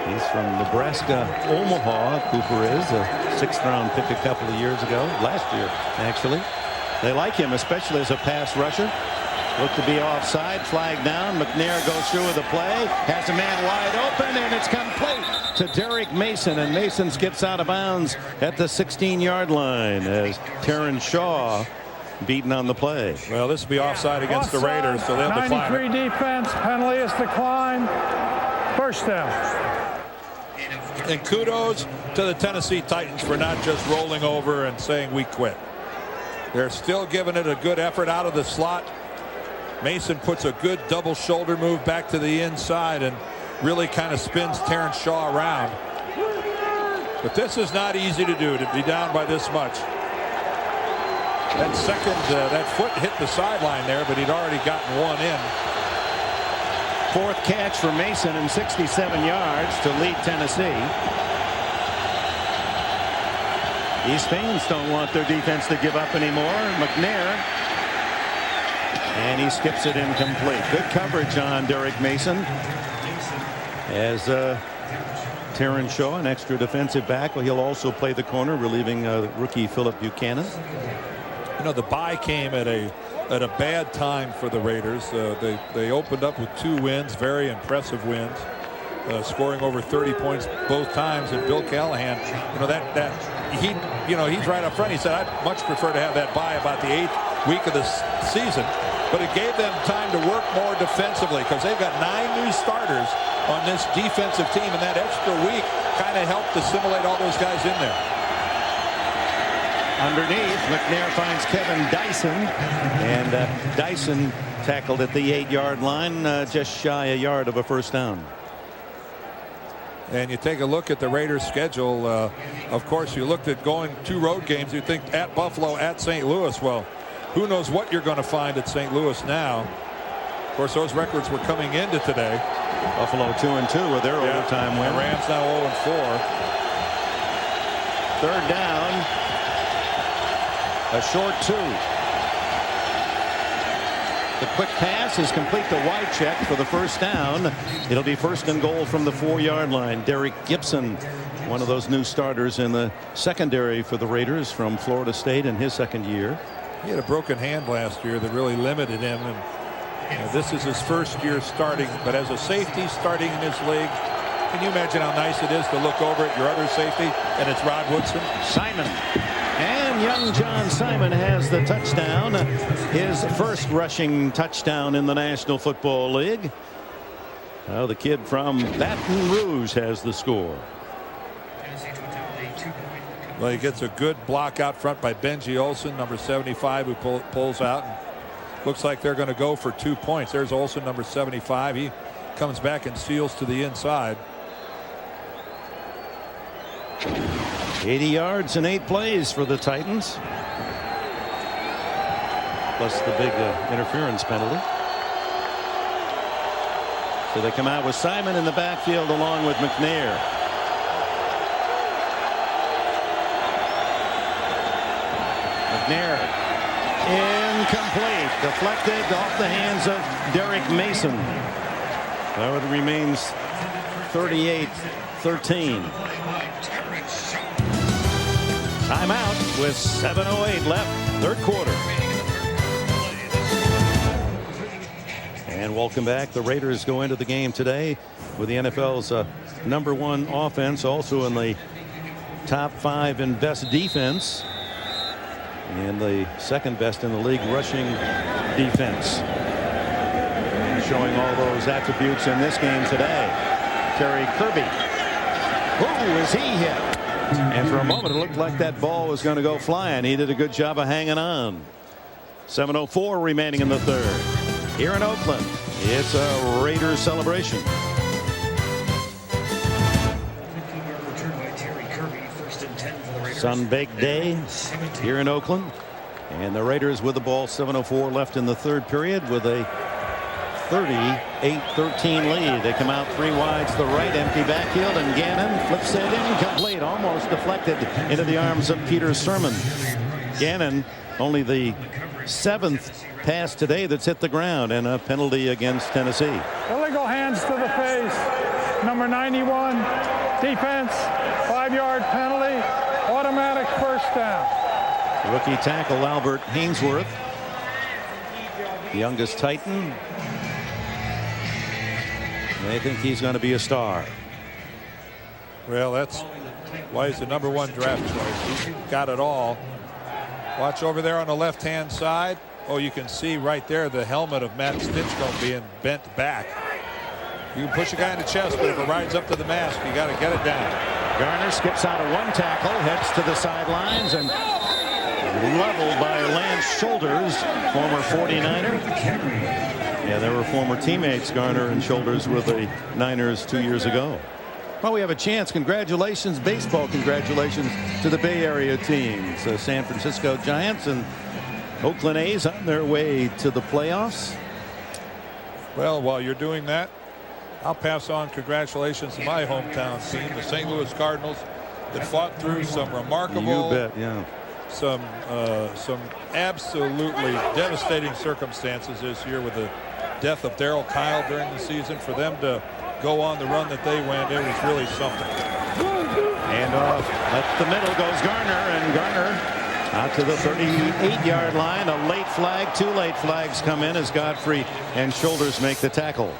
He's from Nebraska, Omaha. Cooper is a 6th-round pick a couple of years ago, last year, actually. They like him, especially as a pass rusher. Looked to be offside, flag down. McNair goes through with a play, has a man wide open, and it's complete to Derek Mason, and Mason skips out of bounds at the 16-yard line as Terrence Shaw beaten on the play. Well, this will be offside against the Raiders, so they'll decline. 93 defense, penalty is declined, first down. And kudos to the Tennessee Titans for not just rolling over and saying we quit. They're still giving it a good effort out of the slot. Mason puts a good double shoulder move back to the inside and really kind of spins Terrence Shaw around. But this is not easy to do, to be down by this much. That foot hit the sideline there, but he'd already gotten one in. Fourth catch for Mason and 67 yards to lead Tennessee. East fans don't want their defense to give up anymore. McNair. And he skips it incomplete. Good coverage on Derek Mason. As Terran Shaw, an extra defensive back, well, he'll also play the corner, relieving rookie Philip Buchanan. You know, the bye came at a bad time for the Raiders. They opened up with 2 wins, very impressive wins, scoring over 30 points both times. And Bill Callahan, he's right up front. He said, I'd much prefer to have that bye about the 8th week of the season, but it gave them time to work more defensively because they've got 9 new starters on this defensive team, and that extra week kind of helped assimilate all those guys in there. Underneath, McNair finds Kevin Dyson, and Dyson tackled at the 8-yard line, just shy a yard of a first down. And you take a look at the Raiders schedule. Of course, you looked at going 2 road games. You think at Buffalo, at St. Louis. Well, who knows what you're going to find at St. Louis now. Of course, those records were coming into today. Buffalo 2-2 with their overtime win. The Rams now 0-4. Third down. A short 2. The quick pass is complete to Wycheck for the first down. It'll be first and goal from the 4-yard line. Derek Gibson, one of those new starters in the secondary for the Raiders from Florida State in his second year. He had a broken hand last year that really limited him, and this is his first year starting. But as a safety starting in this league, can you imagine how nice it is to look over at your other safety and it's Rod Woodson? Simon. And young John Simon has the touchdown, his first rushing touchdown in the National Football League. The kid from Baton Rouge has the score. Well, he gets a good block out front by Benji Olsen, number 75, who pulls out. Looks like they're going to go for 2 points. There's Olsen, number 75. He comes back and seals to the inside. 80 yards and 8 plays for the Titans. Plus the big interference penalty. So they come out with Simon in the backfield along with McNair. McNair incomplete. Deflected off the hands of Derek Mason. Well, it remains 38-13. Timeout with 7:08 left, third quarter. And welcome back. The Raiders go into the game today with the NFL's #1 offense, also in the top 5 in best defense, and the second best in the league rushing defense. And showing all those attributes in this game today. Terry Kirby. Ooh, is he hit? And for a moment it looked like that ball was going to go flying. He did a good job of hanging on. 7:04 remaining in the third. Here in Oakland, it's a Raiders celebration. Sun-baked day here in Oakland, and the Raiders with the ball. 7:04 left in the third period with a 38-13 lead. They come out 3 wide to the right, empty backfield, and Gannon flips it incomplete, almost deflected into the arms of Peter Sermon. Gannon, only the 7th pass today that's hit the ground, and a penalty against Tennessee. Illegal hands to the face. Number 91, defense, 5-yard penalty, automatic first down. Rookie tackle Albert Hainsworth, the youngest Titan. They think he's going to be a star. Well, that's why he's the #1 draft choice. He's got it all. Watch over there on the left-hand side. Oh, you can see right there the helmet of Matt Stinchcomb being bent back. You can push a guy in the chest, but if it rides up to the mask, you got to get it down. Garner skips out of 1 tackle, heads to the sidelines, and leveled by Lance Shoulders, former 49er. Yeah, they were former teammates, Garner and Shoulders, with the Niners 2 years ago. Well, we have a chance. Congratulations, baseball congratulations to the Bay Area teams. San Francisco Giants and Oakland A's on their way to the playoffs. Well, while you're doing that, I'll pass on congratulations to my hometown team, the St. Louis Cardinals, that fought through some remarkable, You bet, yeah. some absolutely devastating circumstances this year with the death of Darryl Kyle during the season. For them to go on the run that they went, it was really something. And off at the middle goes Garner, and Garner out to the 38-yard line. A late flag. 2 late flags come in as Godfrey and Shoulders make the tackle.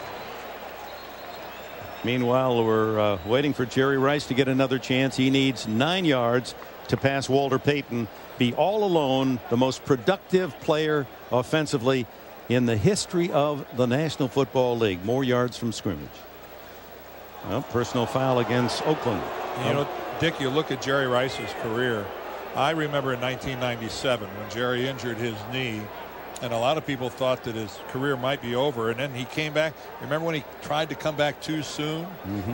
Meanwhile, we're waiting for Jerry Rice to get another chance. He needs 9 yards to pass Walter Payton, be all alone the most productive player offensively in the history of the National Football League. More yards from scrimmage. Well, personal foul against Oakland. You know, Dick, you look at Jerry Rice's career. I remember in 1997 when Jerry injured his knee, and a lot of people thought that his career might be over, and then he came back. Remember when he tried to come back too soon,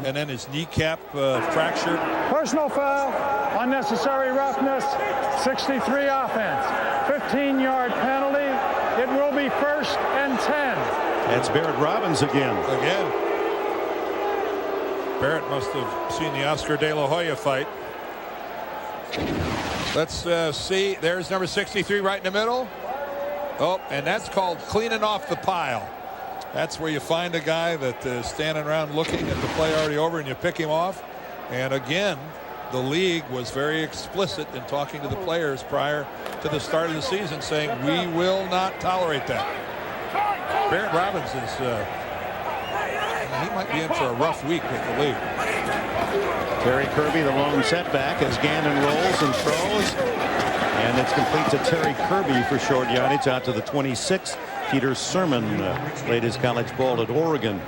and then his kneecap fractured? Personal foul, unnecessary roughness, 63 offense, 15-yard penalty. It will be 1st and 10. That's Barrett Robbins again. Barrett must have seen the Oscar De La Hoya fight. Let's see. There's number 63 right in the middle. Oh, and that's called cleaning off the pile. That's where you find a guy that is standing around looking at the play already over, and you pick him off. And again, the league was very explicit in talking to the players prior to the start of the season, saying we will not tolerate that. Barrett Robbins is he might be in for a rough week with the league. Terry Kirby, the lone setback as Gannon rolls and throws. And it's complete to Terry Kirby for short yardage out to the 26. Peter Sermon played his college ball at Oregon.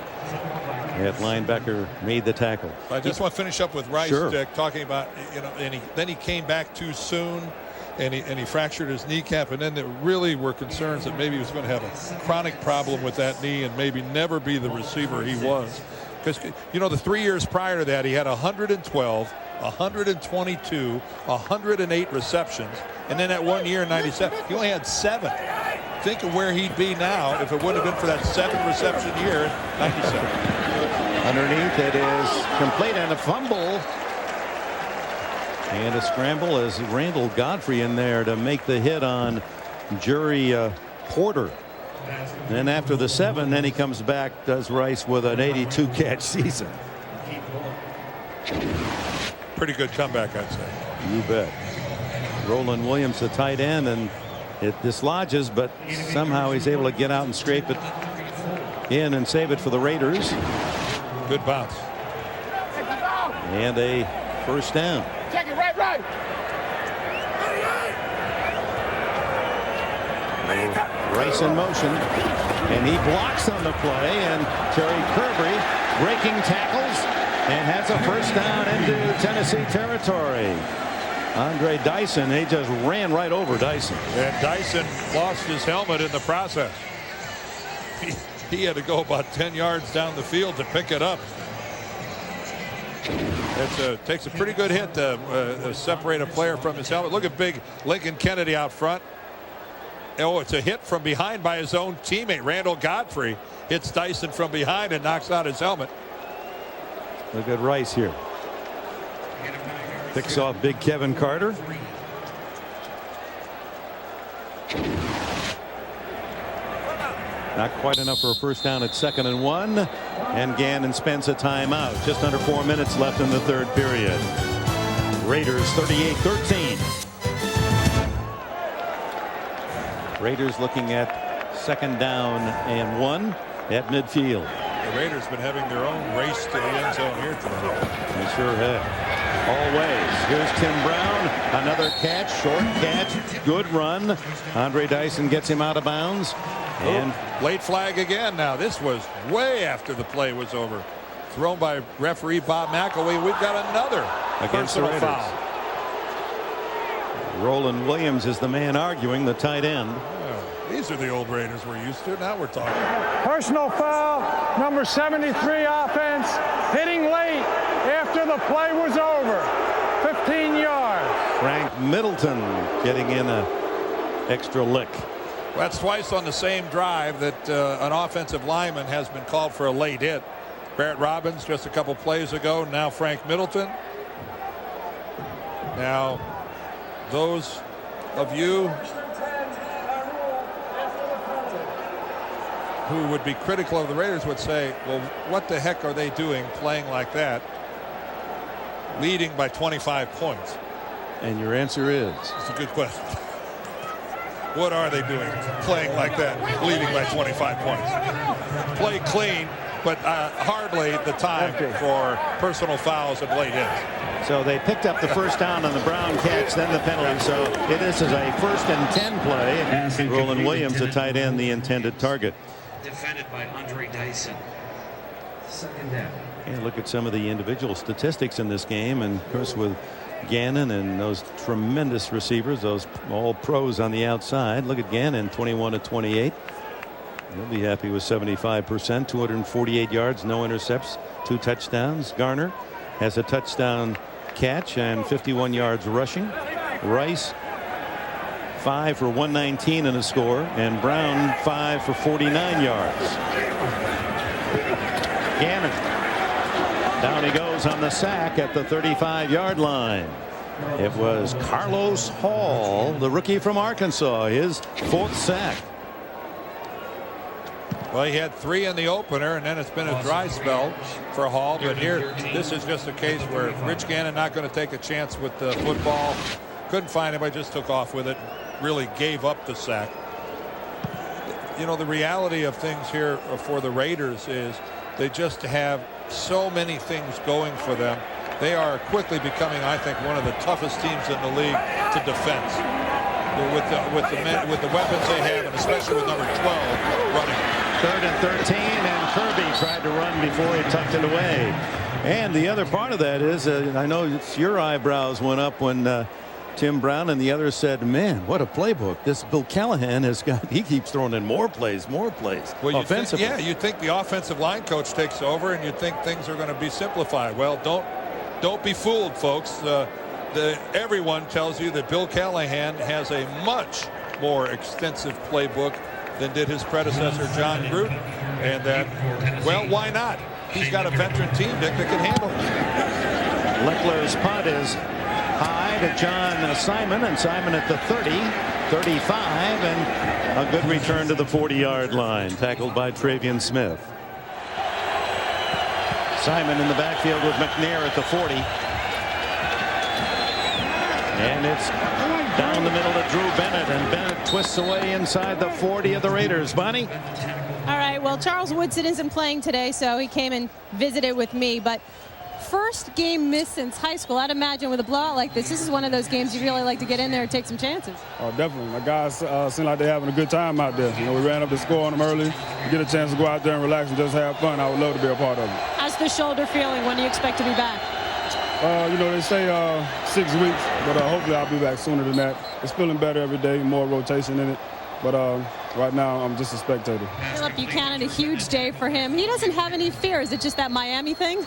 That linebacker made the tackle. I just want to finish up with Rice, Sure. Dick, talking about, you know, and then he came back too soon, and he fractured his kneecap, and then there really were concerns that maybe he was going to have a chronic problem with that knee and maybe never be the receiver he was. Because, you know, the 3 years prior to that, he had 112, 122, 108 receptions, and then that 1 year in 97, he only had 7. Think of where he'd be now if it wouldn't have been for that 7 reception year in 97. Underneath it is complete, and a fumble. And a scramble as Randall Godfrey in there to make the hit on Jerry Porter. Then after the 7, then he comes back, does Rice with an 82 catch season. Pretty good comeback, I'd say. You bet. Roland Williams, the tight end, and it dislodges, but somehow he's able to get out and scrape it in and save it for the Raiders. Good bounce. And a first down. Check it right. Rice in motion, and he blocks on the play, and Terry Kirby breaking tackles and has a first down into Tennessee territory. Andre Dyson, he just ran right over Dyson. And Dyson lost his helmet in the process. He had to go about 10 yards down the field to pick it up. It takes a pretty good hit to separate a player from his helmet. Look at big Lincoln Kennedy out front. Oh, it's a hit from behind by his own teammate. Randall Godfrey hits Dyson from behind and knocks out his helmet. Look at Rice here. Picks off big Kevin Carter. Not quite enough for a first down at 2nd and 1. And Gannon spends a timeout. Just under 4 minutes left in the 3rd period. Raiders 38-13. Raiders looking at 2nd down and 1 at midfield. The Raiders been having their own race to the end zone here tonight. They sure have. Always. Here's Tim Brown. Another catch. Short catch. Good run. Andre Dyson gets him out of bounds. And late flag again. Now this was way after the play was over. Thrown by referee Bob McElwee. We've got another against the Raiders. Foul. Roland Williams is the man arguing, the tight end. These are the old Raiders we're used to. Now we're talking. Personal foul, number 73 offense, hitting late after the play was over. 15 yards. Frank Middleton getting in a extra lick. Well, that's twice on the same drive that an offensive lineman has been called for a late hit. Barrett Robbins just a couple plays ago. Now Frank Middleton. Now, those of you who would be critical of the Raiders would say, well, what the heck are they doing playing like that, leading by 25 points? And your answer is? It's a good question. What are they doing playing like that, leading by 25 points? Play clean, but hardly the time for personal fouls and late hits. So they picked up the first down on the Brown catch, then the penalty. So it is a 1st and 10 play. Roland Williams, the tight end, the intended target. Defended by Andre Dyson. 2nd down. And look at some of the individual statistics in this game, and of course with Gannon and those tremendous receivers, those all pros on the outside. Look at Gannon, 21 of 28. He'll be happy with 75%, 248 yards, no intercepts, 2 touchdowns. Garner has a touchdown catch and 51 yards rushing. Rice 5 for 119 in a score, and Brown 5 for 49 yards. Gannon. Down he goes on the sack at the 35-yard line. It was Carlos Hall, the rookie from Arkansas, his 4th sack. Well, he had 3 in the opener, and then it's been a dry spell for Hall. But here, this is just a case where Rich Gannon not going to take a chance with the football. Couldn't find anybody, just took off with it. Really gave up the sack. You know, the reality of things here for the Raiders is they just have so many things going for them. They are quickly becoming, I think, one of the toughest teams in the league to defense. With the weapons they have, and especially with number 12 running. 3rd and 13, and Kirby tried to run before he tucked it away. And the other part of that is, I know your eyebrows went up when Tim Brown and the others said, man, what a playbook. This Bill Callahan has got, he keeps throwing in more plays. Well, offensively. You'd think the offensive line coach takes over and you'd think things are going to be simplified. Well, don't be fooled, folks. Everyone tells you that Bill Callahan has a much more extensive playbook than did his predecessor, John Gruden. And that, well, why not? He's got a veteran team, Dick, that can handle it. Leckler's punt is high to John Simon, and Simon at the 30, 35, and a good return to the 40-yard line, tackled by Travion Smith. Simon in the backfield with McNair at the 40. And it's down the middle to Drew Bennett, and Bennett twists away inside the 40 of the Raiders. Bonnie? All right, well, Charles Woodson isn't playing today, so he came and visited with me, but first game missed since high school. I'd imagine with a blowout like this is one of those games you really like to get in there and take some chances. Oh, definitely. My guys seem like they're having a good time out there. You know, we ran up the score on them early. We get a chance to go out there and relax and just have fun. I would love to be a part of it. How's the shoulder feeling? When do you expect to be back? You know, they say 6 weeks, but hopefully I'll be back sooner than that. It's feeling better every day, more rotation in it. But right now, I'm just a spectator. Philip Buchanan, a huge day for him. He doesn't have any fear. Is it just that Miami thing?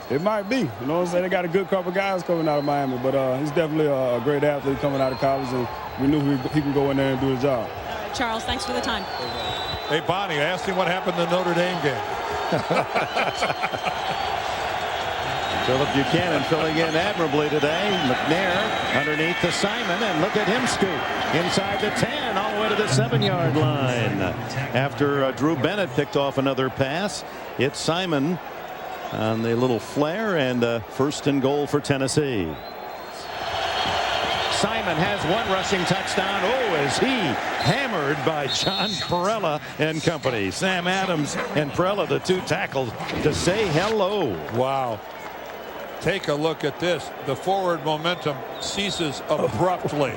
It might be. You know what I'm saying? They got a good couple guys coming out of Miami, but he's definitely a great athlete coming out of college, and we knew he can go in there and do his job. All right, Charles, thanks for the time. Hey, Bonnie, I asked him what happened in the Notre Dame game. Philip Buchanan filling in admirably today. McNair underneath to Simon, and look at him scoop inside the 10 all the way to the 7-yard line. After Drew Bennett picked off another pass, it's Simon on the little flare, and 1st and goal for Tennessee. Simon has 1 rushing touchdown. Oh, is he hammered by John Perella and company. Sam Adams and Perella, the 2 tackles to say hello. Wow. Take a look at this. The forward momentum ceases abruptly.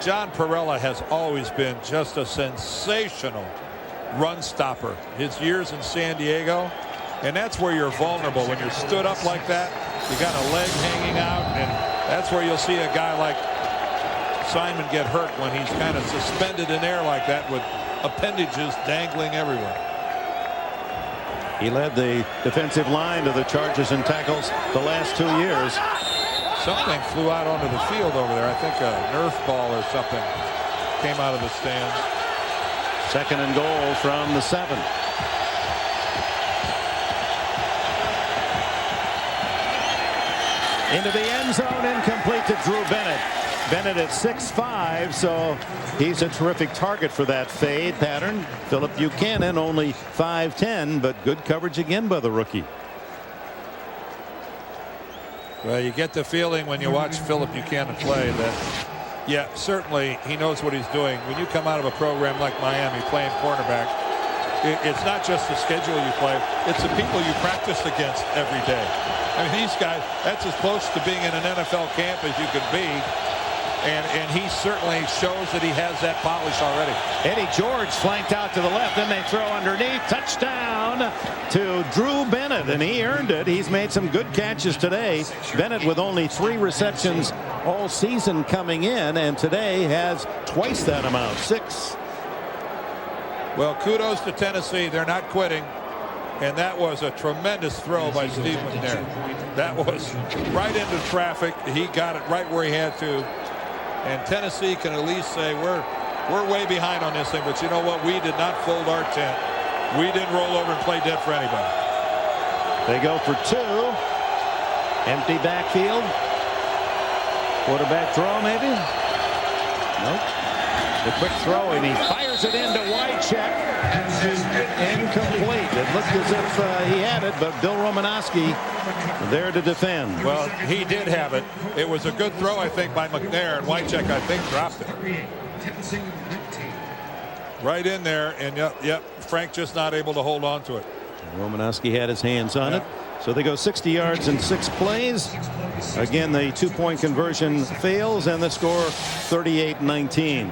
John Perella has always been just a sensational run stopper. His years in San Diego, and that's where you're vulnerable. When you're stood up like that, you got a leg hanging out, and that's where you'll see a guy like Simon get hurt, when he's kind of suspended in air like that with appendages dangling everywhere. He led the defensive line to the Chargers in tackles the last 2 years. Something flew out onto the field over there. I think a Nerf ball or something came out of the stands. Second and goal from the 7. Into the end zone, incomplete to Drew Bennett. Bennett at 6'5", so he's a terrific target for that fade pattern. Philip Buchanan only 5'10", but good coverage again by the rookie. Well, you get the feeling when you watch Philip Buchanan play that, yeah, certainly he knows what he's doing. When you come out of a program like Miami playing cornerback, it's not just the schedule you play, it's the people you practice against every day. I mean, these guys, that's as close to being in an NFL camp as you could be. And he certainly shows that he has that polish already. Eddie George flanked out to the left. Then they throw underneath. Touchdown to Drew Bennett, and he earned it. He's made some good catches today. Bennett with only 3 receptions all season coming in, and today has twice that amount, 6. Well, kudos to Tennessee. They're not quitting. And that was a tremendous throw by Steve McNair. That was right into traffic. He got it right where he had to. And Tennessee can at least say we're way behind on this thing, but you know what? We did not fold our tent. We didn't roll over and play dead for anybody. They go for 2. Empty backfield. Quarterback throw maybe? Nope. The quick throw, and he fires it into Wycheck. Incomplete. It looked as if he had it, but Bill Romanowski there to defend. Well, he did have it. It was a good throw, I think, by McNair, and Wycheck, I think, dropped it. Right in there, and yep, Frank just not able to hold on to it. Romanowski had his hands on it. So they go 60 yards in 6 plays. Again, the 2-point conversion fails, and the score 38-19.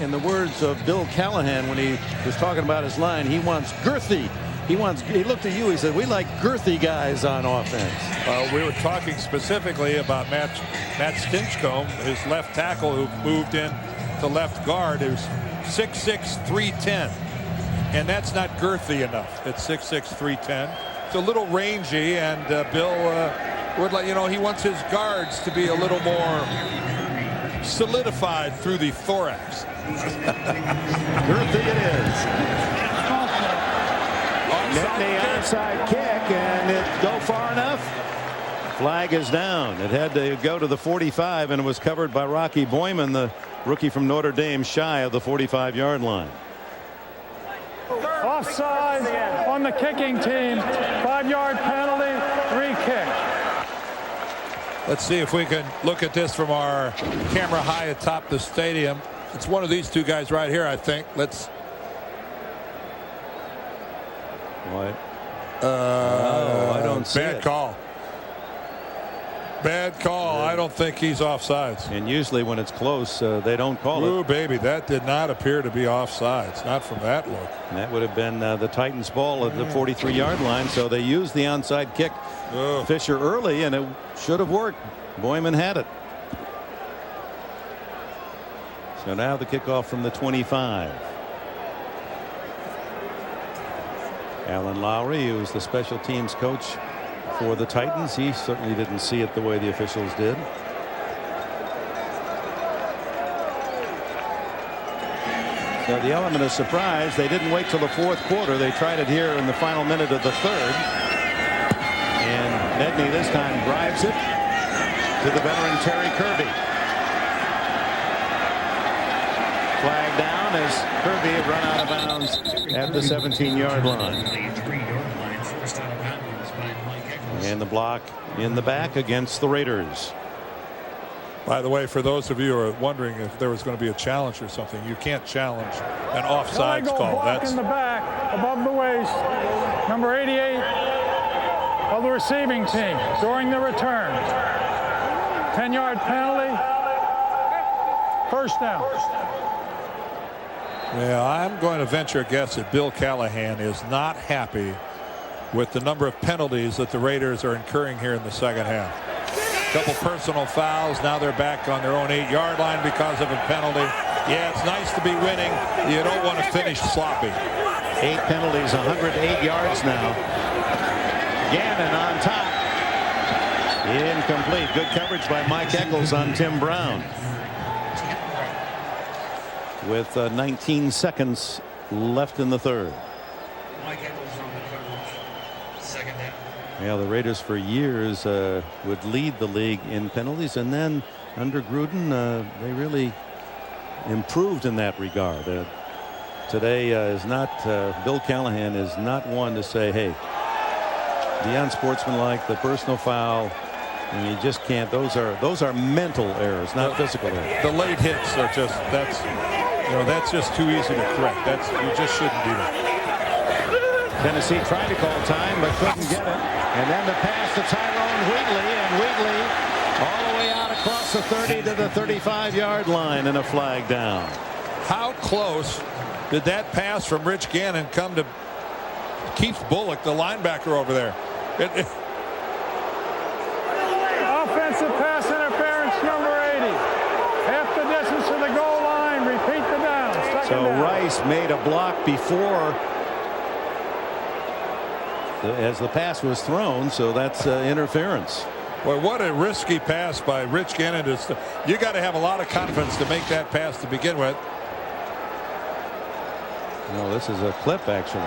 In the words of Bill Callahan when he was talking about his line, he wants girthy. He looked at you, he said, we like girthy guys on offense. We were talking specifically about Matt Stinchcomb, his left tackle, who moved in to left guard, who's 6'6", 310. And that's not girthy enough at 6'6", 310. It's a little rangy, and Bill would let you know he wants his guards to be a little more solidified through the thorax. Girthy it is. Onside kick, and it go far enough. Flag is down. It had to go to the 45, and it was covered by Rocky Boyman, the rookie from Notre Dame, shy of the 45-yard line. Offside on the kicking team. 5-yard penalty, 3 kick. Let's see if we can look at this from our camera high atop the stadium. It's one of these 2 guys right here, I think. Let's. What? I don't see bad it. Call. Bad call. I don't think he's offsides. And usually when it's close, they don't call it. Ooh, baby, that did not appear to be offsides. Not from that look. And that would have been the Titans' ball at the 43-yard line. So they used the onside kick, Fisher, early, and it should have worked. Boyman had it. So now the kickoff from the 25. Alan Lowry, who's the special teams coach for the Titans, he certainly didn't see it the way the officials did. So the element of surprise, they didn't wait till the 4th quarter. They tried it here in the final minute of the 3rd. And Medney this time drives it to the veteran Terry Kirby. Flag down as Kirby had run out of bounds at the 17-yard line. And the block in the back against the Raiders. By the way, for those of you who are wondering if there was going to be a challenge or something, you can't challenge an offsides call. That's in the back, above the waist, number 88 of the receiving team during the return. 10-yard penalty. First down. Yeah, I'm going to venture a guess that Bill Callahan is not happy with the number of penalties that the Raiders are incurring here in the second half. A couple personal fouls. Now they're back on their own 8-yard line because of a penalty. Yeah, it's nice to be winning. You don't want to finish sloppy. 8 penalties, 108 yards now. Gannon on top. Incomplete. Good coverage by Mike Eccles on Tim Brown. with 19 seconds left in the third. Mike Eccles on the coverage. Second down. Yeah, the Raiders for years would lead the league in penalties, and then under Gruden they really improved in that regard. Today is not Bill Callahan is not one to say, hey, the unsportsmanlike, the personal foul, and you just can't. Those are mental errors, not physical errors. The late hits are just that's just too easy to correct. You just shouldn't do that. Tennessee tried to call time but couldn't get it, and then the pass to Tyrone Wheatley, and Wheatley all the way out across the 30 to the 35-yard line, and a flag down. How close did that pass from Rich Gannon come to Keith Bullock, the linebacker over there? Offensive pass interference number 80. Half the distance to the goal line. Repeat the down. Second down. Rice made a block before as the pass was thrown, so that's interference. Boy, what a risky pass by Rich Gannon. You got to have a lot of confidence to make that pass to begin with. No, this is a clip, actually.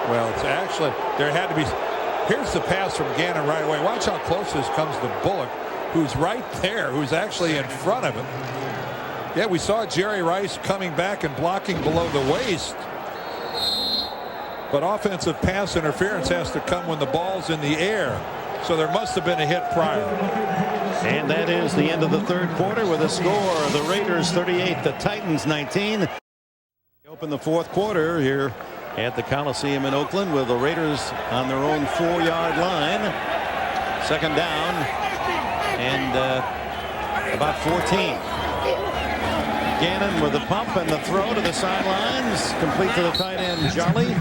Well, it's actually, there had to be. Here's the pass from Gannon right away. Watch how close this comes to Bullock, who's right there, who's actually in front of him. Yeah, we saw Jerry Rice coming back and blocking below the waist. But offensive pass interference has to come when the ball's in the air. So there must have been a hit prior. And that is the end of the third quarter with a score. The Raiders 38, the Titans 19. Open the fourth quarter here at the Coliseum in Oakland with the Raiders on their own 4-yard line. Second down and about 14. Gannon with the pump and the throw to the sidelines, complete to the tight end. Jolly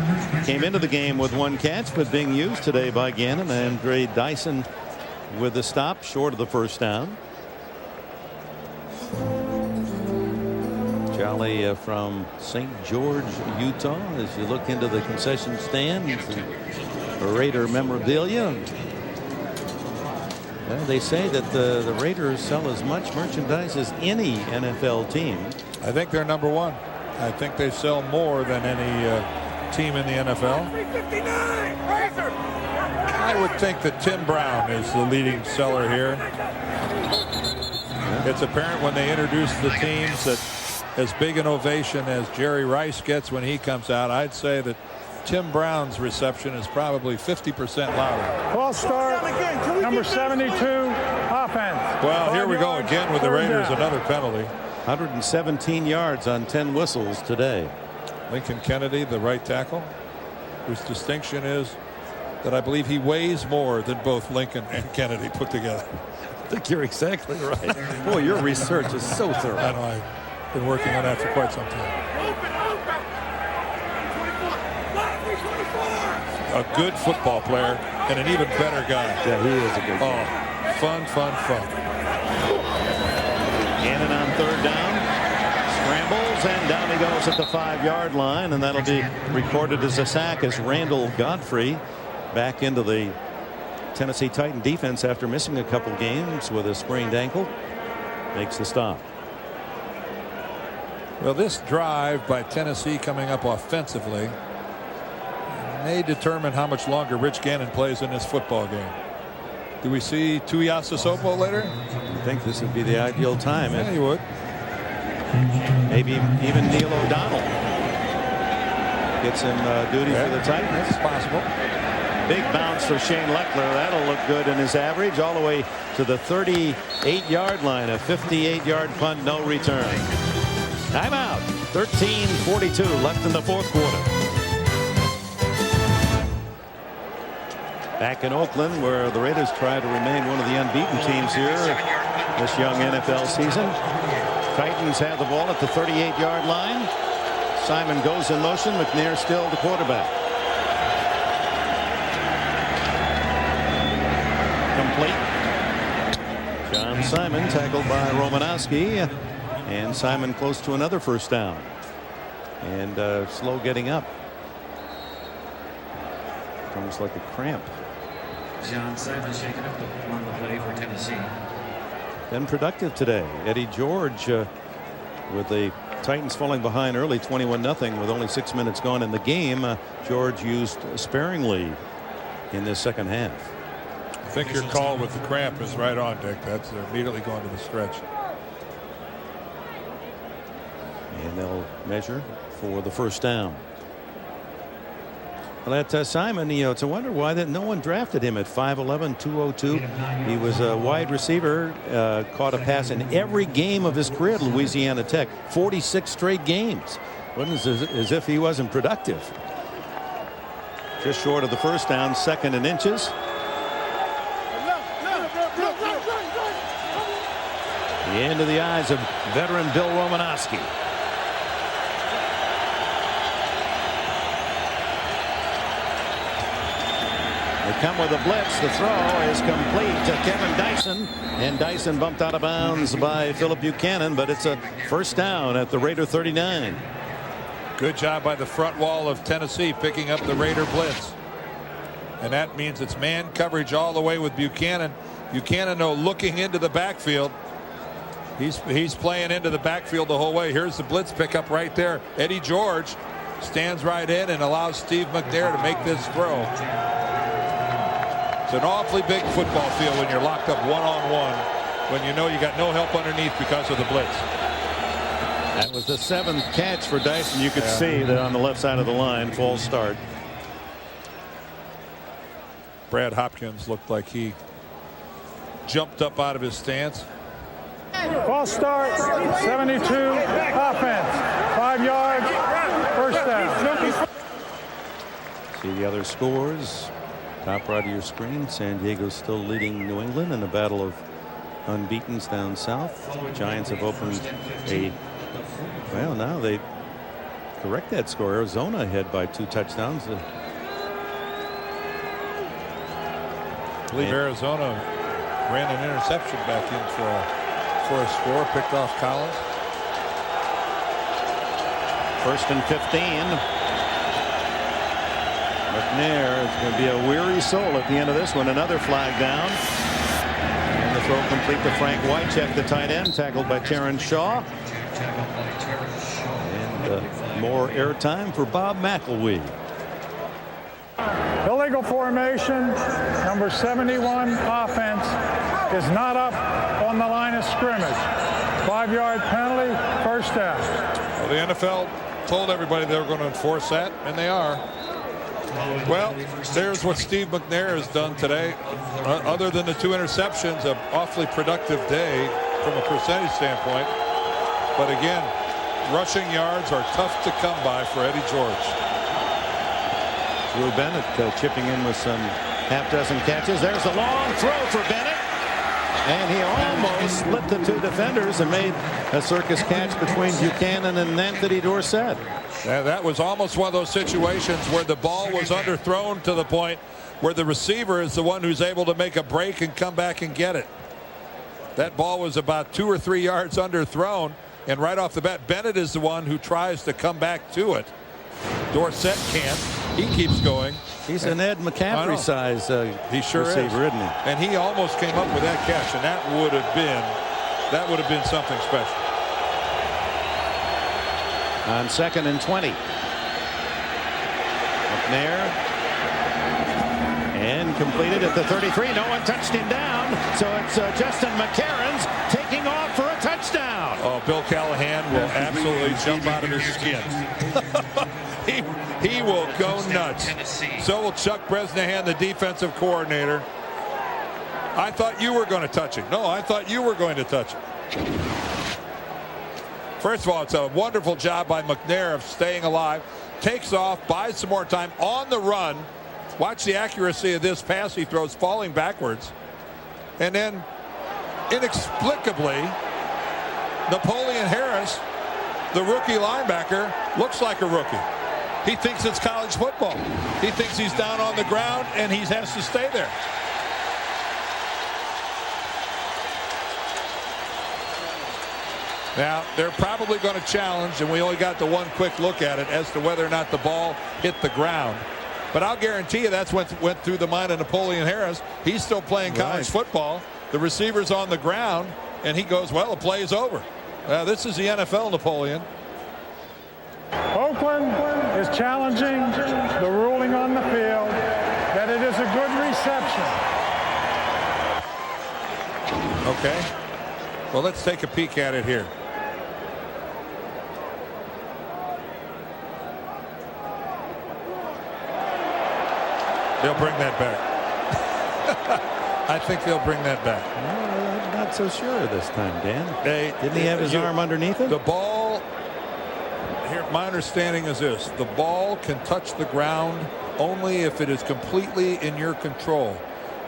came into the game with one catch, but being used today by Gannon. And Andre Dyson with the stop short of the first down. Jolly from St. George, Utah. As you look into the concession stands and Raider memorabilia, well, they say that the Raiders sell as much merchandise as any NFL team. I think they're number one. I think they sell more than any team in the NFL. I would think that Tim Brown is the leading seller here. It's apparent when they introduce the teams that as big an ovation as Jerry Rice gets when he comes out, I'd say that Tim Brown's reception is probably 50% louder. False start, number 72, offense. Well, here we go again with the Raiders, another penalty. 117 yards on 10 whistles today. Lincoln Kennedy, the right tackle, whose distinction is that I believe he weighs more than both Lincoln and Kennedy put together. I think you're exactly right. Boy, your research is so thorough. I know, I've been working on that for quite some time. A good football player and an even better guy. Yeah, he is a good guy. Fun. Gannon on third down. Scrambles and down he goes at the 5-yard line, and that'll be recorded as a sack as Randall Godfrey back into the Tennessee Titan defense after missing a couple games with a sprained ankle. Makes the stop. Well, this drive by Tennessee coming up offensively may determine how much longer Rich Gannon plays in this football game. Do we see Tuiasosopo later? I think this would be the ideal time. Yeah, he would. Maybe even Neil O'Donnell gets him duty for the Titans. It's possible. Big bounce for Shane Leckler. That'll look good in his average all the way to the 38-yard line. A 58-yard punt, no return. Timeout. 13:42 left in the fourth quarter. Back in Oakland, where the Raiders try to remain one of the unbeaten teams here this young NFL season. Titans have the ball at the 38-yard line. Simon goes in motion. McNair still the quarterback. Complete. John Simon tackled by Romanowski, and Simon close to another first down. And slow getting up. It's almost like a cramp. John Simon shaking up on the play for Tennessee. Been productive today. Eddie George with the Titans falling behind early 21-0 with only 6 minutes gone in the game. George used sparingly in this second half. I think your call with the cramp is right on, Dick. That's immediately going to the stretch. And they'll measure for the first down. Well, that Simon, it's a wonder why that no one drafted him at 5'11", 202. He was a wide receiver, caught a pass in every game of his career at Louisiana Tech, 46 straight games. Wasn't as if he wasn't productive. Just short of the first down, second and inches. The end of the eyes of veteran Bill Romanowski. They come with a blitz. The throw is complete to Kevin Dyson, and Dyson bumped out of bounds by Philip Buchanan, but it's a first down at the Raider 39. Good job by the front wall of Tennessee picking up the Raider blitz. And that means it's man coverage all the way with Buchanan. Buchanan, though, looking into the backfield. He's playing into the backfield the whole way. Here's the blitz pickup right there. Eddie George stands right in and allows Steve McNair to make this throw. It's an awfully big football field when you're locked up one-on-one, when you know you got no help underneath because of the blitz. That was the 7th catch for Dyson. You could see that on the left side of the line. False start. Brad Hopkins looked like he jumped up out of his stance. False start, 72, offense, 5 yards, first down. See the other scores. Top right of your screen. San Diego's still leading New England in a battle of unbeatens down south. The Giants have opened a, well, now they correct that score. Arizona ahead by 2 touchdowns. I believe Arizona ran an interception back in for a score, picked off Collins. First and 15. McNair is going to be a weary soul at the end of this one. Another flag down. And the throw complete to Frank Wycheck, the tight end, tackled by Terrence Shaw. And more airtime for Bob McElwee. Illegal formation, number 71 offense is not up on the line of scrimmage. 5-yard penalty, first down. Well, the NFL told everybody they were going to enforce that, and they are. Well, there's what Steve McNair has done today. Other than the 2 interceptions, an awfully productive day from a percentage standpoint. But again, rushing yards are tough to come by for Eddie George. Drew Bennett chipping in with some half-dozen catches. There's a long throw for Bennett. And he almost split the 2 defenders and made a circus catch between Buchanan and Anthony Dorsett. Yeah, that was almost one of those situations where the ball was underthrown to the point where the receiver is the one who's able to make a break and come back and get it. That ball was about 2 or 3 yards underthrown, and right off the bat, Bennett is the one who tries to come back to it. Dorsett can't. He keeps going. He's an Ed McCaffrey size he sure receiver, isn't he? And he almost came up with that catch, and that would have been something special. On 2nd and 20. McNair, and completed at the 33. No one touched him down, so it's Justin McCarron's taking off for a touchdown. Oh, Bill Callahan will absolutely jump out of his skin. He will go nuts. So will Chuck Bresnahan, the defensive coordinator. I thought you were going to touch him. No, I thought you were going to touch him. First of all, it's a wonderful job by McNair of staying alive. Takes off, buys some more time on the run. Watch the accuracy of this pass he throws, falling backwards. And then, inexplicably, Napoleon Harris, the rookie linebacker, looks like a rookie. He thinks it's college football. He thinks he's down on the ground, and he has to stay there. Now, they're probably going to challenge, and we only got the one quick look at it, as to whether or not the ball hit the ground. But I'll guarantee you that's what went through the mind of Napoleon Harris. He's still playing college football. The receiver's on the ground, and he goes, well, the play is over. This is the NFL, Napoleon. Oakland is challenging the ruling on the field that it is a good reception. Okay. Well, let's take a peek at it here. They'll bring that back. I think they'll bring that back. No, I'm not so sure this time, Dan. Didn't he have his arm underneath it? The ball, here, my understanding is this. The ball can touch the ground only if it is completely in your control.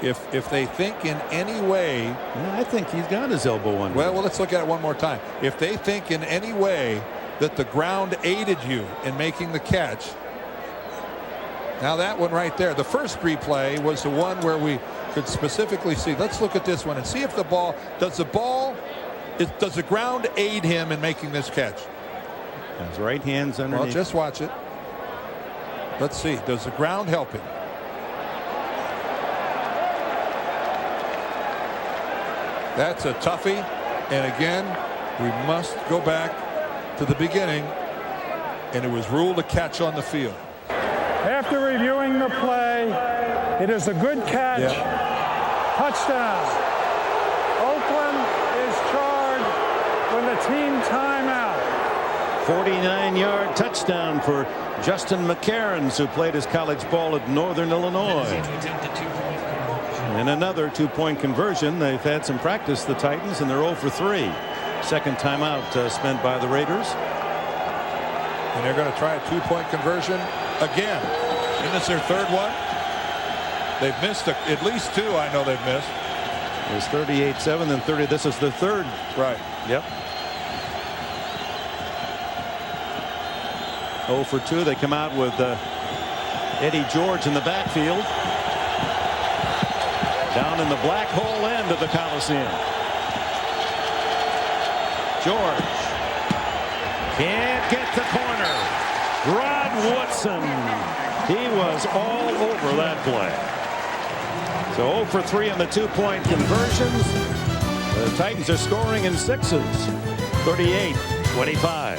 If they think in any way. Yeah, I think he's got his elbow under. Well, let's look at it one more time. If they think in any way that the ground aided you in making the catch. Now that one right there, the first replay was the one where we could specifically see. Let's look at this one and see if the ball, does the ground aid him in making this catch? His right hand's underneath. Well, just watch it. Let's see. Does the ground help him? That's a toughie. And again, we must go back to the beginning. And it was ruled a catch on the field. After reviewing the play, it is a good catch. Yeah. Touchdown. Oakland is charged with a team timeout. 49-yard touchdown for Justin McCarons, who played his college ball at Northern Illinois. And another two-point conversion. They've had some practice, the Titans, and they're 0 for 3. Second timeout spent by the Raiders. And they're going to try a two-point conversion again. Isn't this their third one? They've missed at least two. I know they've missed. It was 38-7 and 30. This is the third. Right. Yep. 0 for 2. They come out with Eddie George in the backfield. Down in the black hole end of the Coliseum. George can't get the corner. Rod Woodson. He was all over that play. So 0 for 3 on the two-point conversions. The Titans are scoring in sixes. 38-25.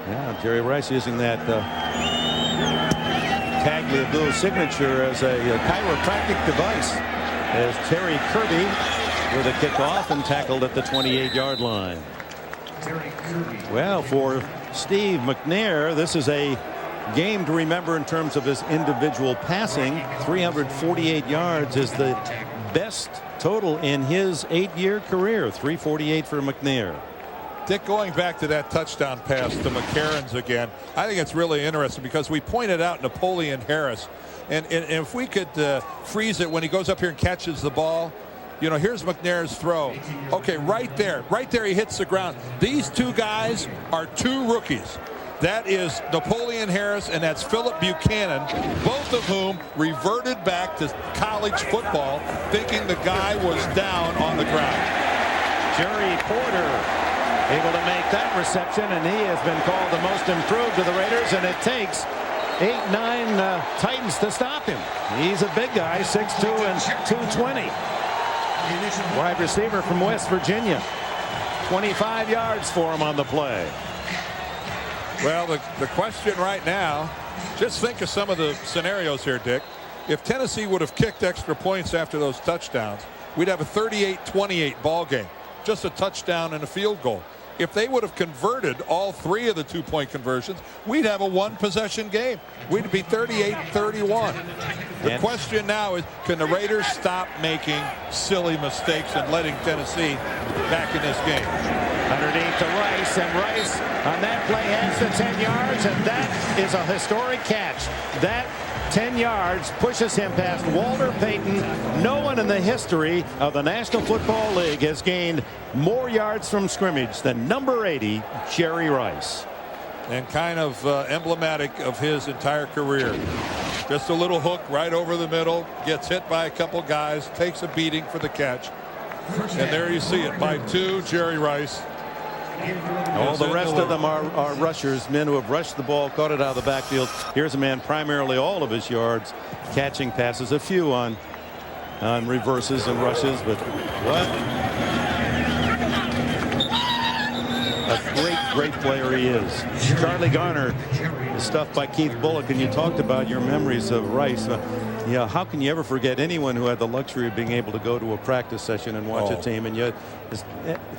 Yeah, Jerry Rice using that Tagliabue signature as a chiropractic device. As Terry Kirby with a kickoff and tackled at the 28-yard line. Well, for Steve McNair, this is a game to remember in terms of his individual passing. 348 yards is the best total in his 8-year career. 348 for McNair. Dick, going back to that touchdown pass to McCarons again, I think it's really interesting because we pointed out Napoleon Harris, and if we could freeze it when he goes up here and catches the ball. You know, here's McNair's throw. Okay, right there he hits the ground. These two guys are two rookies. That is Napoleon Harris and that's Philip Buchanan, both of whom reverted back to college football thinking the guy was down on the ground. Jerry Porter able to make that reception, and he has been called the most improved of the Raiders, and it takes 8-9 Titans to stop him. He's a big guy, 6'2" and 220. Wide receiver from West Virginia. 25 yards for him on the play. Well, the question right now, just think of some of the scenarios here, Dick. If Tennessee would have kicked extra points after those touchdowns, we'd have a 38-28 ball game. Just a touchdown and a field goal. If they would have converted all three of the two-point conversions, we'd have a one-possession game. We'd be 38-31. The question now is, can the Raiders stop making silly mistakes and letting Tennessee back in this game? Underneath to Rice, and Rice on that play has the 10 yards, and that is a historic catch. That 10 yards pushes him past Walter Payton. No one in the history of the National Football League has gained more yards from scrimmage than number 80, Jerry Rice. And kind of emblematic of his entire career. Just a little hook right over the middle, gets hit by a couple guys, takes a beating for the catch. And there you see it by 2, Jerry Rice. All the rest of them are rushers, men who have rushed the ball, caught it out of the backfield. Here's a man primarily all of his yards catching passes, a few on reverses and rushes, but what? great player he is. Charlie Garner is stuffed by Keith Bullock, and you talked about your memories of Rice. Yeah, how can you ever forget anyone who had the luxury of being able to go to a practice session and watch a team? And yet,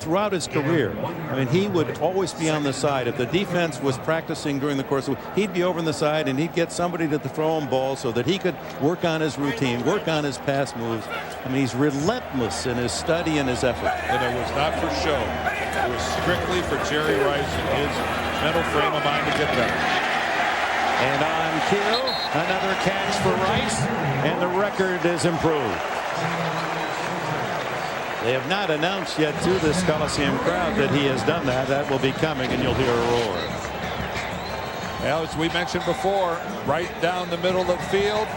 throughout his career, I mean, he would always be on the side. If the defense was practicing during the course of, he'd be over on the side, and he'd get somebody to throw him balls so that he could work on his routine, work on his pass moves. I mean, he's relentless in his study and his effort. And it was not for show. It was strictly for Jerry Rice and his mental frame of mind to get better. And on cue, another catch for Rice, and the record is improved. They have not announced yet to this Coliseum crowd that he has done that. That will be coming, and you'll hear a roar. Well, as we mentioned before, right down the middle of the field.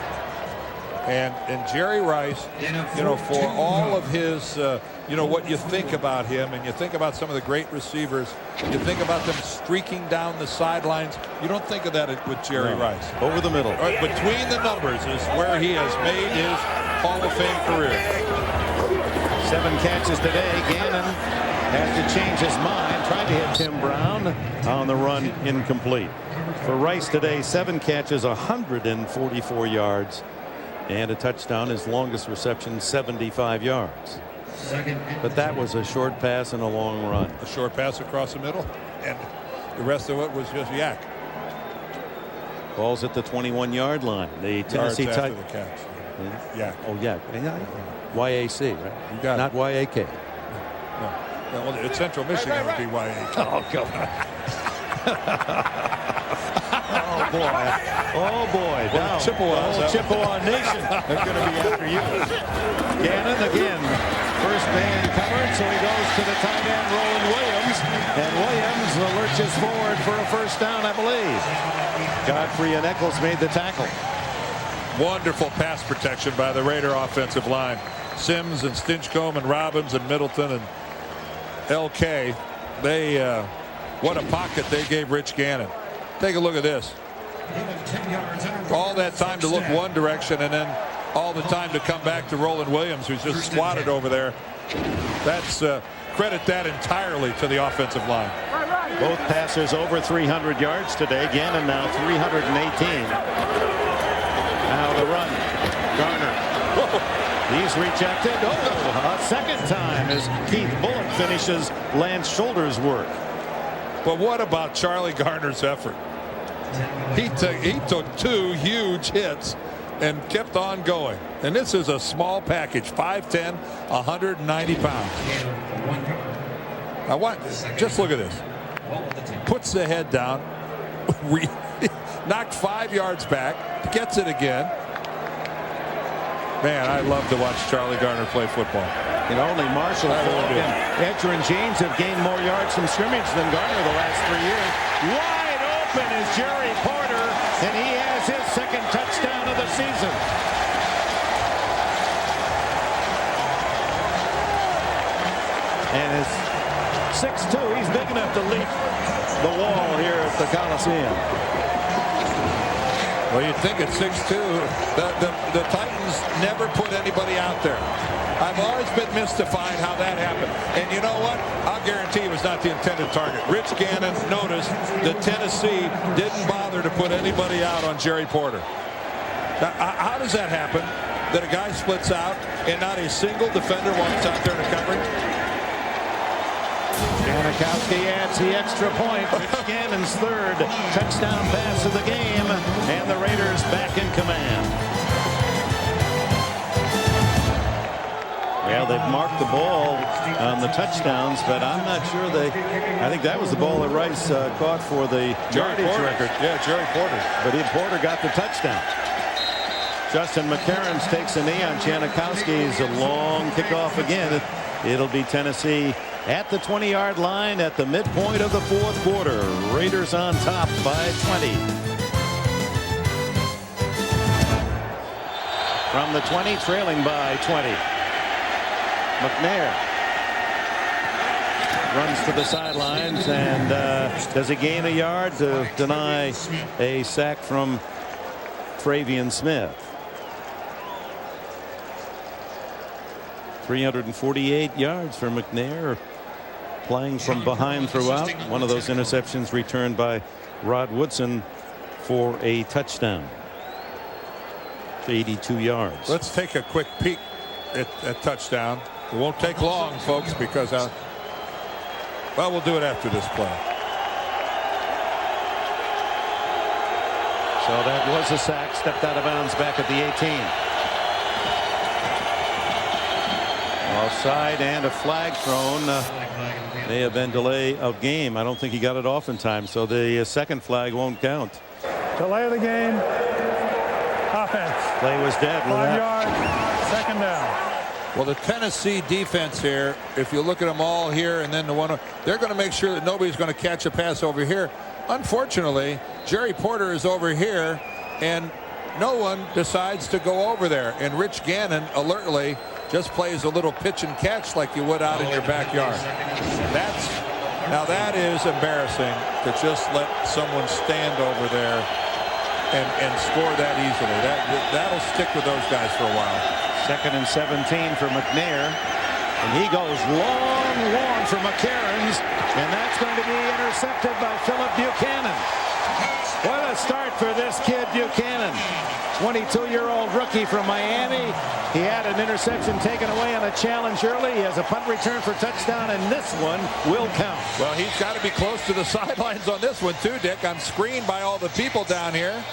And Jerry Rice, you know, for all of his, you know, what you think about him, and you think about some of the great receivers, you think about them streaking down the sidelines. You don't think of that with Jerry Rice. Over the middle. Between the numbers is where he has made his Hall of Fame career. 7 catches today. Gannon has to change his mind. Tried to hit Tim Brown on the run, incomplete. For Rice today, 7 catches, 144 yards. And a touchdown, his longest reception, 75 yards. But that was a short pass and a long run. A short pass across the middle, and the rest of it was just yak. Ball's at the 21-yard line. The Tennessee Yards after Titans. the catch. Yak. Oh, yak. YAC, right? You got Not YAK. No. Well, it's Central Michigan would be YAK. Oh, God. Oh, boy. Oh, boy. Now, Chippewas. the whole Chippewa Nation is going to be after you. Gannon again. First man covered, so he goes to the tight end, Roland Williams. And Williams lurches forward for a first down, I believe. Godfrey and Eccles made the tackle. Wonderful pass protection by the Raider offensive line. Sims and Stinchcomb and Robbins and Middleton and LK. They, what a pocket they gave Rich Gannon. Take a look at this. All that time to look one direction, and then all the time to come back to Roland Williams, who's just squatted over there. That's credit that entirely to the offensive line. Both passers over 300 yards today. Gannon now 318. Now the run. Garner. He's rejected. Oh, a second time as Keith Bullock finishes Lance Shoulders' work. But what about Charlie Garner's effort? He took 2 huge hits and kept on going. And this is a small package, 5'10", 190 pounds. Now just look at this. Puts the head down, knocked 5 yards back, gets it again. Man, I love to watch Charlie Garner play football. And only Marshall, Edger, and James have gained more yards from scrimmage than Garner the last 3 years. Wide open is Jerry Porter, and he has his second touchdown of the season. And is 6'2". He's big enough to leap the wall here at the Coliseum. Well, you'd think at 6'2", the Titans never put anybody out there. I've always been mystified how that happened. And you know what? I'll guarantee it was not the intended target. Rich Gannon noticed that Tennessee didn't bother to put anybody out on Jerry Porter. Now, how does that happen? That a guy splits out and not a single defender walks out there to cover? Janikowski adds the extra point. Rich Gannon's third touchdown pass of the game, and the Raiders back in command. Well, they've marked the ball on the touchdowns, but I'm not sure I think that was the ball that Rice caught for the yardage record. Yeah, Jerry Porter. But Porter got the touchdown. Justin McCarron takes a knee on Janikowski's a long kickoff again. It'll be Tennessee at the 20-yard line at the midpoint of the fourth quarter. Raiders on top by 20. From the 20, trailing by 20. McNair runs to the sidelines, and does he gain a yard to deny a sack from Travian Smith? 348 yards for McNair. playing from behind throughout. One of those interceptions returned by Rod Woodson for a touchdown. 82 yards. Let's take a quick peek at touchdown. It won't take long, folks, because well, we'll do it after this play. So that was a sack, stepped out of bounds back at the 18. Offside and a flag thrown. May have been delay of game. I don't think he got it off in time, so the second flag won't count. Delay of the game. Offense. Play was dead. 5 yards. Second down. Well, the Tennessee defense here, if you look at them all here and then the one, they're going to make sure that nobody's going to catch a pass over here. Unfortunately, Jerry Porter is over here, and no one decides to go over there. And Rich Gannon alertly just plays a little pitch and catch like you would out in your backyard. Now that is embarrassing to just let someone stand over there and score that easily. That'll stick with those guys for a while. 2nd and 17 for McNair, and he goes long for McCarron's, and that's going to be intercepted by Philip Buchanan. What a start for this kid Buchanan, 22-year-old rookie from Miami. He had an interception taken away on a challenge early. He has a punt return for touchdown, and this one will count. Well, he's got to be close to the sidelines on this one too, Dick. I'm screened by all the people down here.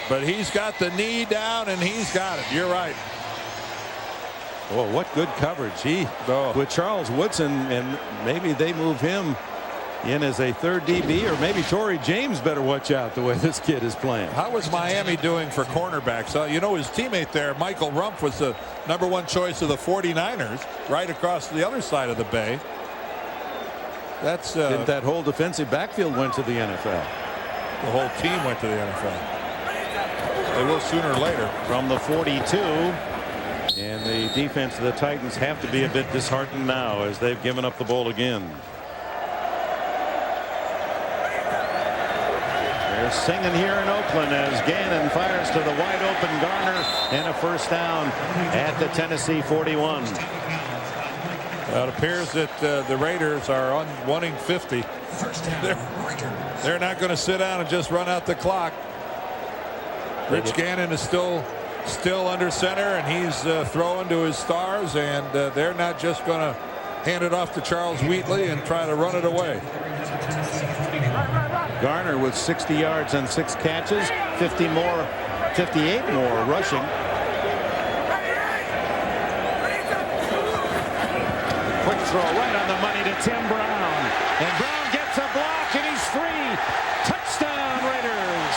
But he's got the knee down, and he's got it. You're right. Oh, what good coverage. With Charles Woodson, and maybe they move him in as a third DB, or maybe Torrey James better watch out the way this kid is playing. How is Miami doing for cornerbacks? You know, his teammate there, Michael Rumpf, was the #1 choice of the 49ers right across the other side of the bay. That's that whole defensive backfield went to the NFL. The whole team went to the NFL. They will sooner or later. From the 42, and the defense of the Titans have to be a bit disheartened now as they've given up the ball again. They're singing here in Oakland as Gannon fires to the wide open Garner, and a first down at the Tennessee 41. Well, it appears that the Raiders are wanting 50. They're not going to sit down and just run out the clock. Rich Gannon is still under center, and he's throwing to his stars, and they're not just going to hand it off to Charles Wheatley and try to run it away. Garner with 60 yards and 6 catches, 58 more rushing. Quick throw right on the money to Tim Brown, and Brown gets a block, and he's free. Touchdown Raiders.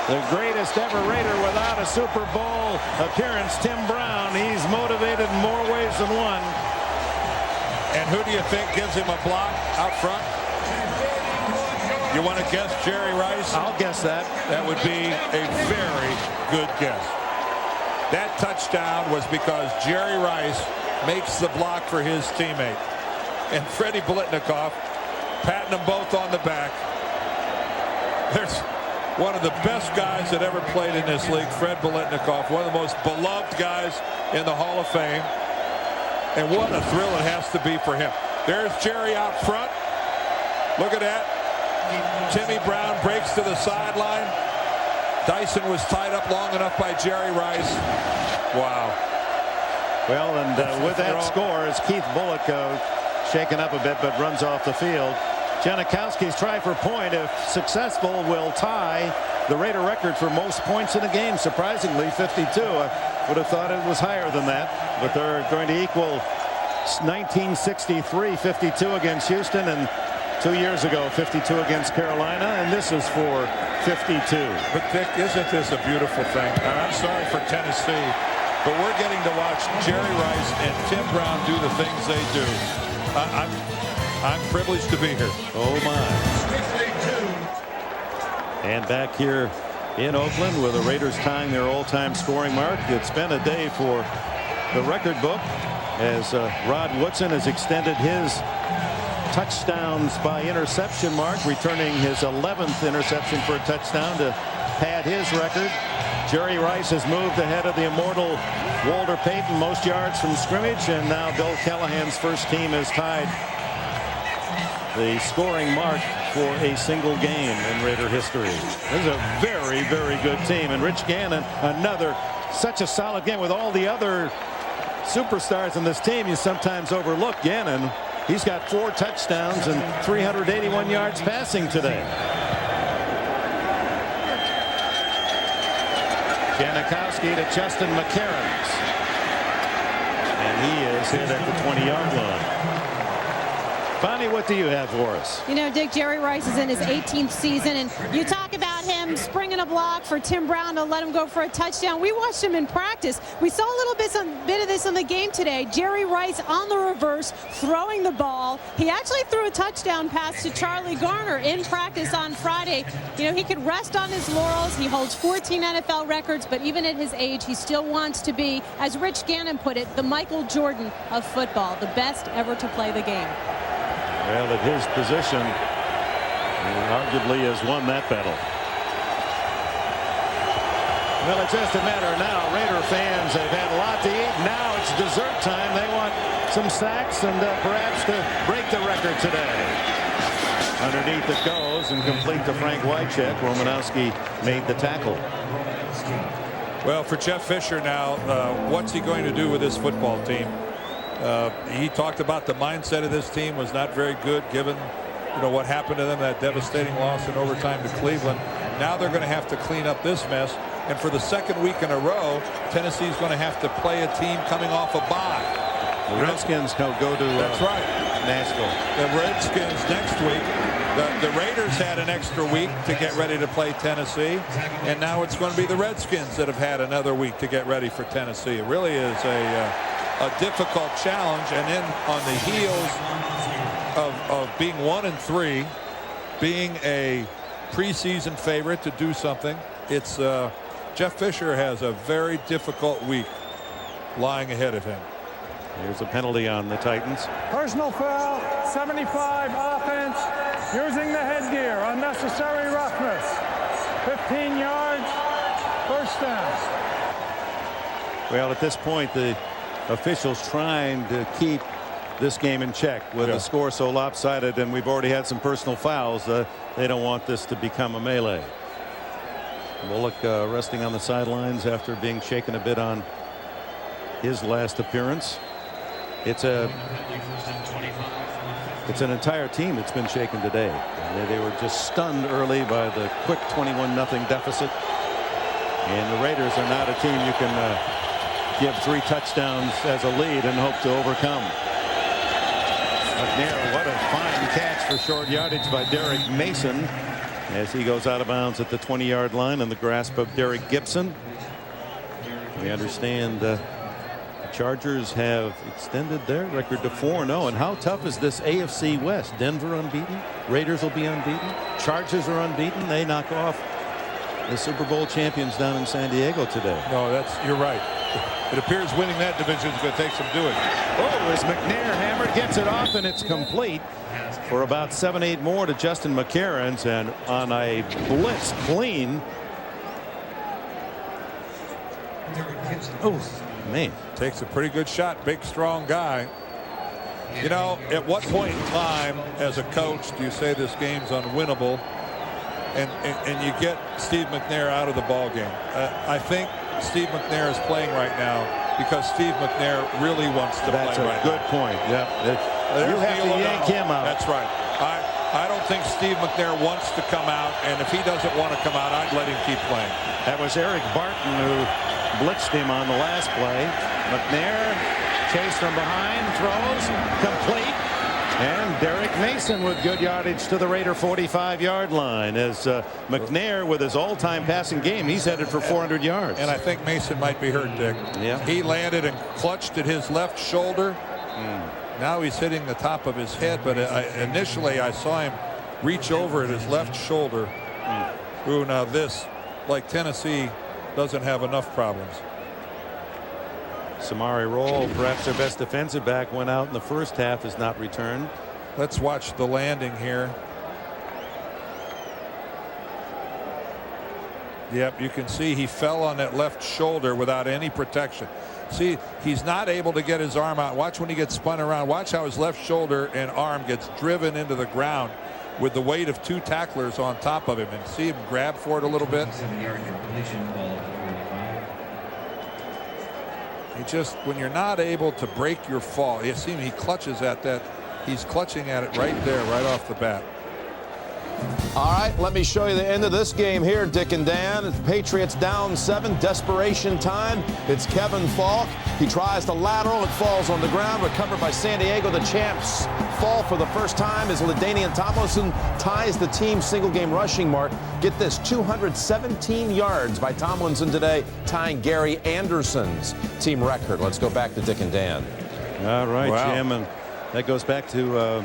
The greatest ever Raider without a Super Bowl appearance, Tim Brown. He's motivated in more ways than one. And who do you think gives him a block out front? You want to guess Jerry Rice? I'll guess that. That would be a very good guess. That touchdown was because Jerry Rice makes the block for his teammate. And Freddie Blitnikoff patting them both on the back. There's one of the best guys that ever played in this league, Fred Biletnikoff, one of the most beloved guys in the Hall of Fame. And what a thrill it has to be for him. There's Jerry out front. Look at that. Timmy Brown breaks to the sideline. Dyson was tied up long enough by Jerry Rice. Wow. Well, and with that score, is Keith Bullock shaken up a bit, but runs off the field. Janikowski's try for point, if successful, will tie the Raider record for most points in a game. Surprisingly, 52. I would have thought it was higher than that, but they're going to equal 1963 52 against Houston, and 2 years ago 52 against Carolina, and this is for 52. But Dick, isn't this a beautiful thing? I'm sorry for Tennessee, but we're getting to watch Jerry Rice and Tim Brown do the things they do. I'm privileged to be here. Oh my. And back here in Oakland with the Raiders tying their all-time scoring mark. It's been a day for the record book as Rod Woodson has extended his touchdowns by interception mark, returning his 11th interception for a touchdown to pad his record. Jerry Rice has moved ahead of the immortal Walter Payton, most yards from scrimmage, and now Bill Callahan's first team has tied the scoring mark for a single game in Raider history. This is a very, very good team, and Rich Gannon, another such a solid game. With all the other superstars in this team, you sometimes overlook Gannon. He's got 4 touchdowns and 381 yards passing today. Janikowski to Justin McCarrons, and he is hit at the 20-yard line. Bonnie, what do you have for us? You know, Dick, Jerry Rice is in his 18th season, and you talk about him springing a block for Tim Brown to let him go for a touchdown. We watched him in practice. We saw a little bit of this in the game today. Jerry Rice on the reverse, throwing the ball. He actually threw a touchdown pass to Charlie Garner in practice on Friday. You know, he could rest on his laurels. He holds 14 NFL records, but even at his age, he still wants to be, as Rich Gannon put it, the Michael Jordan of football, the best ever to play the game. Well, at his position, he arguably has won that battle. Well, it's just a matter now. Raider fans have had a lot to eat. Now it's dessert time. They want some sacks and perhaps to break the record today. Underneath it goes and complete to Frank Wycheck. Romanowski made the tackle. Well, for Jeff Fisher now, what's he going to do with this football team? He talked about the mindset of this team was not very good given what happened to them, that devastating loss in overtime to Cleveland. Now they're going to have to clean up this mess, and for the second week in a row, Tennessee's going to have to play a team coming off a bye. The Redskins go to that's right, Nashville. The Redskins next week. The Raiders had an extra week to get ready to play Tennessee, and now it's going to be the Redskins that have had another week to get ready for Tennessee. It really is a difficult challenge, and then on the heels of being 1-3, being a preseason favorite to do something, it's Jeff Fisher has a very difficult week lying ahead of him. Here's a penalty on the Titans. Personal foul, 75 offense, using the headgear, unnecessary roughness. 15 yards, first down. Well, at this point, the officials trying to keep this game in check with the score so lopsided, and we've already had some personal fouls. They don't want this to become a melee. Bullock resting on the sidelines after being shaken a bit on his last appearance. It's an entire team that's been shaken today. They were just stunned early by the quick 21-0 deficit, and the Raiders are not a team you can give 3 touchdowns as a lead and hope to overcome. McNair, what a fine catch for short yardage by Derek Mason as he goes out of bounds at the 20-yard line in the grasp of Derek Gibson. We understand the Chargers have extended their record to 4-0. And how tough is this AFC West? Denver unbeaten. Raiders will be unbeaten. Chargers are unbeaten. They knock off the Super Bowl champions down in San Diego today. No, you're right. It appears winning that division is going to take some doing. Oh, as McNair hammered, gets it off, and it's complete for about 7-8 more to Justin McCarrons, and on a blitz clean. Oh, man. Takes a pretty good shot. Big, strong guy. You know, at what point in time as a coach do you say this game's unwinnable and you get Steve McNair out of the ball game? I think Steve McNair is playing right now because Steve McNair really wants to play right now. That's a good point. Yeah. You have to yank him out. That's right. I don't think Steve McNair wants to come out, and if he doesn't want to come out, I'd let him keep playing. That was Eric Barton who blitzed him on the last play. McNair chased from behind, throws, complete. And Derek Mason with good yardage to the Raider 45-yard line as McNair with his all-time passing game. He's headed for 400 yards. And I think Mason might be hurt, Dick. Yeah. He landed and clutched at his left shoulder. Now he's hitting the top of his head, but initially I saw him reach over at his left shoulder. Ooh, now this, like Tennessee, doesn't have enough problems. Samari Roll, perhaps their best defensive back, went out in the first half, has not returned. Let's watch the landing here. Yep, you can see he fell on that left shoulder without any protection. See, he's not able to get his arm out. Watch when he gets spun around. Watch how his left shoulder and arm gets driven into the ground with the weight of 2 tacklers on top of him. And see him grab for it a little bit. He just, when you're not able to break your fall, you see him, he clutches at that. He's clutching at it right there, right off the bat. All right, let me show you the end of this game here, Dick and Dan. Patriots down 7, desperation time. It's Kevin Falk. He tries to lateral. It falls on the ground, recovered by San Diego. The champs fall for the first time as LaDainian Tomlinson ties the team single-game rushing mark. Get this, 217 yards by Tomlinson today, tying Gary Anderson's team record. Let's go back to Dick and Dan. All right, Wow. Jim, and that goes back to the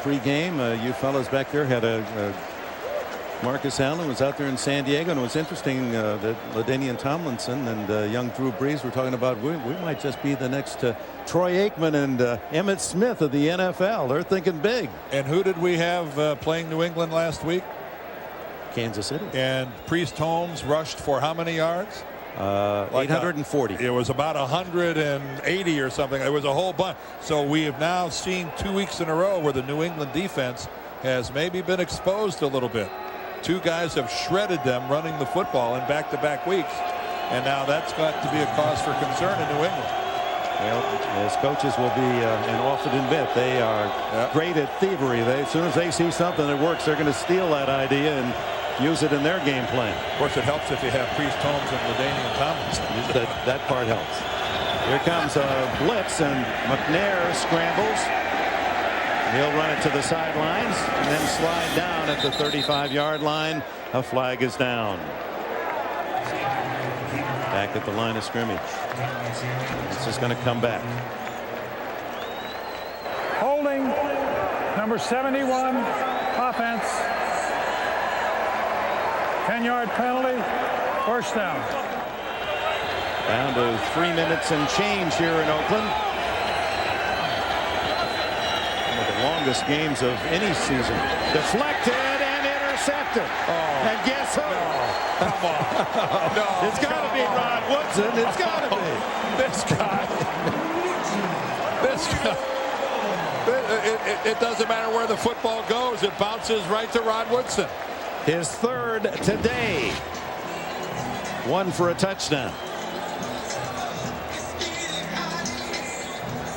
pre-game. You fellas back there had Marcus Allen was out there in San Diego, and it was interesting that LaDainian Tomlinson and young Drew Brees were talking about we might just be the next Troy Aikman and Emmitt Smith of the NFL. They're thinking big. And who did we have playing New England last week? Kansas City. And Priest Holmes rushed for how many yards? 840. It was about 180 or something. It was a whole bunch. So we have now seen 2 weeks in a row where the New England defense has maybe been exposed a little bit. 2 guys have shredded them running the football in back-to-back weeks. And now that's got to be a cause for concern in New England. Well, as coaches will be and often admit, they are great at thievery. As soon as they see something that works, they're going to steal that idea and use it in their game plan. Of course, it helps if you have Priest Holmes and LaDainian Tomlinson. That part helps. Here comes a blitz, and McNair scrambles. He'll run it to the sidelines and then slide down at the 35-yard line. A flag is down. Back at the line of scrimmage. This is going to come back. Holding, number 71, offense. 10-yard penalty, first down. Down to 3 minutes and change here in Oakland. One of the longest games of any season. Deflected and intercepted. And guess who? Come on. No, It's got to be Rod Woodson. It's got to be. This guy. It doesn't matter where the football goes. It bounces right to Rod Woodson. His third today. 1 for a touchdown.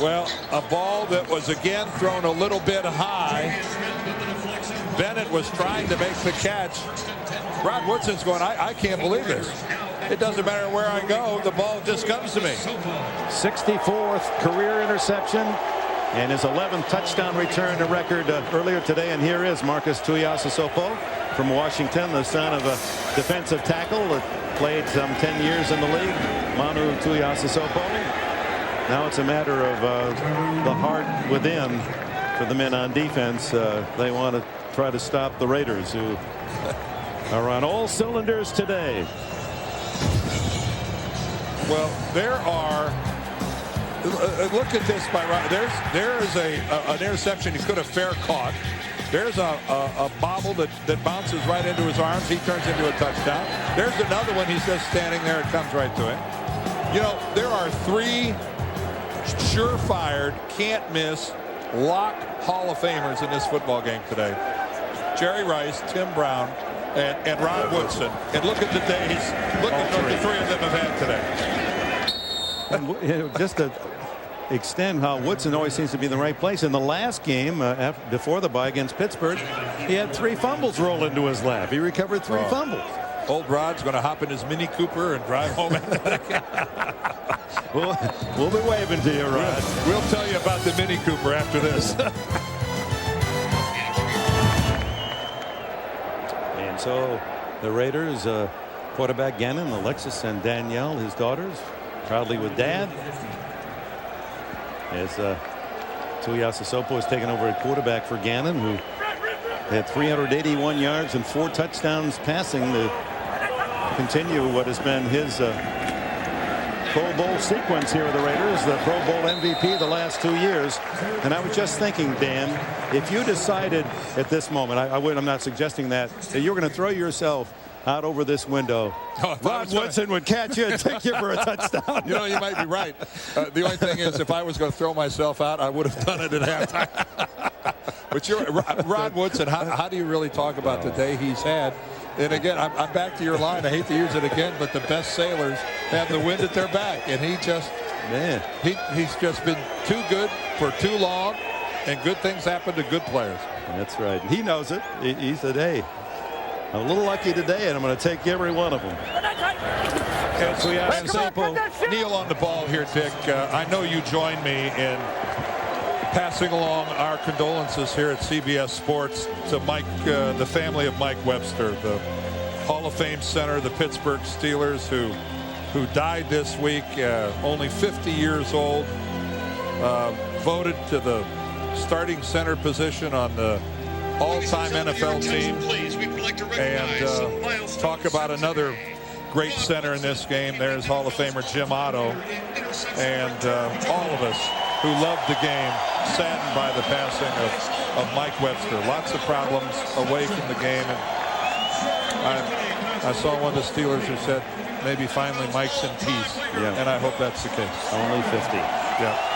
Well, a ball that was again thrown a little bit high. Bennett was trying to make the catch. Rod Woodson's going, I can't believe this. It doesn't matter where I go. The ball just comes to me. 64th career interception and his 11th touchdown return to record earlier today. And here is Marcus Tuiasosopo from Washington, the son of a defensive tackle that played some 10 years in the league, Manu Tuiasosopo. Now it's a matter of the heart within for the men on defense. They want to try to stop the Raiders, who are on all cylinders today. Well, there are. Look at this by Rod. There is an interception he could have fair caught. There's a bobble that bounces right into his arms. He turns into a touchdown. There's another one. He's just standing there. It comes right to him. You know, there are 3 surefire, can't miss, lock Hall of Famers in this football game today. Jerry Rice, Tim Brown, and Rod Woodson. And look at the days. Look at what the 3 of them have had today. And just to extend how Woodson always seems to be in the right place. In the last game before the bye against Pittsburgh, he had 3 fumbles roll into his lap. He recovered 3 fumbles. Old Rod's going to hop in his Mini Cooper and drive home. We'll be waving to you, Rod. We'll tell you about the Mini Cooper after this. And so the Raiders, quarterback Gannon, Alexis and Danielle, his daughters, proudly with Dad. As Tuiasosopo has taken over at quarterback for Gannon, who had 381 yards and 4 touchdowns passing to continue what has been his Pro Bowl sequence here of the Raiders, the Pro Bowl MVP the last 2 years. And I was just thinking, Dan, if you decided at this moment, I'm not suggesting that you're going to throw yourself out over this window, Rod Woodson would catch you and take you for a touchdown. You know, you might be right. The only thing is, if I was going to throw myself out, I would have done it at halftime. But you're Rod Woodson. How do you really talk about the day he's had? And again, I'm back to your line. I hate to use it again, but the best sailors have the wind at their back, and he just, man, he's just been too good for too long, and good things happen to good players. That's right. He knows it. He said, "Hey, I'm a little lucky today, and I'm going to take every one of them." As we have simple kneel on the ball here, Dick. I know you join me in passing along our condolences here at CBS Sports to Mike, the family of Mike Webster, the Hall of Fame center, the Pittsburgh Steelers, who died this week, only 50 years old, voted to the starting center position on the all-time NFL team, and talk about another great center in this game. There's Hall of Famer Jim Otto, and all of us who loved the game, saddened by the passing of Mike Webster. Lots of problems away from the game, and I saw one of the Steelers who said, maybe finally Mike's in peace, and I hope that's the case. Only 50. Yeah.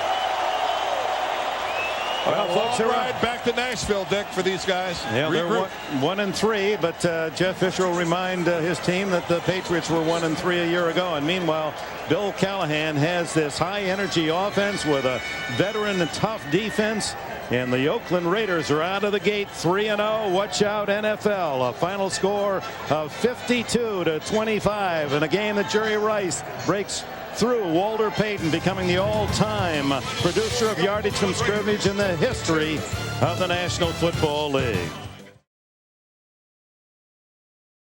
Well, folks, all right, back to Nashville, Dick, for these guys. Yeah, they're 1-3, but Jeff Fisher will remind his team that the Patriots were 1-3 a year ago. And meanwhile, Bill Callahan has this high-energy offense with a veteran and tough defense. And the Oakland Raiders are out of the gate 3-0. Watch out, NFL. A final score of 52-25 in a game that Jerry Rice breaks through Walter Payton, becoming the all-time producer of yardage from scrimmage in the history of the National Football League.